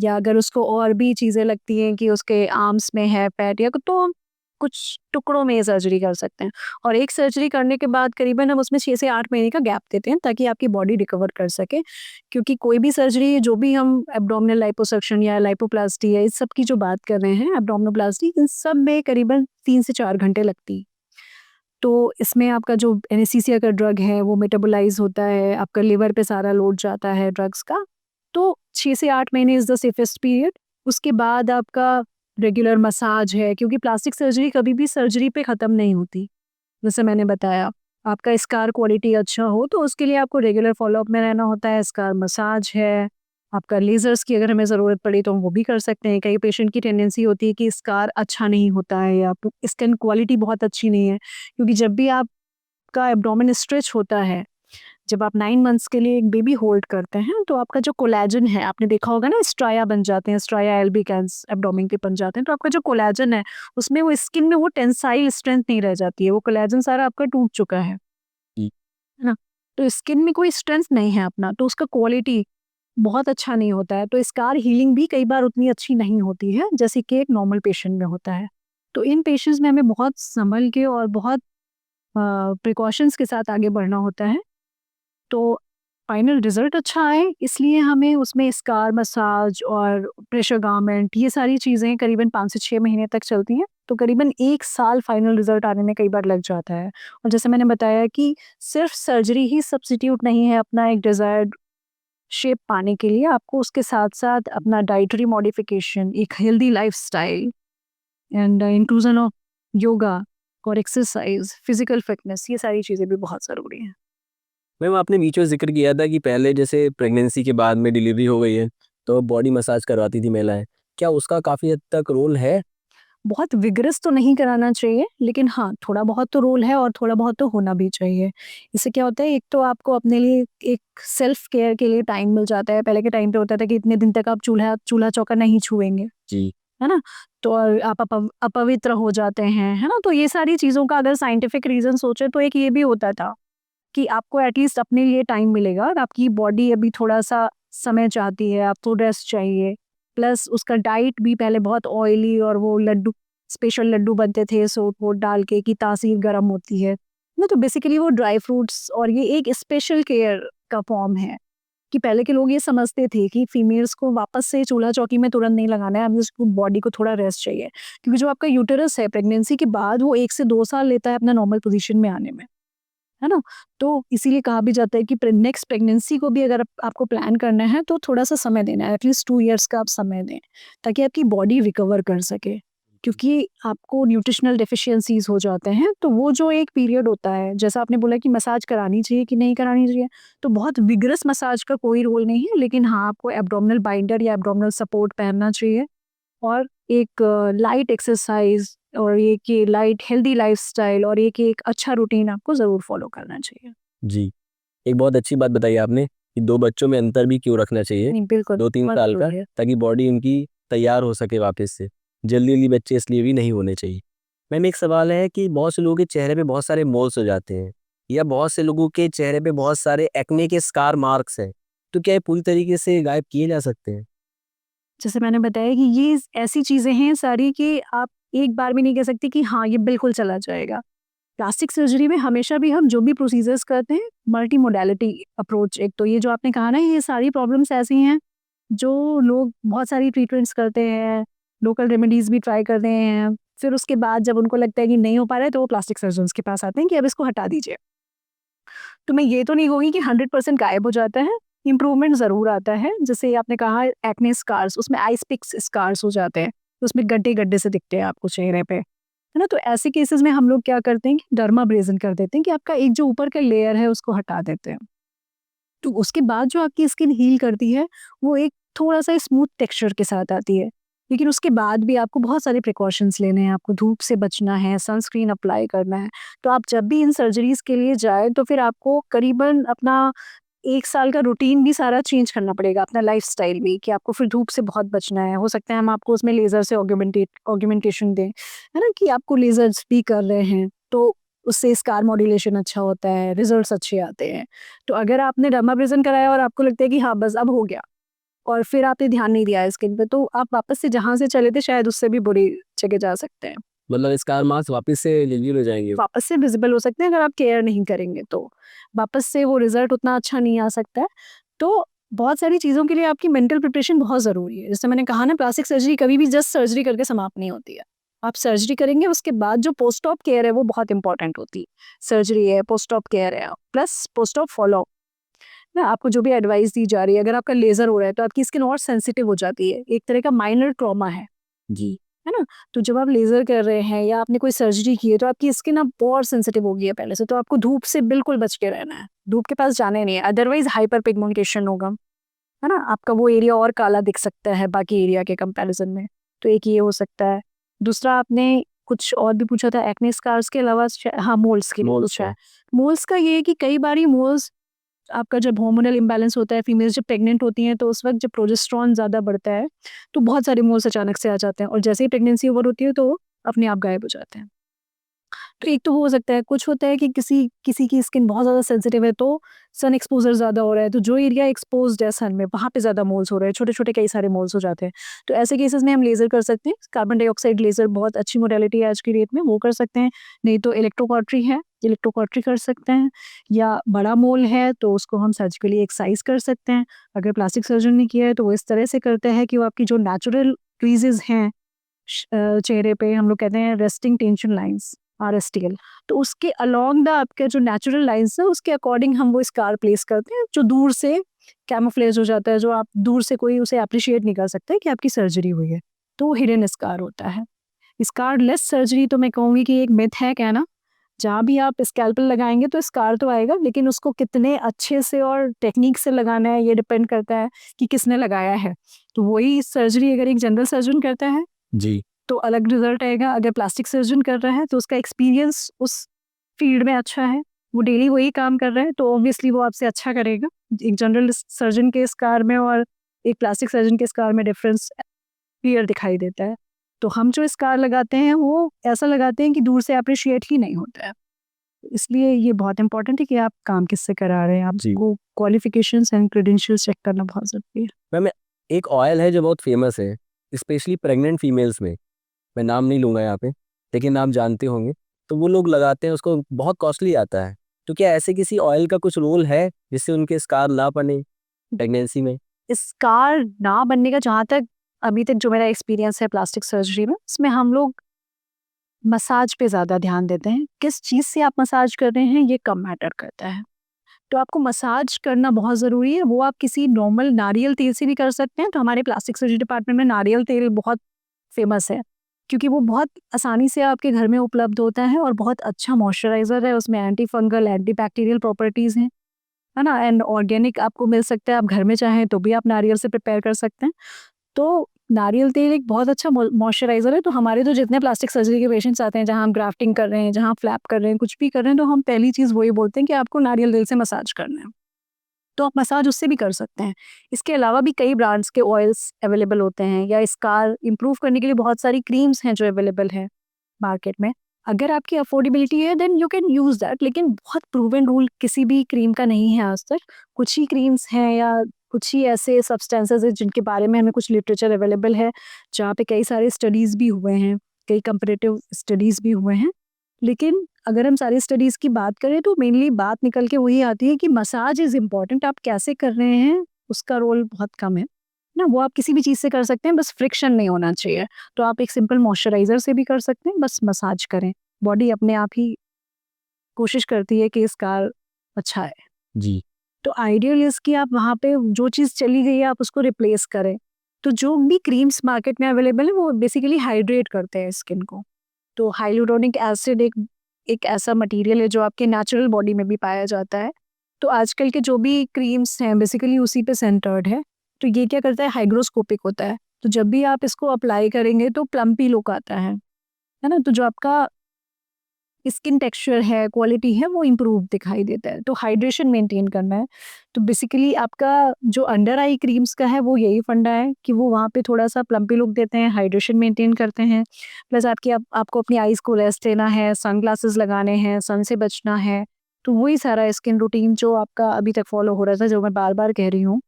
या अगर उसको और भी चीज़ें लगती हैं कि उसके आर्म्स में है फैट, या तो कुछ टुकड़ों में सर्जरी कर सकते हैं। और एक सर्जरी करने के बाद करीबन हम उसमें 6 से 8 महीने का गैप देते हैं ताकि आपकी बॉडी रिकवर कर सके, क्योंकि कोई भी सर्जरी जो भी हम एब्डोमिनल लाइपोसक्शन या लाइपोप्लास्टी या इस सब की जो बात कर रहे हैं, एब्डोमिनोप्लास्टी, इन सब में करीबन 3 से 4 घंटे लगती है। तो इसमें आपका जो एनेस्थीसिया का ड्रग है वो मेटाबोलाइज होता है, आपका लिवर पे सारा लोड जाता है ड्रग्स का। तो 6 से 8 महीने इज़ द सेफेस्ट पीरियड। उसके बाद आपका रेगुलर मसाज है, क्योंकि प्लास्टिक सर्जरी कभी भी सर्जरी पे ख़त्म नहीं होती। जैसे मैंने बताया, आपका स्कार क्वालिटी अच्छा हो तो उसके लिए आपको रेगुलर फ़ॉलो-अप में रहना होता है। स्कार मसाज है, आपका लेज़र्स की अगर हमें ज़रूरत पड़ी तो हम वो भी कर सकते हैं। कई पेशेंट की टेंडेंसी होती है कि स्कार अच्छा नहीं होता है या स्किन क्वालिटी बहुत अच्छी नहीं है, क्योंकि जब भी आपका एब्डोमेन स्ट्रेच होता है, जब आप 9 मंथ्स के लिए एक बेबी होल्ड करते हैं, तो आपका जो कोलेजन है, आपने देखा होगा ना, स्ट्राया बन जाते हैं, स्ट्राया एल्बिकैंस एब्डोमेन के बन जाते हैं। तो आपका जो कोलेजन है, उसमें वो स्किन में वो टेंसाइल स्ट्रेंथ नहीं रह जाती है, वो कोलेजन सारा आपका टूट चुका है जी। ना? तो स्किन में कोई स्ट्रेंथ नहीं है अपना, तो उसका क्वालिटी बहुत अच्छा नहीं होता है। तो स्कार हीलिंग भी कई बार उतनी अच्छी नहीं होती है, जैसे कि एक नॉर्मल पेशेंट में होता है। तो इन पेशेंट्स में हमें बहुत संभल के और बहुत प्रिकॉशंस के साथ आगे बढ़ना होता है, तो फाइनल रिजल्ट अच्छा आए इसलिए हमें उसमें स्कार मसाज और प्रेशर गारमेंट, ये सारी चीज़ें करीबन 5 से 6 महीने तक चलती हैं। तो करीबन 1 साल फाइनल रिजल्ट आने में कई बार लग जाता है। और जैसे मैंने बताया कि सिर्फ सर्जरी ही सब्स्टिट्यूट नहीं है अपना एक डिज़ायर्ड शेप पाने के लिए। आपको उसके साथ-साथ अपना डाइटरी मॉडिफिकेशन, एक healthy lifestyle and inclusion of yoga और एक्सरसाइज, फिजिकल फिटनेस, ये सारी चीज़ें भी बहुत ज़रूरी हैं। मैम आपने बीच में जिक्र किया था कि पहले जैसे प्रेगनेंसी के बाद में डिलीवरी हो गई है तो बॉडी मसाज करवाती थी महिलाएं, क्या उसका काफ़ी हद तक रोल है? बहुत विगरस तो नहीं कराना चाहिए, लेकिन हाँ, थोड़ा बहुत तो रोल है और थोड़ा बहुत तो होना भी चाहिए। इससे क्या होता है, एक तो आपको अपने लिए एक सेल्फ केयर के लिए टाइम मिल जाता है। पहले के टाइम पे होता था कि इतने दिन तक आप चूल्हा-चौका नहीं छुएँगे, जी। है ना? तो और आप अपवित्र हो जाते हैं, है ना? तो ये सारी चीज़ों का अगर साइंटिफिक रीज़न सोचे तो एक ये भी होता था कि आपको एटलीस्ट अपने लिए टाइम मिलेगा और आपकी बॉडी अभी थोड़ा-सा समय चाहती है, आपको रेस्ट चाहिए। प्लस उसका डाइट भी पहले बहुत ऑयली और वो लड्डू, स्पेशल लड्डू बनते थे सोट-वोट डाल के कि तासीर गर्म होती है। ना तो बेसिकली वो ड्राई फ्रूट्स और ये एक स्पेशल केयर का फॉर्म है कि पहले के लोग ये समझते थे कि फीमेल्स को वापस से चूल्हा-चौकी में तुरंत नहीं लगाना है, अब उसको बॉडी को थोड़ा रेस्ट चाहिए। क्योंकि जो आपका यूटेरस है प्रेगनेंसी के बाद वो 1 से 2 साल लेता है अपना नॉर्मल पोज़ीशन में आने में। है ना? तो इसीलिए कहा भी जाता है कि नेक्स्ट प्रेगनेंसी को भी अगर आपको प्लान करना है तो थोड़ा-सा समय देना है, एटलीस्ट 2 इयर्स का आप समय दें, ताकि आपकी बॉडी रिकवर कर सके। क्योंकि आपको न्यूट्रिशनल डेफिशिएंसीज़ हो जाते हैं, तो वो जो एक पीरियड होता है, जैसा आपने बोला कि मसाज करानी चाहिए कि नहीं करानी चाहिए, तो बहुत विगरस मसाज का कोई रोल नहीं है, लेकिन हाँ, आपको एब्डोमिनल बाइंडर या एब्डोमिनल सपोर्ट पहनना चाहिए और एक लाइट एक्सरसाइज और ये कि लाइट हेल्दी लाइफस्टाइल और ये कि एक अच्छा रूटीन आपको ज़रूर फॉलो करना चाहिए। जी। एक बहुत अच्छी बात बताई आपने कि 2 बच्चों में अंतर भी क्यों रखना चाहिए, नहीं, बिल्कुल, 2-3 बहुत साल का, ज़रूरी है। ताकि बॉडी उनकी तैयार हो सके वापस से। जल्दी-जल्दी बच्चे इसलिए भी नहीं होने चाहिए। मैम एक सवाल है कि बहुत से लोगों के चेहरे पे बहुत सारे मोल्स हो जाते हैं या बहुत से लोगों के चेहरे पे बहुत सारे एक्ने के स्कार मार्क्स हैं, तो क्या ये पूरी तरीके से गायब किए जा सकते हैं? जैसे मैंने बताया कि ये ऐसी चीज़ें हैं सारी कि आप एक बार भी नहीं कह सकते कि हाँ, ये बिल्कुल चला जाएगा। प्लास्टिक सर्जरी में हमेशा भी हम जो भी प्रोसीजर्स करते हैं, मल्टी मोडालिटी अप्रोच, एक तो ये जो आपने कहा ना, ये सारी प्रॉब्लम्स ऐसी हैं जो लोग बहुत सारी ट्रीटमेंट्स करते हैं, लोकल रेमेडीज़ भी ट्राई करते हैं। फिर उसके बाद जब उनको लगता है कि नहीं हो पा रहा है, तो वो प्लास्टिक सर्जन्स के पास आते हैं कि अब इसको हटा दीजिए। तो मैं ये तो नहीं कहूँगी कि 100% गायब हो जाता है, इम्प्रूवमेंट ज़रूर आता है। जैसे आपने कहा एक्ने स्कार्स, उसमें आइस पिक्स स्कार्स हो जाते हैं, तो उसमें गड्ढे-गड्ढे से दिखते हैं आपको चेहरे पे, है ना? तो ऐसे केसेस में हम लोग क्या करते हैं कि डर्माब्रेज़न कर देते हैं कि आपका एक जो ऊपर का लेयर है उसको हटा देते हैं। तो उसके बाद जो आपकी स्किन हील करती है, वो एक थोड़ा-सा स्मूथ टेक्सचर के साथ आती है। लेकिन उसके बाद भी आपको बहुत सारे प्रिकॉशंस लेने हैं, आपको धूप से बचना है, सनस्क्रीन अप्लाई करना है। तो आप जब भी इन सर्जरीज़ के लिए जाएँ, तो फिर आपको करीबन अपना 1 साल का रूटीन भी सारा चेंज करना पड़ेगा, अपना लाइफ़स्टाइल भी, कि आपको फिर धूप से बहुत बचना है। हो सकता है हम आपको उसमें लेज़र से ऑगमेंटेशन दें, है ना? कि आपको लेज़र्स भी कर रहे हैं, तो उससे स्कार मॉड्यूलेशन अच्छा होता है, रिज़ल्ट्स अच्छे आते हैं। तो अगर आपने डर्माब्रेज़न कराया और आपको लगता है कि हाँ, बस अब हो गया और फिर आपने ध्यान नहीं दिया स्किन पे, तो आप वापस से जहाँ से चले थे शायद उससे भी बुरी जगह जा सकते हैं। मतलब स्कार मार्क्स वापस से रिवील हो जाएँगे? वापस से विज़िबल हो सकते हैं अगर आप केयर नहीं करेंगे तो। वापस से वो रिज़ल्ट उतना अच्छा नहीं आ सकता है। तो बहुत सारी चीज़ों के लिए आपकी मेंटल प्रिपरेशन बहुत ज़रूरी है। जैसे मैंने कहा ना, प्लास्टिक सर्जरी कभी भी जस्ट सर्जरी करके समाप्त नहीं होती है। आप सर्जरी करेंगे, उसके बाद जो पोस्ट ऑप केयर है वो बहुत इम्पोर्टेंट होती है। सर्जरी है, पोस्ट ऑप केयर है, प्लस पोस्ट ऑप फ़ॉलो-अप। ना आपको जो भी एडवाइस दी जा रही है, अगर आपका लेज़र हो रहा है तो आपकी स्किन और सेंसिटिव हो जाती है। एक तरह का माइनर ट्रॉमा जी। है ना? तो जब आप लेज़र कर रहे हैं या आपने कोई सर्जरी की है, तो आपकी स्किन अब और सेंसिटिव हो गई है पहले से, तो आपको धूप से बिल्कुल बच के रहना है। धूप के पास जाना ही नहीं है, अदरवाइज़ हाइपर पिगमेंटेशन होगा, है ना? आपका वो एरिया और काला दिख सकता है बाकी एरिया के कंपैरिज़न में, तो एक ये हो सकता है। दूसरा, आपने कुछ और भी पूछा था एक्ने स्कार्स के अलावा, हाँ, मोल्स के लिए मोल्स पूछा का। है। मोल्स का ये है कि कई बारी मोल्स, आपका जब हार्मोनल इम्बैलेंस होता है, फीमेल्स जब प्रेग्नेंट होती हैं, तो उस वक़्त जब प्रोजेस्टेरोन ज़्यादा बढ़ता है, तो बहुत सारे मोल्स अचानक से आ जाते हैं और जैसे ही प्रेगनेंसी ओवर होती है, तो वो अपने आप गायब हो जाते हैं। तो एक तो वो हो सकता है, कुछ होता है कि किसी किसी की स्किन बहुत ज़्यादा सेंसिटिव है, तो सन एक्सपोज़र ज़्यादा हो रहा है, तो जो एरिया एक्सपोज़्ड है सन में, वहाँ पे ज़्यादा मोल्स हो रहे हैं, छोटे-छोटे कई सारे मोल्स हो जाते हैं। तो ऐसे केसेज़ में हम लेज़र कर सकते हैं, कार्बन डाइऑक्साइड लेज़र बहुत अच्छी मोडालिटी है आज की डेट में, वो कर सकते हैं। नहीं तो इलेक्ट्रोकॉटरी है, इलेक्ट्रोकॉटरी कर सकते हैं, या बड़ा मोल है तो उसको हम सर्जिकली एक्साइज़ कर सकते हैं। अगर प्लास्टिक सर्जन ने किया है तो वो इस तरह से करता है कि वो आपकी जो नेचुरल क्रीज़ेज़ हैं चेहरे पे, हम लोग कहते हैं रेस्टिंग टेंशन लाइन्स, आरएसटीएल, तो उसके अलोंग द आपके जो नेचुरल लाइन्स है उसके अकॉर्डिंग हम वो स्कार प्लेस करते हैं, जो दूर से कैमोफ्लेज हो जाता है, जो आप दूर से कोई उसे एप्रिशिएट नहीं कर सकते कि आपकी सर्जरी हुई है, तो वो हिडन स्कार होता है। स्कारलेस सर्जरी तो मैं कहूँगी कि एक मिथ है कहना। जहाँ भी आप स्कैल्पल लगाएंगे तो स्कार तो आएगा, लेकिन उसको कितने अच्छे से और टेक्निक से लगाना है ये डिपेंड करता है कि किसने लगाया है। तो वही सर्जरी अगर एक जनरल सर्जन करता है जी तो अलग रिजल्ट आएगा, अगर प्लास्टिक सर्जन कर रहा है तो उसका एक्सपीरियंस उस फील्ड में अच्छा है, वो डेली वही काम कर रहा है, तो ऑब्वियसली वो आपसे अच्छा करेगा। एक जनरल सर्जन के स्कार में और एक प्लास्टिक सर्जन के स्कार में डिफरेंस क्लियर दिखाई देता है। तो हम जो स्कार लगाते हैं वो ऐसा लगाते हैं कि दूर से अप्रिशिएट ही नहीं होता है। इसलिए ये बहुत इंपॉर्टेंट है कि आप काम किससे करा रहे हैं, जी। आपको क्वालिफिकेशंस एंड क्रेडेंशियल्स चेक करना बहुत ज़रूरी है। मैम, एक ऑयल है जो बहुत फेमस है स्पेशली प्रेग्नेंट फीमेल्स में, मैं नाम नहीं लूँगा यहाँ पे, लेकिन आप जानते होंगे। तो वो लोग लगाते हैं, उसको बहुत कॉस्टली आता है। तो क्या ऐसे किसी ऑयल का कुछ रोल है जिससे उनके स्कार ना बने प्रेगनेंसी में? स्कार ना बनने का जहाँ तक अभी तक जो मेरा एक्सपीरियंस है प्लास्टिक सर्जरी में, उसमें हम लोग मसाज पे ज़्यादा ध्यान देते हैं। किस चीज़ से आप मसाज कर रहे हैं ये कम मैटर करता है। तो आपको मसाज करना बहुत ज़रूरी है। वो आप किसी नॉर्मल नारियल तेल से भी कर सकते हैं। तो हमारे प्लास्टिक सर्जरी डिपार्टमेंट में नारियल तेल बहुत फेमस है, क्योंकि वो बहुत आसानी से आपके घर में उपलब्ध होता है और बहुत अच्छा मॉइस्चराइज़र है। उसमें anti fungal, anti bacterial properties हैं, है ना? एंड ऑर्गेनिक आपको मिल सकता है। आप घर में चाहें तो भी आप नारियल से प्रिपेयर कर सकते हैं। तो नारियल तेल एक बहुत अच्छा मॉइस्चराइज़र है। तो हमारे तो जितने प्लास्टिक सर्जरी के पेशेंट्स आते हैं, जहाँ हम ग्राफ्टिंग कर रहे हैं, जहाँ फ्लैप कर रहे हैं, कुछ भी कर रहे हैं, तो हम पहली चीज़ वही बोलते हैं कि आपको नारियल तेल से मसाज करना है। तो आप मसाज उससे भी कर सकते हैं। इसके अलावा भी कई ब्रांड्स के ऑयल्स अवेलेबल होते हैं, या स्कार इम्प्रूव करने के लिए बहुत सारी क्रीम्स हैं जो अवेलेबल है मार्केट में। अगर आपकी अफोर्डेबिलिटी है then you can use that, लेकिन बहुत प्रूवन रूल किसी भी क्रीम का नहीं है आज तक। कुछ ही क्रीम्स हैं या कुछ ही ऐसे सब्सटेंसेस हैं जिनके बारे में हमें कुछ लिटरेचर अवेलेबल है, जहाँ पे कई सारे स्टडीज़ भी हुए हैं, कई कंपैरेटिव स्टडीज़ भी हुए हैं। लेकिन अगर हम सारी स्टडीज़ की बात करें तो मेनली बात निकल के वही आती है कि मसाज इज़ इम्पॉर्टेंट। आप कैसे कर रहे हैं उसका रोल बहुत कम है ना। वो आप किसी भी चीज़ से कर सकते हैं, बस फ्रिक्शन नहीं होना चाहिए। तो आप एक सिंपल मॉइस्चराइज़र से भी कर सकते हैं, बस मसाज करें। बॉडी अपने आप ही कोशिश करती है कि स्कार अच्छा है। जी तो आइडियल इज़ कि आप वहाँ पे जो चीज़ चली गई है आप उसको रिप्लेस करें। तो जो भी क्रीम्स मार्केट में अवेलेबल है वो बेसिकली हाइड्रेट करते हैं स्किन को। तो हाइलुरोनिक एसिड एक एक ऐसा मटेरियल है जो आपके नेचुरल बॉडी में भी पाया जाता है। तो आजकल के जो भी क्रीम्स हैं बेसिकली उसी पे सेंटर्ड है। तो ये क्या करता है, हाइग्रोस्कोपिक होता है। तो जब भी आप इसको अप्लाई करेंगे तो प्लम्पी लुक आता है ना? तो जो आपका स्किन टेक्सचर है, क्वालिटी है, वो इम्प्रूव दिखाई देता है। तो हाइड्रेशन मेंटेन करना है। तो बेसिकली आपका जो अंडर आई क्रीम्स का है वो यही फंडा है कि वो वहाँ पे थोड़ा-सा प्लम्पी लुक देते हैं, हाइड्रेशन मेंटेन करते हैं। प्लस आपको अपनी आइज़ को रेस्ट देना है, सनग्लासेस लगाने हैं, सन से बचना है। तो वही सारा स्किन रूटीन जो आपका अभी तक फॉलो हो रहा था, जो मैं बार-बार कह रही हूँ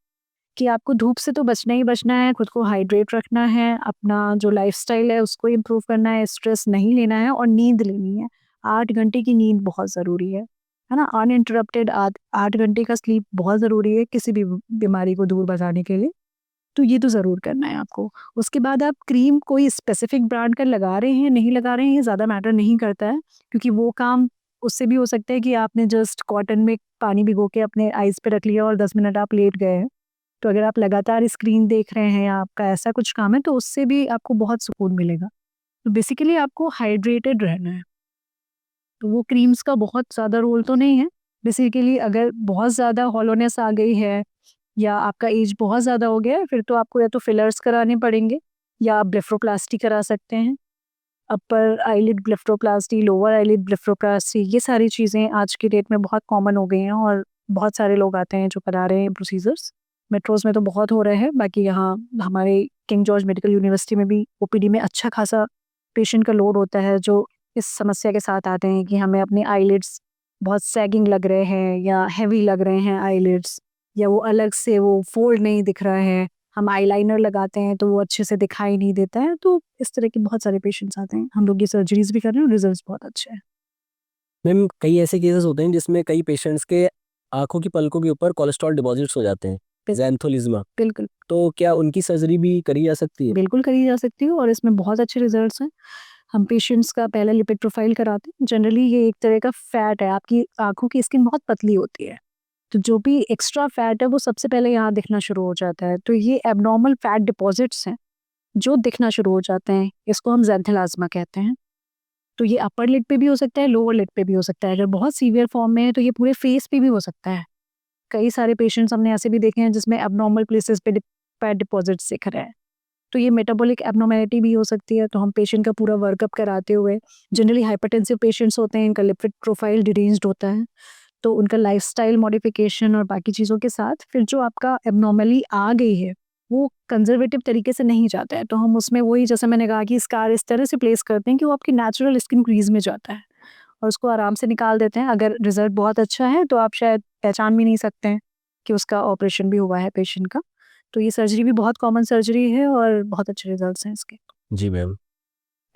कि आपको धूप से तो बचना ही बचना है, खुद को हाइड्रेट रखना है, अपना जो लाइफ़स्टाइल है उसको इम्प्रूव करना है, स्ट्रेस नहीं लेना है और नींद लेनी है। 8 घंटे की नींद बहुत ज़रूरी है ना? अनइंटरप्टेड 8 घंटे का स्लीप बहुत ज़रूरी है किसी भी बीमारी को दूर भगाने के लिए। तो ये तो ज़रूर करना है आपको। उसके बाद आप क्रीम कोई स्पेसिफिक ब्रांड का लगा रहे हैं, नहीं लगा रहे हैं, ये ज़्यादा मैटर नहीं करता है, क्योंकि वो काम उससे भी हो सकता है कि आपने जस्ट कॉटन में पानी भिगो के अपने आइज़ पे रख लिया और 10 मिनट आप लेट गए हैं। तो अगर आप लगातार स्क्रीन देख रहे हैं या आपका ऐसा कुछ काम है तो उससे भी आपको बहुत सुकून मिलेगा। तो बेसिकली आपको हाइड्रेटेड रहना है। तो वो क्रीम्स का बहुत ज़्यादा रोल तो नहीं है। बेसिकली अगर बहुत ज़्यादा हॉलोनेस आ गई है या आपका एज बहुत ज़्यादा हो गया है, फिर तो आपको या तो फिलर्स कराने पड़ेंगे या आप ब्लेफरोप्लास्टी करा सकते हैं। अपर आईलिड ब्लेफरोप्लास्टी, लोअर आईलिड ब्लेफरोप्लास्टी, ये सारी चीज़ें आज की डेट में बहुत कॉमन हो गई हैं और बहुत सारे लोग आते हैं जो करा रहे हैं प्रोसीजर्स। मेट्रोज़ में तो बहुत हो रहे हैं, बाकी यहाँ हमारे किंग जॉर्ज मेडिकल यूनिवर्सिटी में भी ओपीडी में अच्छा खासा पेशेंट का लोड होता है जो इस समस्या के साथ आते हैं कि हमें अपने आईलिड्स बहुत सैगिंग लग रहे हैं या हेवी लग रहे हैं आईलिड्स, या वो अलग से वो फोल्ड नहीं दिख रहा है। हम आईलाइनर लगाते हैं तो वो अच्छे से दिखाई नहीं देता है। तो इस तरह के बहुत सारे पेशेंट्स आते हैं। हम लोग ये सर्जरीज़ भी कर रहे हैं और रिजल्ट्स बहुत अच्छे हैं। मैम, कई ऐसे केसेस होते हैं जिसमें कई पेशेंट्स के आंखों की पलकों के ऊपर कोलेस्ट्रॉल डिपॉजिट्स हो जाते हैं, ज़ैंथोलिज़्मा। बिल्कुल, तो क्या उनकी सर्जरी भी करी जा सकती है? बिल्कुल करी जा सकती है और इसमें बहुत अच्छे रिजल्ट्स हैं। हम पेशेंट्स का पहले लिपिड प्रोफाइल कराते हैं। जनरली ये एक तरह का फैट है, आपकी आँखों की स्किन बहुत पतली होती है। तो जो भी एक्स्ट्रा फैट है वो सबसे पहले यहाँ दिखना शुरू हो जाता है। तो ये एब्नॉर्मल फैट डिपॉज़िट्स हैं। जो दिखना शुरू हो जाते हैं, इसको हम ज़ैंथेलाज़्मा कहते हैं। तो ये अपर लिड पे भी हो सकता है, लोअर लिड पे भी हो सकता है। अगर बहुत सीवियर फॉर्म में है तो ये पूरे फेस पे भी हो सकता है। कई सारे पेशेंट्स हमने ऐसे भी देखे हैं जिसमें एब्नॉर्मल प्लेसेस पे फैट डिपॉजिट्स दिख रहे हैं। तो ये मेटाबॉलिक एब्नॉर्मैलिटी भी हो सकती है। तो हम पेशेंट का पूरा वर्कअप कराते हुए, जनरली हाइपरटेंसिव पेशेंट्स होते हैं, इनका लिपिड प्रोफाइल डिरेंज्ड होता है, तो उनका लाइफस्टाइल मॉडिफिकेशन और बाकी चीज़ों के साथ फिर जो आपका एब्नॉर्मली आ गई है वो कंजर्वेटिव तरीके से नहीं जाता है। तो हम उसमें वही, जैसे मैंने कहा, कि स्कार इस तरह से प्लेस करते हैं कि वो आपकी नेचुरल स्किन क्रीज में जाता है और उसको आराम से निकाल देते हैं। अगर रिजल्ट बहुत अच्छा है तो आप शायद पहचान भी नहीं सकते हैं कि उसका ऑपरेशन भी हुआ है पेशेंट का। तो ये सर्जरी भी बहुत कॉमन सर्जरी है और बहुत अच्छे रिजल्ट्स हैं इसके। जी मैम।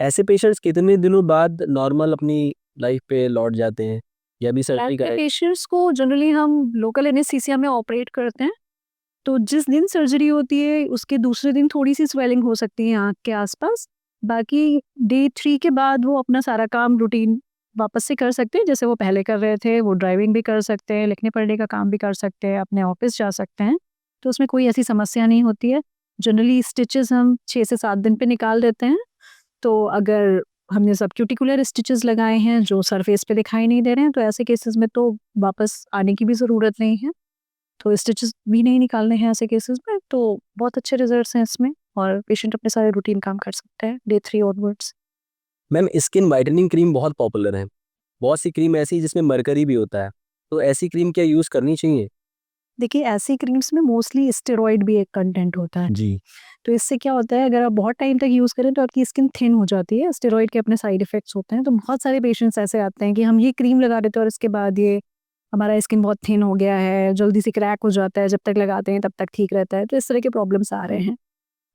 ऐसे पेशेंट्स कितने दिनों बाद नॉर्मल अपनी लाइफ पे लौट जाते हैं या भी सर्जरी ऐसे का? पेशेंट्स को जनरली हम लोकल एनेस्थीसिया में ऑपरेट करते हैं। तो जिस दिन सर्जरी होती है उसके दूसरे दिन थोड़ी सी स्वेलिंग हो सकती है आँख के आसपास। बाकी डे 3 के बाद वो अपना सारा काम रूटीन वापस से कर सकते हैं जैसे वो पहले कर रहे थे। वो ड्राइविंग भी कर सकते हैं, लिखने पढ़ने का काम भी कर सकते हैं, अपने ऑफिस जा सकते हैं। तो उसमें कोई ऐसी समस्या नहीं होती है। जनरली स्टिचेस हम 6 से 7 दिन पे निकाल देते हैं। तो अगर हमने सबक्यूटिकुलर स्टिचेस लगाए हैं जो सरफेस पे दिखाई नहीं दे रहे हैं तो ऐसे केसेस में तो वापस आने की भी ज़रूरत नहीं है। तो स्टिचेस भी नहीं निकालने हैं ऐसे केसेस में। तो बहुत अच्छे रिजल्ट्स हैं इसमें और पेशेंट अपने सारे रूटीन काम कर सकता है day 3 onwards. Ma'am skin whitening cream बहुत पॉपुलर है। बहुत सी क्रीम ऐसी जिसमें मरकरी भी होता है, तो ऐसी क्रीम क्या यूज़ करनी चाहिए? देखिए, ऐसी क्रीम्स में मोस्टली स्टेरॉइड भी एक कंटेंट होता है। जी। तो इससे क्या होता है, अगर आप बहुत टाइम तक यूज़ करें तो आपकी स्किन थिन हो जाती है। स्टेरॉइड के अपने साइड इफ़ेक्ट्स होते हैं। तो बहुत सारे पेशेंट्स ऐसे आते हैं कि हम ये क्रीम लगा देते हैं और इसके बाद ये हमारा स्किन बहुत थिन हो गया है, जल्दी से क्रैक हो जाता है, जब तक लगाते हैं तब तक ठीक रहता है। तो इस तरह के प्रॉब्लम्स आ रहे हैं।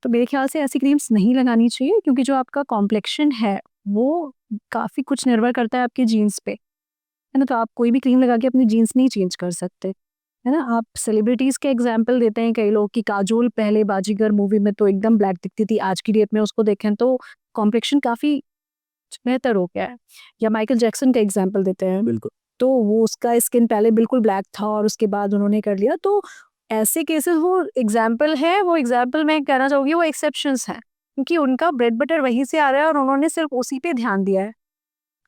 तो मेरे ख्याल से ऐसी क्रीम्स नहीं लगानी चाहिए क्योंकि जो आपका कॉम्प्लेक्शन है वो काफ़ी कुछ निर्भर करता है आपके जीन्स पे, है ना? तो आप कोई भी क्रीम लगा के अपनी जीन्स नहीं चेंज कर सकते, है ना? आप सेलिब्रिटीज़ के एग्जाम्पल देते हैं कई लोग कि काजोल पहले बाजीगर मूवी में तो एकदम ब्लैक दिखती थी, आज की डेट में उसको देखें तो कॉम्प्लेक्शन काफ़ी बेहतर हो गया है। या माइकल जैक्सन का एग्जाम्पल देते हैं, बिल्कुल। तो वो उसका स्किन पहले बिल्कुल ब्लैक था और उसके बाद उन्होंने कर लिया। तो ऐसे केसेस वो एग्जाम्पल है, वो एग्जाम्पल मैं कहना चाहूँगी वो एक्सेप्शंस हैं क्योंकि उनका ब्रेड बटर वहीं से आ रहा है और उन्होंने सिर्फ उसी पे ध्यान दिया है।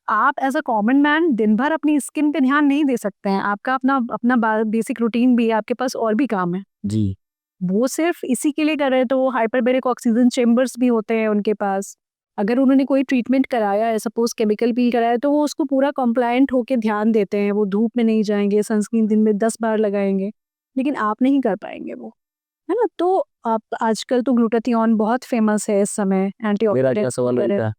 आप एज़ अ कॉमन मैन दिन भर अपनी स्किन पे ध्यान नहीं दे सकते हैं। आपका अपना अपना बेसिक रूटीन भी है, आपके पास और भी काम है। जी। वो सिर्फ इसी के लिए कर रहे हैं तो वो हाइपरबेरिक ऑक्सीजन चेंबर्स भी होते हैं उनके पास। अगर उन्होंने कोई ट्रीटमेंट कराया है, सपोज़ केमिकल पील कराया है, तो वो उसको पूरा कॉम्प्लायंट होके ध्यान देते हैं। वो धूप में नहीं जाएँगे, सनस्क्रीन दिन में 10 बार लगाएँगे, लेकिन आप नहीं कर पाएँगे वो, है ना? तो आप आजकल तो ग्लूटाथियोन बहुत फ़ेमस है इस समय मेरा एंटीऑक्सीडेंट क्या सवाल की वही तरह, था।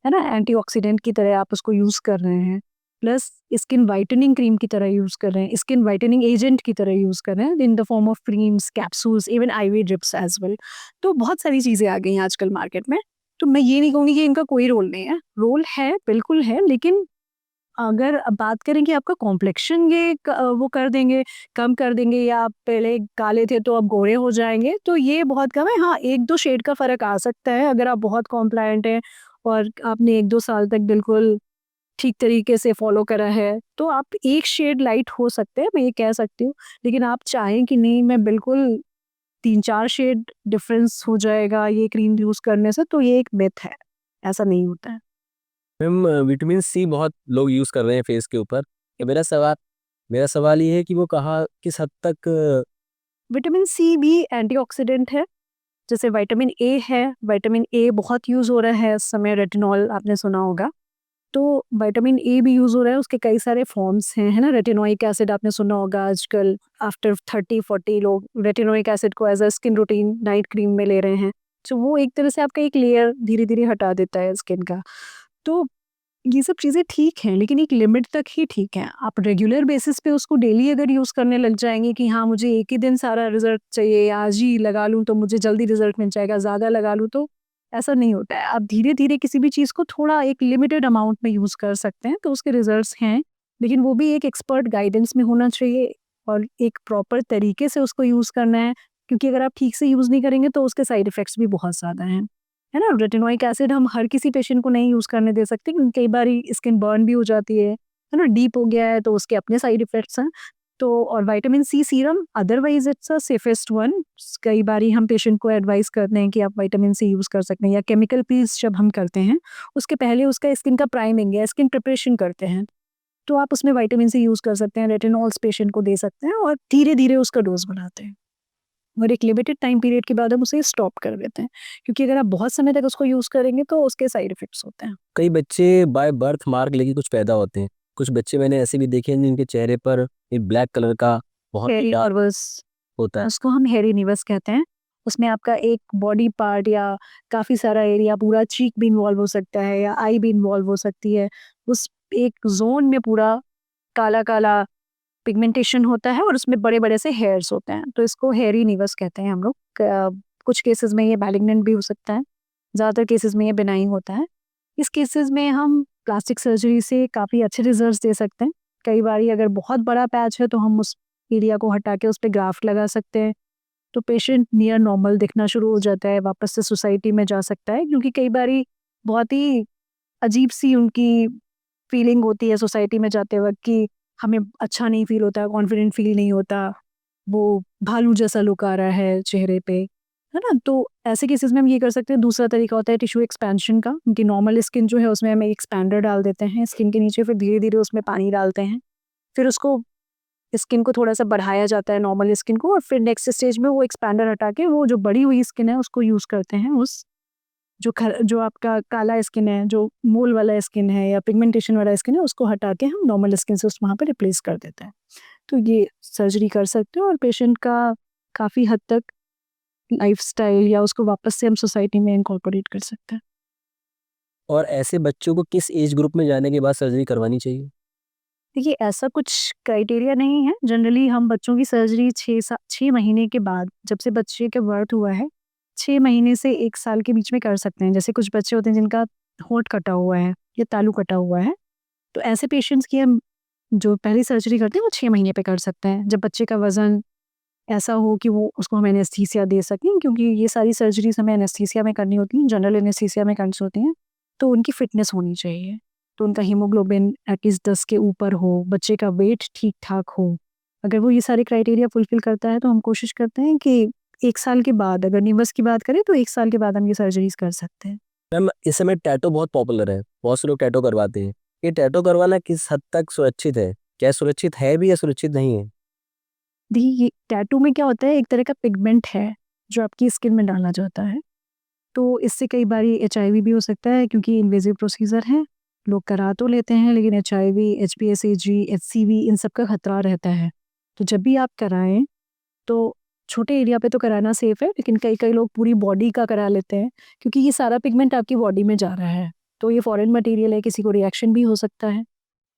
है ना? एंटीऑक्सीडेंट की तरह आप उसको यूज़ कर रहे हैं, प्लस स्किन व्हाइटनिंग क्रीम की तरह यूज़ कर रहे हैं, स्किन व्हाइटनिंग एजेंट की तरह यूज़ कर रहे हैं in the form of creams, capsules, even IV drips as well. तो बहुत सारी चीज़ें आ गई हैं आजकल मार्केट में। तो मैं ये नहीं कहूँगी कि इनका कोई रोल नहीं है, रोल है, बिल्कुल है, लेकिन अगर अब बात करें कि आपका कॉम्प्लेक्शन ये वो कर देंगे, कम कर देंगे या आप पहले काले थे तो अब गोरे हो जाएँगे, तो ये बहुत कम है। हाँ, 1-2 शेड का फ़र्क आ सकता है अगर आप बहुत कॉम्प्लायंट हैं और आपने 1-2 साल तक बिल्कुल ठीक तरीके से फ़ॉलो करा है, तो आप 1 शेड लाइट हो सकते हैं, मैं ये कह सकती हूँ। लेकिन आप चाहें कि नहीं मैं बिल्कुल 3-4 शेड डिफ़रेंस हो जाएगा ये क्रीम यूज़ करने से, तो ये एक मिथ है, ऐसा नहीं होता है। मैम विटामिन सी बहुत लोग यूज़ कर रहे हैं फेस के ऊपर। तो मेरा सवाल ये है कि वो कहाँ किस हद तक विटामिन सी भी एंटीऑक्सीडेंट है, जैसे विटामिन ए है, विटामिन ए बहुत यूज़ हो रहा है इस समय, रेटिनॉल आपने सुना होगा। तो विटामिन ए भी यूज़ हो रहा है, उसके कई सारे फॉर्म्स हैं, है ना? रेटिनोइक एसिड आपने सुना होगा आजकल आफ्टर 30-40 लोग रेटिनोइक एसिड को as a skin routine night cream में ले रहे हैं। तो वो एक तरह से आपका एक लेयर धीरे-धीरे हटा देता है स्किन का। तो ये सब चीज़ें ठीक हैं, लेकिन एक लिमिट तक ही ठीक हैं। आप रेगुलर बेसिस पे उसको डेली अगर यूज़ करने लग जाएँगे कि हाँ, मुझे एक ही दिन सारा रिज़ल्ट चाहिए, आज ही लगा लूँ तो मुझे जल्दी रिज़ल्ट मिल जाएगा, ज़्यादा लगा लूँ तो ऐसा नहीं होता है। आप धीरे-धीरे किसी भी चीज़ को थोड़ा एक लिमिटेड अमाउंट में यूज़ कर सकते हैं, तो उसके रिज़ल्ट्स हैं। लेकिन वो भी एक एक्सपर्ट गाइडेंस में होना चाहिए और एक प्रॉपर तरीके से उसको यूज़ करना है, क्योंकि अगर आप ठीक से यूज़ नहीं करेंगे तो उसके साइड इफ़ेक्ट्स भी बहुत ज़्यादा हैं। है ना? रेटिनोइक एसिड हम हर किसी पेशेंट को नहीं यूज़ करने दे सकते क्योंकि कई बारी स्किन बर्न भी हो जाती है ना? डीप हो गया है तो उसके अपने साइड इफ़ेक्ट्स हैं। तो और vitamin C serum otherwise it's a safest one. कई बारी हम पेशेंट को एडवाइस करते हैं कि आप विटामिन सी यूज़ कर सकते हैं, या केमिकल पील्स जब हम करते हैं उसके पहले उसका स्किन का प्राइमिंग या स्किन प्रिपरेशन करते हैं, तो आप उसमें विटामिन सी यूज़ कर सकते हैं, रेटिनॉल्स पेशेंट को दे सकते हैं और धीरे धीरे उसका डोज बढ़ाते हैं और एक लिमिटेड टाइम पीरियड के बाद हम उसे स्टॉप कर देते हैं, क्योंकि अगर आप बहुत समय तक उसको यूज़ करेंगे तो उसके साइड इफेक्ट्स होते हैं। कई बच्चे बाय बर्थ मार्क लेके कुछ पैदा होते हैं, कुछ बच्चे मैंने ऐसे भी देखे हैं जिनके चेहरे पर एक ब्लैक कलर का बहुत हेरी dark नर्वस, होता है। उसको हम हेरी निवस कहते हैं। उसमें आपका एक बॉडी पार्ट या काफ़ी सारा एरिया, पूरा चीक भी इन्वॉल्व हो सकता है या आई भी इन्वॉल्व हो सकती है। उस एक ज़ोन में पूरा काला-काला पिगमेंटेशन होता है और उसमें बड़े-बड़े से हेयर्स होते हैं, तो इसको हेयरी निवस कहते हैं हम लोग। कुछ केसेस में ये मैलिग्नेंट भी हो सकता है, ज़्यादातर केसेस में ये बेनाइन होता है। इस केसेस में हम प्लास्टिक सर्जरी से काफ़ी अच्छे रिजल्ट्स दे सकते हैं। कई बारी अगर बहुत बड़ा पैच है तो हम उस एरिया को हटा के उस पे ग्राफ्ट लगा सकते हैं, तो पेशेंट नियर नॉर्मल दिखना शुरू हो जाता है, वापस से सोसाइटी में जा सकता है, क्योंकि कई बारी बहुत ही अजीब-सी उनकी फीलिंग होती है सोसाइटी में जाते वक़्त कि हमें अच्छा नहीं फ़ील होता, कॉन्फिडेंट फ़ील नहीं होता, वो भालू जैसा लुक आ रहा है चेहरे पे, है ना? तो ऐसे केसेस में हम ये कर सकते हैं। दूसरा तरीका होता है टिश्यू एक्सपेंशन का। उनकी नॉर्मल स्किन जो है उसमें हम एक एक्सपैंडर डाल देते हैं स्किन के नीचे, फिर धीरे-धीरे उसमें पानी डालते हैं। फिर उसको स्किन को थोड़ा-सा बढ़ाया जाता है नॉर्मल स्किन को, और फिर नेक्स्ट स्टेज में वो एक्सपैंडर हटा के वो जो बढ़ी हुई स्किन है उसको यूज़ करते हैं उस जो आपका काला स्किन है, जो मोल वाला स्किन है या पिगमेंटेशन वाला स्किन है, उसको हटा के हम नॉर्मल स्किन से उस वहाँ पे रिप्लेस कर देते हैं। तो ये सर्जरी कर सकते हो और पेशेंट का काफ़ी हद तक लाइफ़स्टाइल या उसको वापस से हम सोसाइटी में इनकॉर्पोरेट कर सकते हैं। और ऐसे बच्चों को किस एज ग्रुप में जाने के बाद सर्जरी करवानी चाहिए? देखिए, ऐसा कुछ क्राइटेरिया नहीं है। जनरली हम बच्चों की सर्जरी 6 महीने के बाद, जब से बच्चे का बर्थ हुआ है, 6 महीने से 1 साल के बीच में कर सकते हैं। जैसे कुछ बच्चे होते हैं जिनका होंठ कटा हुआ है या तालू कटा हुआ है, तो ऐसे पेशेंट्स की हम जो पहली सर्जरी करते हैं वो 6 महीने पे कर सकते हैं। जब बच्चे का वज़न ऐसा हो कि वो उसको हम एनेस्थीसिया दे सकें, क्योंकि ये सारी सर्जरीज़ हमें एनेस्थीसिया में करनी होती हैं, जनरल एनेस्थीसिया में करनी होती हैं, तो उनकी फ़िटनेस होनी चाहिए। तो उनका हीमोग्लोबिन एटलीस्ट 10 के ऊपर हो, बच्चे का वेट ठीक-ठाक हो। अगर वो ये सारे क्राइटेरिया फुलफ़िल करता है तो हम कोशिश करते हैं कि 1 साल के बाद, अगर निवस की बात करें तो 1 साल के बाद हम ये सर्जरीज़ कर सकते हैं। मैम, इस समय टैटू बहुत पॉपुलर है, बहुत से लोग टैटू करवाते हैं। ये टैटू करवाना किस हद तक सुरक्षित है? क्या सुरक्षित है भी या सुरक्षित नहीं है? देखिए, ये टैटू में क्या होता है, एक तरह का पिगमेंट है, जो आपकी स्किन में डाला जाता है। तो इससे कई बारी एचआईवी भी हो सकता है, क्योंकि इन्वेजिव प्रोसीजर है। लोग करा तो लेते हैं लेकिन एचआईवी, एचपीएसएजी, एचसीवी इन सब का खतरा रहता है। तो जब भी आप कराएँ तो छोटे एरिया पे तो कराना सेफ है, लेकिन कई-कई लोग पूरी बॉडी का करा लेते हैं, क्योंकि ये सारा पिगमेंट आपकी बॉडी में जा रहा है। तो ये फॉरेन मटेरियल है, किसी को रिएक्शन भी हो सकता है।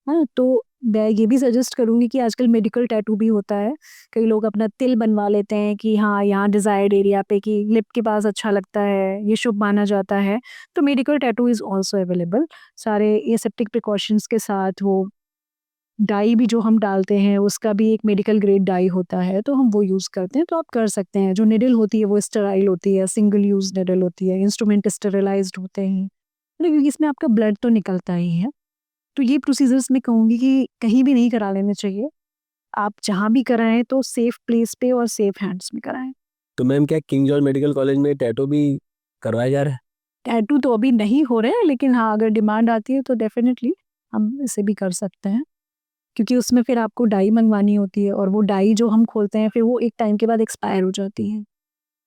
हाँ, तो मैं ये भी सजेस्ट करूँगी कि आजकल मेडिकल टैटू भी होता है। कई लोग अपना तिल बनवा लेते हैं कि हाँ, यहाँ डिज़ायर्ड एरिया पे कि लिप के पास अच्छा लगता है, ये शुभ माना जाता है। तो medical tattoo is also available. सारे एसेप्टिक प्रिकॉशंस के साथ वो डाई भी जो हम डालते हैं, उसका भी एक मेडिकल ग्रेड डाई होता है, तो हम वो यूज़ करते हैं, तो आप कर सकते हैं। जो निडल होती है वो स्टेराइल होती है, सिंगल यूज़ निडल होती है, इंस्ट्रूमेंट स्टेरिलाइज़्ड होते हैं। मतलब क्योंकि इसमें आपका ब्लड तो निकलता ही है। तो ये प्रोसीजर्स मैं कहूँगी कि कहीं भी नहीं करा लेने चाहिए। आप जहाँ भी कराएँ तो सेफ प्लेस पे और सेफ हैंड्स में कराएँ। तो मैम, क्या किंग जॉर्ज मेडिकल कॉलेज में टैटू भी करवाया जा रहा है? टैटू तो अभी नहीं हो रहे हैं, लेकिन हाँ, अगर डिमांड आती है तो डेफ़िनिटली हम इसे भी कर सकते हैं। क्योंकि उसमें फिर आपको डाई मँगवानी होती है और वो डाई जो हम खोलते हैं फिर वो एक टाइम के बाद एक्सपायर हो जाती है।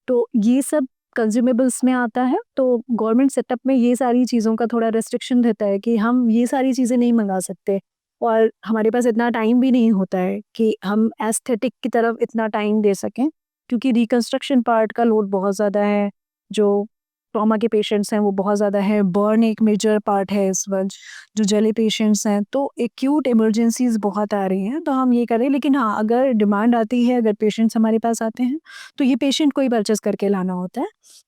तो ये सब कंज़्यूमेबल्स में आता है, तो गवर्नमेंट सेटअप में ये सारी चीज़ों का थोड़ा रिस्ट्रिक्शन रहता है कि हम ये सारी चीज़ें नहीं मँगा सकते, और हमारे पास इतना टाइम भी नहीं होता है कि हम एस्थेटिक की तरफ इतना टाइम दे सकें, क्योंकि रिकंस्ट्रक्शन पार्ट का लोड बहुत ज़्यादा है, जो ट्रॉमा के पेशेंट्स हैं वो बहुत ज़्यादा है, बर्न एक मेजर पार्ट है इस वक़्त, जो जले पेशेंट्स हैं, तो एक्यूट इमरजेंसीज़ बहुत आ रही हैं, तो हम ये करें। लेकिन हाँ, अगर डिमांड आती है, अगर पेशेंट्स हमारे पास आते हैं, तो ये पेशेंट को ही परचेज़ करके लाना होता है।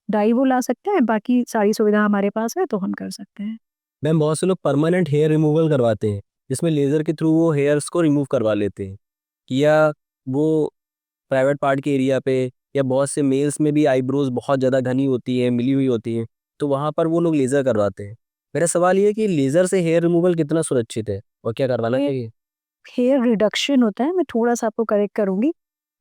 डाई वो ला सकते हैं, बाकी सारी सुविधा हमारे पास है तो हम कर सकते हैं। मैम, बहुत से लोग परमानेंट हेयर रिमूवल करवाते हैं, जिसमें लेज़र के थ्रू वो हेयर्स को रिमूव करवा लेते हैं। या वो प्राइवेट पार्ट के एरिया पे, या बहुत से मेल्स में भी आईब्रोज बहुत ज़्यादा घनी होती है, मिली हुई होती हैं, तो वहाँ पर वो लोग लेज़र करवाते हैं। मेरा सवाल ये है कि लेज़र से हेयर रिमूवल कितना सुरक्षित है और क्या करवाना ये चाहिए? हेयर रिडक्शन होता है, मैं थोड़ा सा आपको करेक्ट करूँगी,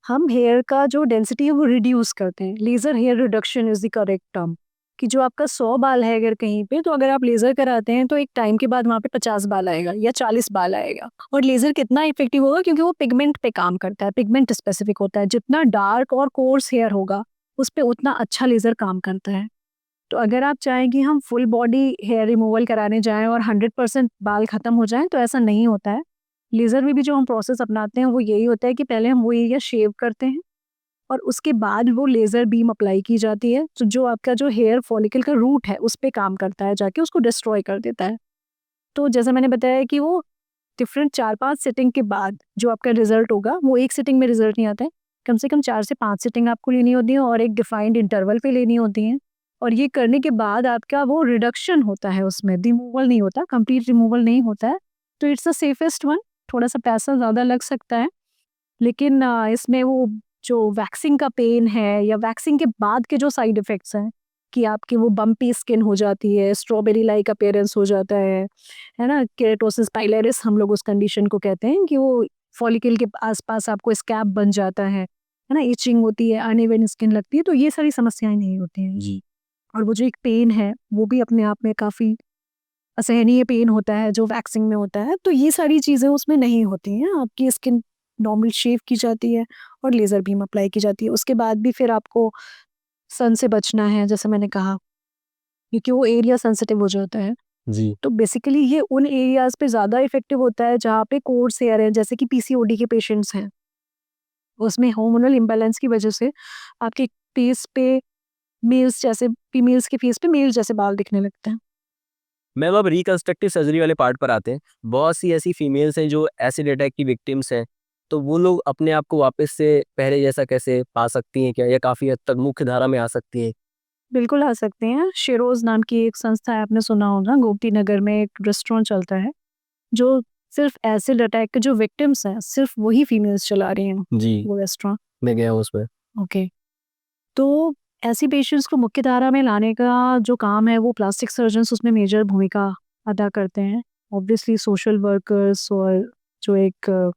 हम हेयर का जो डेंसिटी है वो रिड्यूस करते हैं। Laser hair reduction is the correct term, कि जो आपका 100 बाल है अगर कहीं पे, तो अगर आप लेज़र कराते हैं तो एक टाइम के बाद वहाँ पे 50 बाल आएगा या 40 बाल आएगा। और लेज़र कितना इफेक्टिव होगा, क्योंकि वो पिगमेंट पे काम करता है, पिगमेंट स्पेसिफिक होता है। जितना डार्क और कोर्स हेयर होगा उस पे उतना अच्छा लेज़र काम करता है। तो अगर आप चाहें कि हम फुल बॉडी हेयर रिमूवल कराने जाएँ और 100% बाल खत्म हो जाएँ, तो ऐसा नहीं होता है। लेज़र में भी जो हम प्रोसेस अपनाते हैं वो यही होता है कि पहले हम वो एरिया शेव करते हैं और उसके बाद वो लेज़र बीम अप्लाई की जाती है, तो जो आपका जो हेयर फॉलिकल का रूट है उस पे काम करता है, जाके उसको डिस्ट्रॉय कर देता है। तो जैसा मैंने बताया कि वो डिफरेंट 4-5 सिटिंग के बाद जो आपका रिजल्ट होगा, वो एक सिटिंग में रिजल्ट नहीं आता है। कम से कम 4 से 5 सिटिंग आपको लेनी होती है और एक डिफाइंड इंटरवल पे लेनी होती हैं। और ये करने के बाद आपका वो रिडक्शन होता है, उसमें रिमूवल नहीं होता, कंप्लीट रिमूवल नहीं होता है। तो इट्स द सेफेस्ट वन। थोड़ा-सा पैसा ज़्यादा लग सकता है, लेकिन इसमें वो जो वैक्सिंग का पेन है या वैक्सिंग के बाद के जो साइड इफ़ेक्ट्स हैं, कि आपकी वो बम्पी स्किन हो जाती है, स्ट्रॉबेरी लाइक अपीयरेंस हो जाता है ना? केराटोसिस पाइलेरिस हम लोग उस कंडीशन को कहते हैं, कि वो फॉलिकल के आस-पास आपको स्कैब बन जाता है ना? इचिंग होती है, अनइवन स्किन लगती है, तो ये सारी समस्याएँ नहीं होती हैं। जी। और वो जो एक पेन है, वो भी अपने आप में काफ़ी असहनीय पेन होता है जो वैक्सिंग में होता है, तो ये सारी चीज़ें उसमें नहीं होती हैं। आपकी स्किन नॉर्मल शेव की जाती है और लेज़र बीम अप्लाई की जाती है। उसके बाद भी फिर आपको सन से बचना है, जैसे मैंने कहा, क्योंकि वो एरिया सेंसिटिव हो जाता है। जी। तो बेसिकली ये उन एरियाज़ पे ज़्यादा इफ़ेक्टिव होता है जहाँ पे कोर्स हेयर है, जैसे कि पीसीओडी के पेशेंट्स हैं। उसमें हार्मोनल इम्बैलेंस की वजह से आपके फेस पे मेल्स जैसे फीमेल्स के फेस पे मेल जैसे बाल दिखने लगते हैं। मैम अब रिकंस्ट्रक्टिव सर्जरी वाले पार्ट पर आते हैं। बहुत सी ऐसी फीमेल्स हैं जो एसिड अटैक की विक्टिम्स हैं, तो वो लोग अपने आप को वापस से पहले जैसा कैसे पा सकती हैं क्या? या काफ़ी हद तक मुख्य धारा में आ सकती हैं? बिल्कुल आ सकते हैं। शिरोज़ नाम की एक संस्था है, आपने सुना होगा, गोमती नगर में एक रेस्टोरेंट चलता है, जो सिर्फ़ एसिड अटैक के जो विक्टिम्स हैं, सिर्फ़ वही फीमेल्स चला रही हैं, जी, वो रेस्टोरेंट। मैं गया हूँ उसमें। ओके। तो ऐसी पेशेंट्स को मुख्य धारा में लाने का जो काम है, वो प्लास्टिक सर्जन्स उसमें मेजर भूमिका अदा करते हैं। ऑब्वियसली सोशल वर्कर्स और जो एक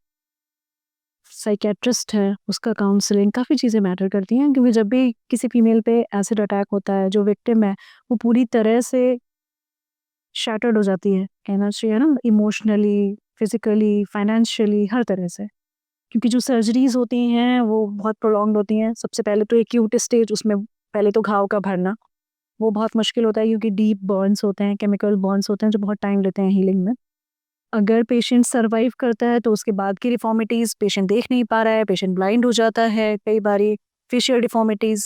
साइकियाट्रिस्ट है, उसका काउंसलिंग, काफ़ी चीज़ें मैटर करती हैं, क्योंकि जब भी किसी फीमेल पे एसिड अटैक होता है, जो विक्टिम है, वो पूरी तरह से शैटर्ड हो जाती है, कहना चाहिए ना, इमोशनली, फिज़िकली, फाइनेंशियली, हर तरह से। क्योंकि जो सर्जरीज़ होती हैं, वो बहुत प्रोलॉन्ग्ड होती हैं। सबसे पहले तो एक्यूट स्टेज, उसमें पहले तो घाव का भरना, वो बहुत मुश्किल होता है, क्योंकि डीप बर्न्स होते हैं, केमिकल बर्न्स होते हैं, जो बहुत टाइम लेते हैं हीलिंग में। अगर पेशेंट सर्वाइव करता है, तो उसके बाद की डिफ़ॉर्मिटीज़, पेशेंट देख नहीं पा रहा है, पेशेंट ब्लाइंड हो जाता है, कई बारी फेशियल डिफ़ॉर्मिटीज़,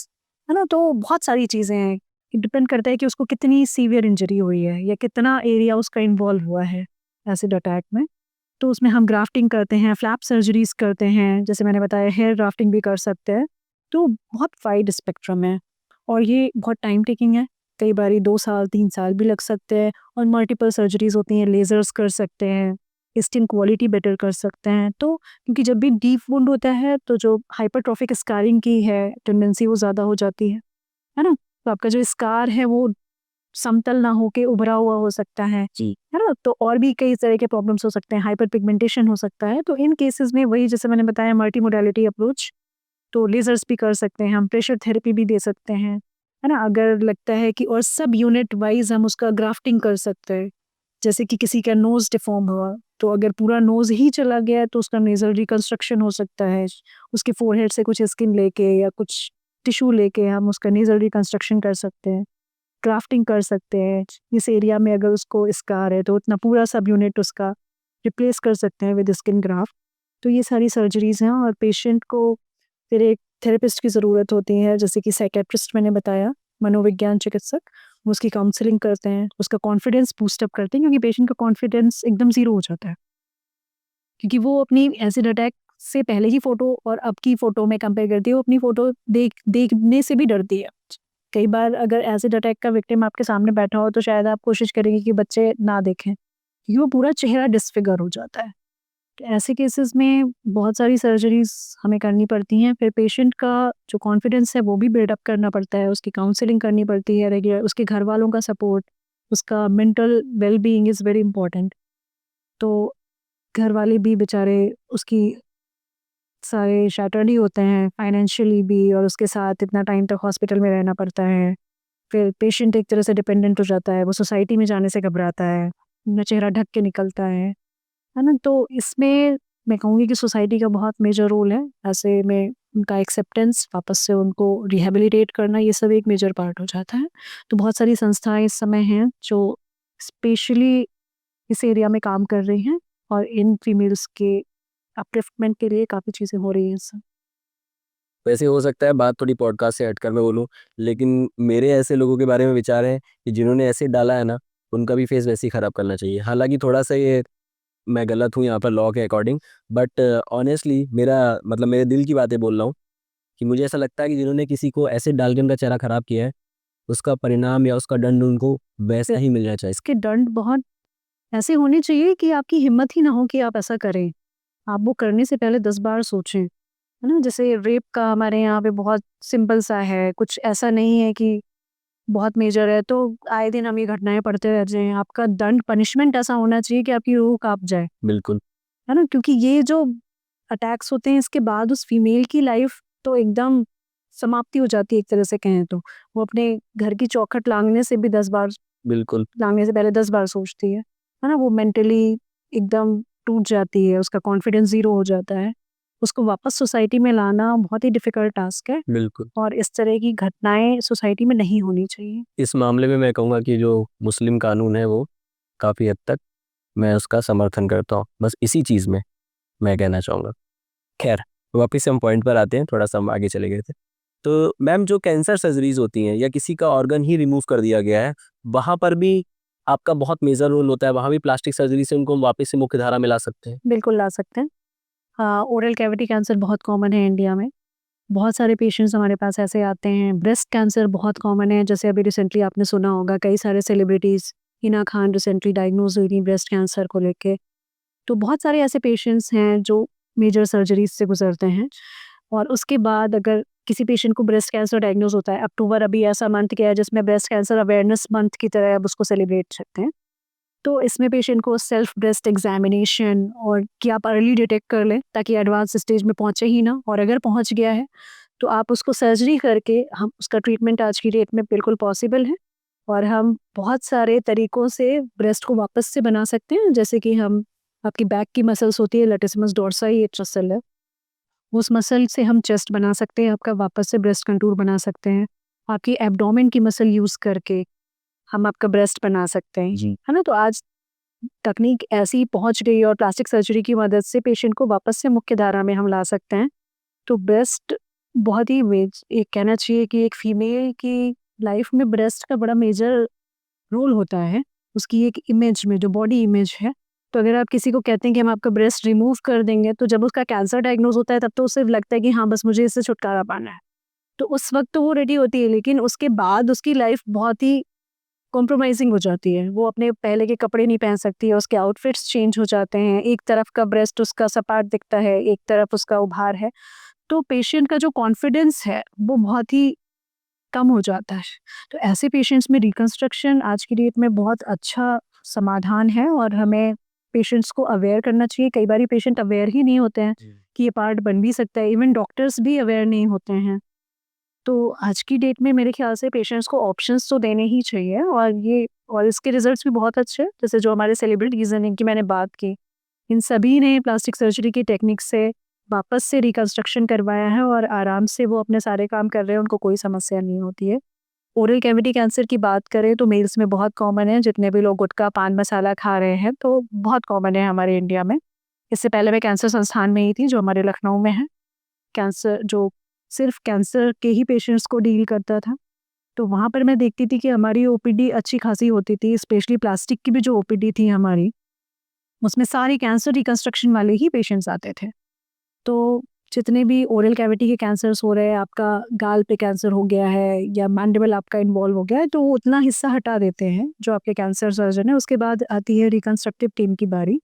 है ना? तो बहुत सारी चीज़ें हैं। डिपेंड करता है कि उसको कितनी सीवियर इंजरी हुई है या कितना एरिया उसका इन्वॉल्व हुआ है एसिड अटैक में। तो उसमें हम ग्राफ्टिंग करते हैं, फ्लैप सर्जरीज़ करते हैं, जैसे मैंने बताया, हेयर ग्राफ्टिंग भी कर सकते हैं। तो बहुत वाइड स्पेक्ट्रम है और ये बहुत टाइम टेकिंग है। कई बारी 2 साल, 3 साल भी लग सकते हैं और मल्टीपल सर्जरीज़ होती हैं, लेज़र्स कर सकते हैं, स्किन क्वालिटी बेटर कर सकते हैं। तो क्योंकि जब भी डीप वुंड होता है, तो जो हाइपरट्रॉफिक स्कारिंग की है टेंडेंसी, वो ज़्यादा हो जाती है ना? तो आपका जो स्कार है वो समतल ना होके उभरा हुआ हो सकता जी। है ना? तो और भी कई तरह के प्रॉब्लम्स हो सकते हैं, हाइपर पिगमेंटेशन हो सकता है। तो इन केसेस में वही, जैसे मैंने बताया, मल्टी मोडालिटी अप्रोच, तो लेज़र्स भी कर सकते हैं हम, प्रेशर थेरेपी भी दे सकते हैं, है ना? अगर लगता है कि, और सब यूनिट वाइज़ हम उसका ग्राफ्टिंग कर सकते हैं। जैसे कि किसी का नोज़ डिफ़ॉर्म हुआ, तो अगर पूरा नोज़ ही चला गया है, तो उसका नेज़ल रिकंस्ट्रक्शन हो सकता है। उसके फोरहेड से कुछ स्किन लेके या कुछ टिश्यू लेके हम उसका नेज़ल रिकंस्ट्रक्शन कर सकते हैं। ग्राफ्टिंग कर सकते हैं। इस एरिया में अगर उसको स्कार है, तो उतना पूरा सब यूनिट उसका रिप्लेस कर सकते हैं विद स्किन ग्राफ्ट। तो ये सारी सर्जरीज़ हैं और पेशेंट को फिर एक थेरेपिस्ट की ज़रूरत होती है, जैसे कि साइकियाट्रिस्ट मैंने बताया, मनोविज्ञान चिकित्सक, वो उसकी काउंसलिंग करते हैं, उसका कॉन्फिडेंस बूस्ट अप करते हैं, क्योंकि पेशेंट का कॉन्फिडेंस एकदम ज़ीरो हो जाता है। क्योंकि वो अपनी एसिड अटैक से पहले की फ़ोटो और अब की फ़ोटो में कंपेयर करती है, वो अपनी फ़ोटो देखने से भी डरती है। कई बार अगर एसिड अटैक का विक्टिम आपके सामने बैठा हो, तो शायद आप कोशिश करेंगे कि बच्चे ना देखें, क्योंकि वो पूरा चेहरा डिसफिगर हो जाता है। तो ऐसे केसेस में बहुत सारी सर्जरीज़ हमें करनी पड़ती हैं। फिर पेशेंट का जो कॉन्फिडेंस है, वो भी बिल्ड अप करना पड़ता है, उसकी काउंसलिंग करनी पड़ती है रेगुलर, उसके घरवालों का सपोर्ट, उसका mental well being is very important. तो घर वाले भी बेचारे उसकी सारे शैटर्ड ही होते हैं फाइनेंशियली भी, और उसके साथ इतना टाइम तक हॉस्पिटल में रहना पड़ता है। फिर पेशेंट एक तरह से डिपेंडेंट हो जाता है, वो सोसाइटी में जाने से घबराता है, अपना चेहरा ढक के निकलता है ना? तो इसमें मैं कहूँगी कि सोसाइटी का बहुत मेजर रोल है। ऐसे में उनका एक्सेप्टेंस, वापस से उनको रिहेबिलिटेट करना, ये सब एक मेजर पार्ट हो जाता है। तो बहुत सारी संस्थाएं इस समय हैं जो स्पेशली इस एरिया में काम कर रही हैं, और इन फीमेल्स के अपलिफ्टमेंट के लिए काफ़ी चीज़ें हो रही हैं इस समय। वैसे हो सकता है बात थोड़ी पॉडकास्ट से हटकर मैं बोलूँ, लेकिन मेरे ऐसे लोगों के बारे में विचार है कि जिन्होंने एसिड डाला है ना, उनका भी फेस वैसे ही ख़राब करना चाहिए। हालाँकि थोड़ा-सा ये मैं गलत हूँ यहाँ पर लॉ के अकॉर्डिंग, बट ऑनेस्टली मेरा मतलब मेरे दिल की बातें बोल रहा हूँ कि मुझे ऐसा लगता है कि जिन्होंने किसी को एसिड डाल के उनका चेहरा ख़राब किया है, उसका परिणाम या उसका दंड उनको वैसा ही मिलना चाहिए। इसके दंड बहुत ऐसे होने चाहिए कि आपकी हिम्मत ही ना हो कि आप ऐसा करें। आप वो करने से पहले 10 बार सोचें, है ना? जैसे रेप का हमारे यहाँ पे बहुत सिंपल सा है, कुछ ऐसा नहीं है कि बहुत मेजर है, तो आए दिन हम ये घटनाएँ पढ़ते रह जाएँ। आपका दंड, पनिशमेंट ऐसा होना चाहिए कि आपकी रूह काँप जाए, बिल्कुल, है ना? क्योंकि ये जो अटैक्स होते हैं, इसके बाद उस फीमेल की लाइफ तो एकदम समाप्ति हो जाती है एक तरह से कहें तो। वो अपने घर की चौखट लांघने से भी 10 बार, बिल्कुल। लांघने से पहले 10 बार सोचती है ना? वो मेंटली एकदम टूट जाती है, उसका कॉन्फिडेंस ज़ीरो हो जाता है। उसको वापस सोसाइटी में लाना बहुत ही डिफ़िकल्ट टास्क है, बिल्कुल। और इस तरह की घटनाएँ सोसाइटी में नहीं होनी चाहिए। इस मामले में मैं कहूँगा कि जो मुस्लिम कानून है वो काफ़ी हद तक मैं उसका समर्थन करता हूँ। बस इसी चीज़ में मैं कहना चाहूँगा। ख़ैर, वापस से हम पॉइंट पर आते हैं, थोड़ा-सा हम आगे चले गए थे। तो मैम जो कैंसर सर्जरीज़ होती हैं या किसी का ऑर्गन ही रिमूव कर दिया गया है, वहाँ पर भी आपका बहुत मेजर रोल होता है, वहाँ भी प्लास्टिक सर्जरी से उनको हम वापस से मुख्यधारा में ला सकते हैं? बिल्कुल ला सकते हैं। ओरल कैविटी कैंसर बहुत कॉमन है इंडिया में। बहुत सारे पेशेंट्स हमारे पास ऐसे आते हैं। ब्रेस्ट कैंसर बहुत कॉमन है, जैसे अभी रिसेंटली आपने सुना होगा, कई सारे celebrities, Hina Khan recently diagnose हुई थी ब्रेस्ट कैंसर को लेके। तो बहुत सारे ऐसे पेशेंट्स हैं जो मेजर सर्जरीज से गुजरते हैं, और उसके बाद अगर किसी पेशेंट को ब्रेस्ट कैंसर डायग्नोज होता है, अक्टूबर अभी ऐसा मंथ गया है जिसमें ब्रेस्ट कैंसर अवेयरनेस मंथ की तरह अब उसको सेलिब्रेट करते हैं। तो इसमें पेशेंट को सेल्फ ब्रेस्ट एग्जामिनेशन, और कि आप अर्ली डिटेक्ट कर लें ताकि एडवांस स्टेज में पहुंचे ही ना, और अगर पहुंच गया है तो आप उसको सर्जरी करके, हम उसका ट्रीटमेंट आज की डेट में बिल्कुल पॉसिबल है, और हम बहुत सारे तरीकों से ब्रेस्ट को वापस से बना सकते हैं। जैसे कि हम, आपकी बैक की मसल्स होती है लैटिसिमस डोर्साई, एक मसल है, उस मसल से हम चेस्ट बना सकते हैं, आपका वापस से ब्रेस्ट कंटूर बना सकते हैं। आपकी एब्डोमेन की मसल यूज़ करके हम आपका ब्रेस्ट बना सकते हैं, जी। है ना? तो आज तकनीक ऐसी पहुंच गई है, और प्लास्टिक सर्जरी की मदद से पेशेंट को वापस से मुख्य धारा में हम ला सकते हैं। तो ब्रेस्ट बहुत ही एक कहना चाहिए कि एक फीमेल की लाइफ में ब्रेस्ट का बड़ा मेजर रोल होता है, उसकी एक इमेज में, जो बॉडी इमेज है। तो अगर आप किसी को कहते हैं कि हम आपका ब्रेस्ट रिमूव कर देंगे, तो जब उसका कैंसर डायग्नोज होता है तब तो उसे लगता है कि हाँ बस मुझे इससे छुटकारा पाना है। तो उस वक्त तो वो रेडी होती है, लेकिन उसके बाद उसकी लाइफ बहुत ही कॉम्प्रोमाइजिंग हो जाती है। वो अपने पहले के कपड़े नहीं पहन सकती है, उसके आउटफिट्स चेंज हो जाते हैं, एक तरफ का ब्रेस्ट उसका सपाट दिखता है, एक तरफ उसका उभार है। तो पेशेंट का जो कॉन्फिडेंस है वो बहुत ही कम हो जाता है। तो ऐसे पेशेंट्स में रिकंस्ट्रक्शन आज की डेट में बहुत अच्छा समाधान है, और हमें पेशेंट्स को अवेयर करना चाहिए। कई बार पेशेंट अवेयर ही नहीं होते हैं कि ये पार्ट बन भी सकता है, इवन डॉक्टर्स भी अवेयर नहीं होते हैं। तो आज की डेट में मेरे ख्याल से पेशेंट्स को ऑप्शंस तो देने ही चाहिए, और इसके रिजल्ट्स भी बहुत अच्छे हैं। जैसे जो हमारे सेलिब्रिटीज़ हैं जिनकी मैंने बात की, इन सभी ने प्लास्टिक सर्जरी की टेक्निक से वापस से रिकंस्ट्रक्शन करवाया है, और आराम से वो अपने सारे काम कर रहे हैं, उनको कोई समस्या नहीं होती है। ओरल कैविटी कैंसर की बात करें तो मेल्स में बहुत कॉमन है, जितने भी लोग गुटखा पान मसाला खा रहे हैं तो बहुत कॉमन है हमारे इंडिया में। इससे पहले मैं कैंसर संस्थान में ही थी जो हमारे लखनऊ में है, कैंसर जो सिर्फ कैंसर के ही पेशेंट्स को डील करता था। तो वहाँ पर मैं देखती थी कि हमारी ओपीडी अच्छी खासी होती थी, स्पेशली प्लास्टिक की भी जो ओपीडी थी हमारी, उसमें सारे कैंसर रिकंस्ट्रक्शन वाले ही पेशेंट्स आते थे। तो जितने भी ओरल कैविटी के कैंसर्स हो रहे हैं, आपका गाल पे कैंसर हो गया है या मैंडिबल आपका इन्वॉल्व हो गया है, तो वो उतना हिस्सा हटा देते हैं जो आपके कैंसर सर्जन है। उसके बाद आती है रिकंस्ट्रक्टिव टीम की बारी।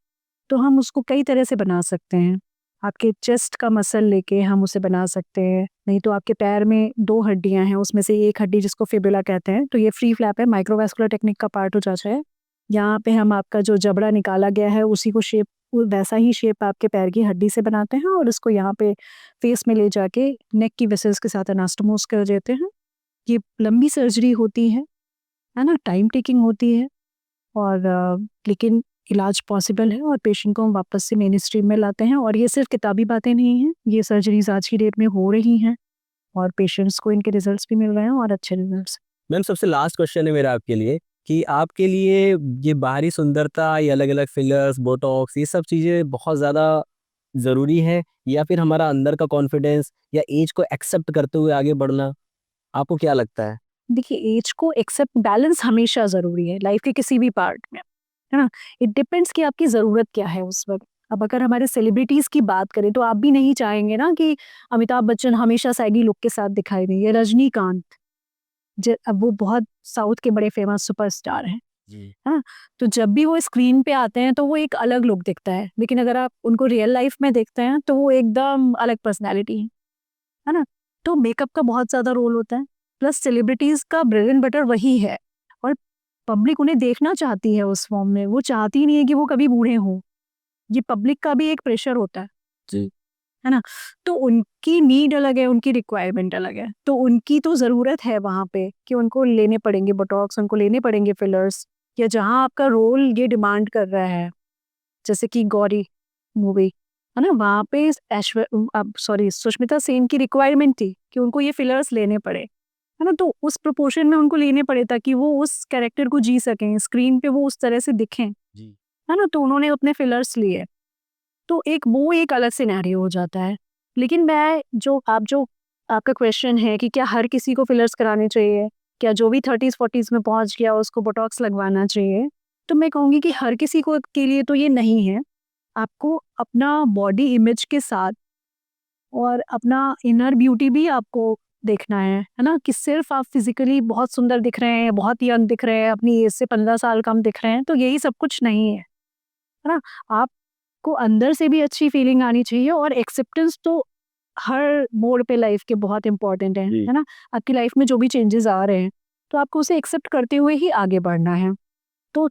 तो हम उसको कई तरह से बना सकते हैं। आपके चेस्ट का मसल लेके हम उसे बना सकते हैं, नहीं तो आपके पैर में 2 हड्डियाँ हैं, उसमें से एक हड्डी जिसको फिबुला कहते हैं, तो ये फ्री फ्लैप है, माइक्रोवास्कुलर टेक्निक का पार्ट हो जाता है। यहाँ पे हम आपका जो जबड़ा निकाला गया है उसी को शेप वो वैसा ही शेप आपके पैर की हड्डी से बनाते हैं और उसको यहाँ पे फेस में ले जाके नेक की वेसल्स के साथ एनास्टोमोस कर देते हैं। ये लंबी सर्जरी होती है ना, टाइम टेकिंग होती है, और लेकिन इलाज पॉसिबल है और पेशेंट को हम वापस से मेन स्ट्रीम में लाते हैं। और ये सिर्फ किताबी बातें नहीं हैं, ये सर्जरीज आज की डेट में हो रही हैं और पेशेंट्स को इनके रिजल्ट्स भी मिल रहे हैं और अच्छे रिजल्ट्स। मैम सबसे लास्ट क्वेश्चन है मेरा आपके लिए कि आपके लिए ये बाहरी सुंदरता, ये अलग अलग फिलर्स, बोटॉक्स, ये सब चीज़ें बहुत ज़्यादा ज़रूरी है, या फिर हमारा अंदर का कॉन्फिडेंस या एज को एक्सेप्ट करते हुए आगे बढ़ना? आपको क्या लगता है? देखिए, एज को एक्सेप्ट, बैलेंस हमेशा ज़रूरी है लाइफ के किसी भी पार्ट में, है ना? इट डिपेंड्स कि आपकी ज़रूरत क्या है उस वक़्त। अब अगर हमारे सेलिब्रिटीज़ की बात करें तो आप भी नहीं चाहेंगे ना कि अमिताभ बच्चन हमेशा सैगी लुक के साथ दिखाई दें, या रजनीकांत, अब वो बहुत साउथ के बड़े फेमस सुपरस्टार हैं। जी। हाँ, तो जब भी वो स्क्रीन पे आते हैं तो वो एक अलग लुक दिखता है, लेकिन अगर आप उनको रियल लाइफ में देखते हैं तो वो एकदम अलग पर्सनैलिटी है ना? तो मेकअप का बहुत ज़्यादा रोल होता है, प्लस सेलिब्रिटीज़ का ब्रेड एंड बटर वही है और पब्लिक उन्हें देखना चाहती है उस फॉर्म में, वो चाहती नहीं है कि वो कभी बूढ़े हों। ये पब्लिक का भी एक प्रेशर होता जी। है ना? तो उनकी नीड अलग है, उनकी रिक्वायरमेंट अलग है, तो उनकी तो ज़रूरत है वहाँ पे कि उनको लेने पड़ेंगे बोटॉक्स, उनको लेने पड़ेंगे फिलर्स, या जहाँ आपका रोल ये डिमांड कर रहा है, जैसे कि गौरी मूवी, है ना? वहाँ पे सुष्मिता सेन की रिक्वायरमेंट थी कि उनको ये फिलर्स लेने पड़े, है ना? तो उस प्रोपोर्शन में उनको लेने पड़े ताकि वो उस कैरेक्टर को जी सकें, स्क्रीन पे वो उस तरह से दिखें, जी। है ना? तो उन्होंने अपने फिलर्स लिए। तो एक अलग सिनेरियो हो जाता है। लेकिन मैं जो आपका क्वेश्चन है कि क्या हर किसी को फिलर्स कराने चाहिए? क्या जो भी 30s-40s में पहुँच गया उसको बोटॉक्स लगवाना चाहिए? तो मैं कहूँगी कि हर किसी को के लिए तो ये नहीं है। आपको अपना बॉडी इमेज के साथ और अपना इनर ब्यूटी भी आपको देखना है ना? कि सिर्फ़ आप फिज़िकली बहुत सुंदर दिख रहे हैं, बहुत यंग दिख रहे हैं, अपनी एज से 15 साल कम दिख रहे हैं, तो यही सब कुछ नहीं है। है ना? आपको अंदर से भी अच्छी फीलिंग आनी चाहिए और एक्सेप्टेंस तो हर मोड़ पे लाइफ के बहुत इंपॉर्टेंट जी। है ना? आपकी लाइफ में जो भी चेंजेस आ रहे हैं, तो आपको उसे एक्सेप्ट करते हुए ही आगे बढ़ना है। तो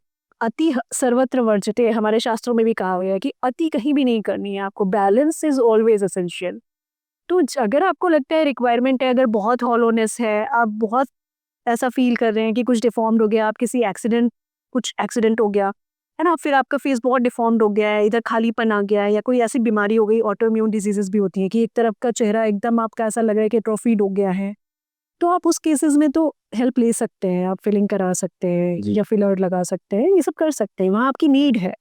सर्वत्र वर्जते, हमारे शास्त्रों में भी कहा गया है कि अति कहीं भी नहीं करनी है आपको, बैलेंस इज ऑलवेज एसेंशियल। तो अगर आपको लगता है रिक्वायरमेंट है, अगर बहुत हॉलोनेस है, आप बहुत ऐसा फील कर रहे हैं कि कुछ डिफॉर्म्ड हो गया, आप कुछ एक्सीडेंट हो गया, है ना? फिर आपका फेस बहुत डिफॉर्म्ड हो गया है, इधर खालीपन आ गया है, या कोई ऐसी बीमारी हो गई, ऑटो इम्यून डिजीजेस भी होती हैं कि एक तरफ का चेहरा एकदम आपका ऐसा लग रहा है कि एट्रोफीड हो गया है, तो आप उस केसेस में तो हेल्प ले सकते हैं, आप फिलिंग करा सकते हैं जी। या फिलर लगा सकते हैं, ये सब कर सकते हैं, वहाँ आपकी नीड है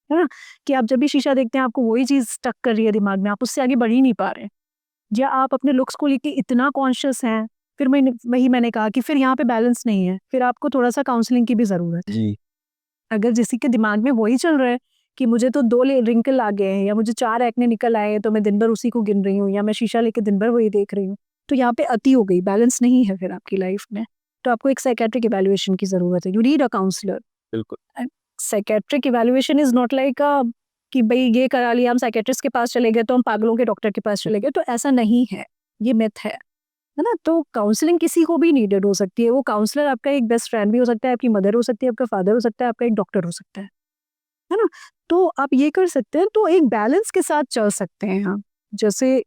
ना? कि आप जब भी शीशा देखते हैं आपको वही चीज़ स्टक कर रही है दिमाग में, आप उससे आगे बढ़ ही नहीं पा रहे हैं, या आप अपने लुक्स को लेके इतना कॉन्शियस हैं, फिर मैंने कहा कि फिर यहाँ पे बैलेंस नहीं है, फिर आपको थोड़ा-सा काउंसलिंग की भी ज़रूरत है। जी। अगर किसी के दिमाग में वही चल रहा है कि मुझे तो 2 रिंकल आ गए हैं, या मुझे 4 एक्ने निकल आए हैं, तो मैं दिन भर उसी को गिन रही हूँ, या मैं शीशा लेके दिन भर वही देख रही हूँ, तो यहाँ पे अति हो गई, बैलेंस नहीं है फिर आपकी लाइफ में। तो आपको एक साइकियाट्रिक इवैल्यूएशन की ज़रूरत है, यू नीड अ काउंसलर। बिल्कुल। Psychiatric evaluation is not like कि भई ये करा लिया, हम साइकियाट्रिस्ट के पास चले गए तो हम पागलों के डॉक्टर के पास चले गए, तो ऐसा नहीं है, ये मिथ है ना? तो काउंसलिंग किसी को भी नीडेड हो सकती है, वो काउंसलर आपका एक बेस्ट फ्रेंड भी हो सकता है, आपकी मदर हो सकती है, आपका फादर हो सकता है, आपका एक डॉक्टर हो सकता है ना? तो आप ये कर सकते हैं, तो एक बैलेंस के साथ चल सकते हैं आप। जैसे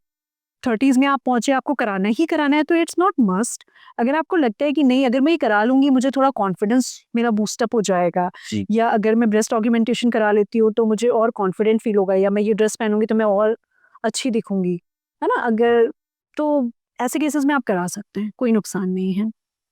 30s में आप पहुंचे, आपको कराना ही कराना है, तो इट्स नॉट मस्ट। अगर आपको लगता है कि नहीं, अगर मैं ये करा लूंगी मुझे थोड़ा कॉन्फिडेंस मेरा बूस्टअप हो जाएगा, जी। या अगर मैं ब्रेस्ट ऑगमेंटेशन करा लेती हूँ तो मुझे और कॉन्फिडेंट फील होगा, या मैं ये ड्रेस पहनूंगी तो मैं और अच्छी दिखूंगी, है ना? अगर तो ऐसे केसेस में आप करा सकते हैं, कोई नुकसान नहीं है।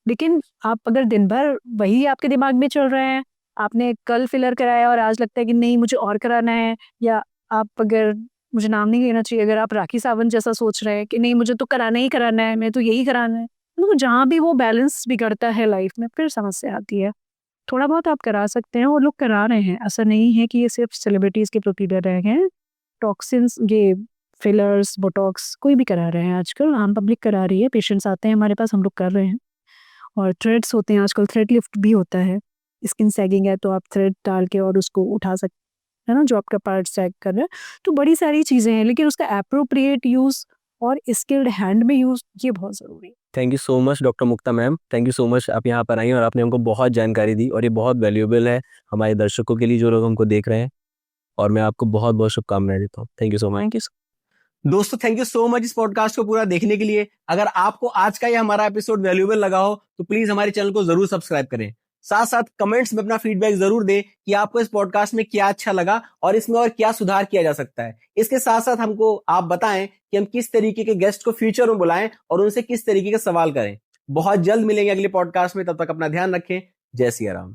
लेकिन आप अगर दिन भर वही आपके दिमाग में चल रहे हैं, आपने कल फिलर कराया और आज लगता है कि नहीं मुझे और कराना है, या आप अगर, मुझे नाम नहीं लेना चाहिए, अगर आप राखी सावंत जैसा सोच रहे हैं कि नहीं मुझे तो कराना ही कराना है, मैं तो यही कराना है, तो जहाँ भी वो बैलेंस बिगड़ता है लाइफ में फिर समस्या आती है। थोड़ा बहुत आप करा सकते हैं और लोग करा रहे हैं, ऐसा नहीं है कि ये सिर्फ सेलिब्रिटीज़ के प्रोसीजर रह गए हैं। टॉक्सिन्स, ये फिलर्स, बोटॉक्स कोई भी करा रहे हैं आजकल, आम पब्लिक करा रही है, पेशेंट्स आते हैं हमारे पास, हम लोग कर रहे हैं। और थ्रेड्स होते हैं आजकल, थ्रेड लिफ्ट भी होता है, स्किन सैगिंग है तो आप थ्रेड डाल के और उसको उठा सकते है ना, जो आपका पार्ट सैग कर रहा है। तो बड़ी सारी चीज़ें हैं, लेकिन उसका एप्रोप्रिएट यूज़ और स्किल्ड हैंड में यूज़ ये बहुत ज़रूरी है। Thank you so much doctor Mukta ma'am, thank you so much, आप यहाँ पर आई और आपने हमको बहुत जानकारी दी और ये बहुत वैल्यूएबल है हमारे दर्शकों के लिए जो लोग हमको देख रहे हैं। और मैं आपको बहुत बहुत शुभकामनाएं देता हूँ। Thank you so much. Thank you. दोस्तों थैंक यू सो मच इस पॉडकास्ट को पूरा देखने के लिए। अगर आपको आज का ये हमारा एपिसोड वैल्यूएबल लगा हो तो प्लीज हमारे चैनल को जरूर सब्सक्राइब करें। साथ साथ कमेंट्स में अपना फीडबैक जरूर दें कि आपको इस पॉडकास्ट में क्या अच्छा लगा और इसमें और क्या सुधार किया जा सकता है। इसके साथ साथ हमको आप बताएं कि हम किस तरीके के गेस्ट को फ्यूचर में बुलाएं और उनसे किस तरीके के सवाल करें। बहुत जल्द मिलेंगे अगले पॉडकास्ट में, तब तक अपना ध्यान रखें। जय सिया राम।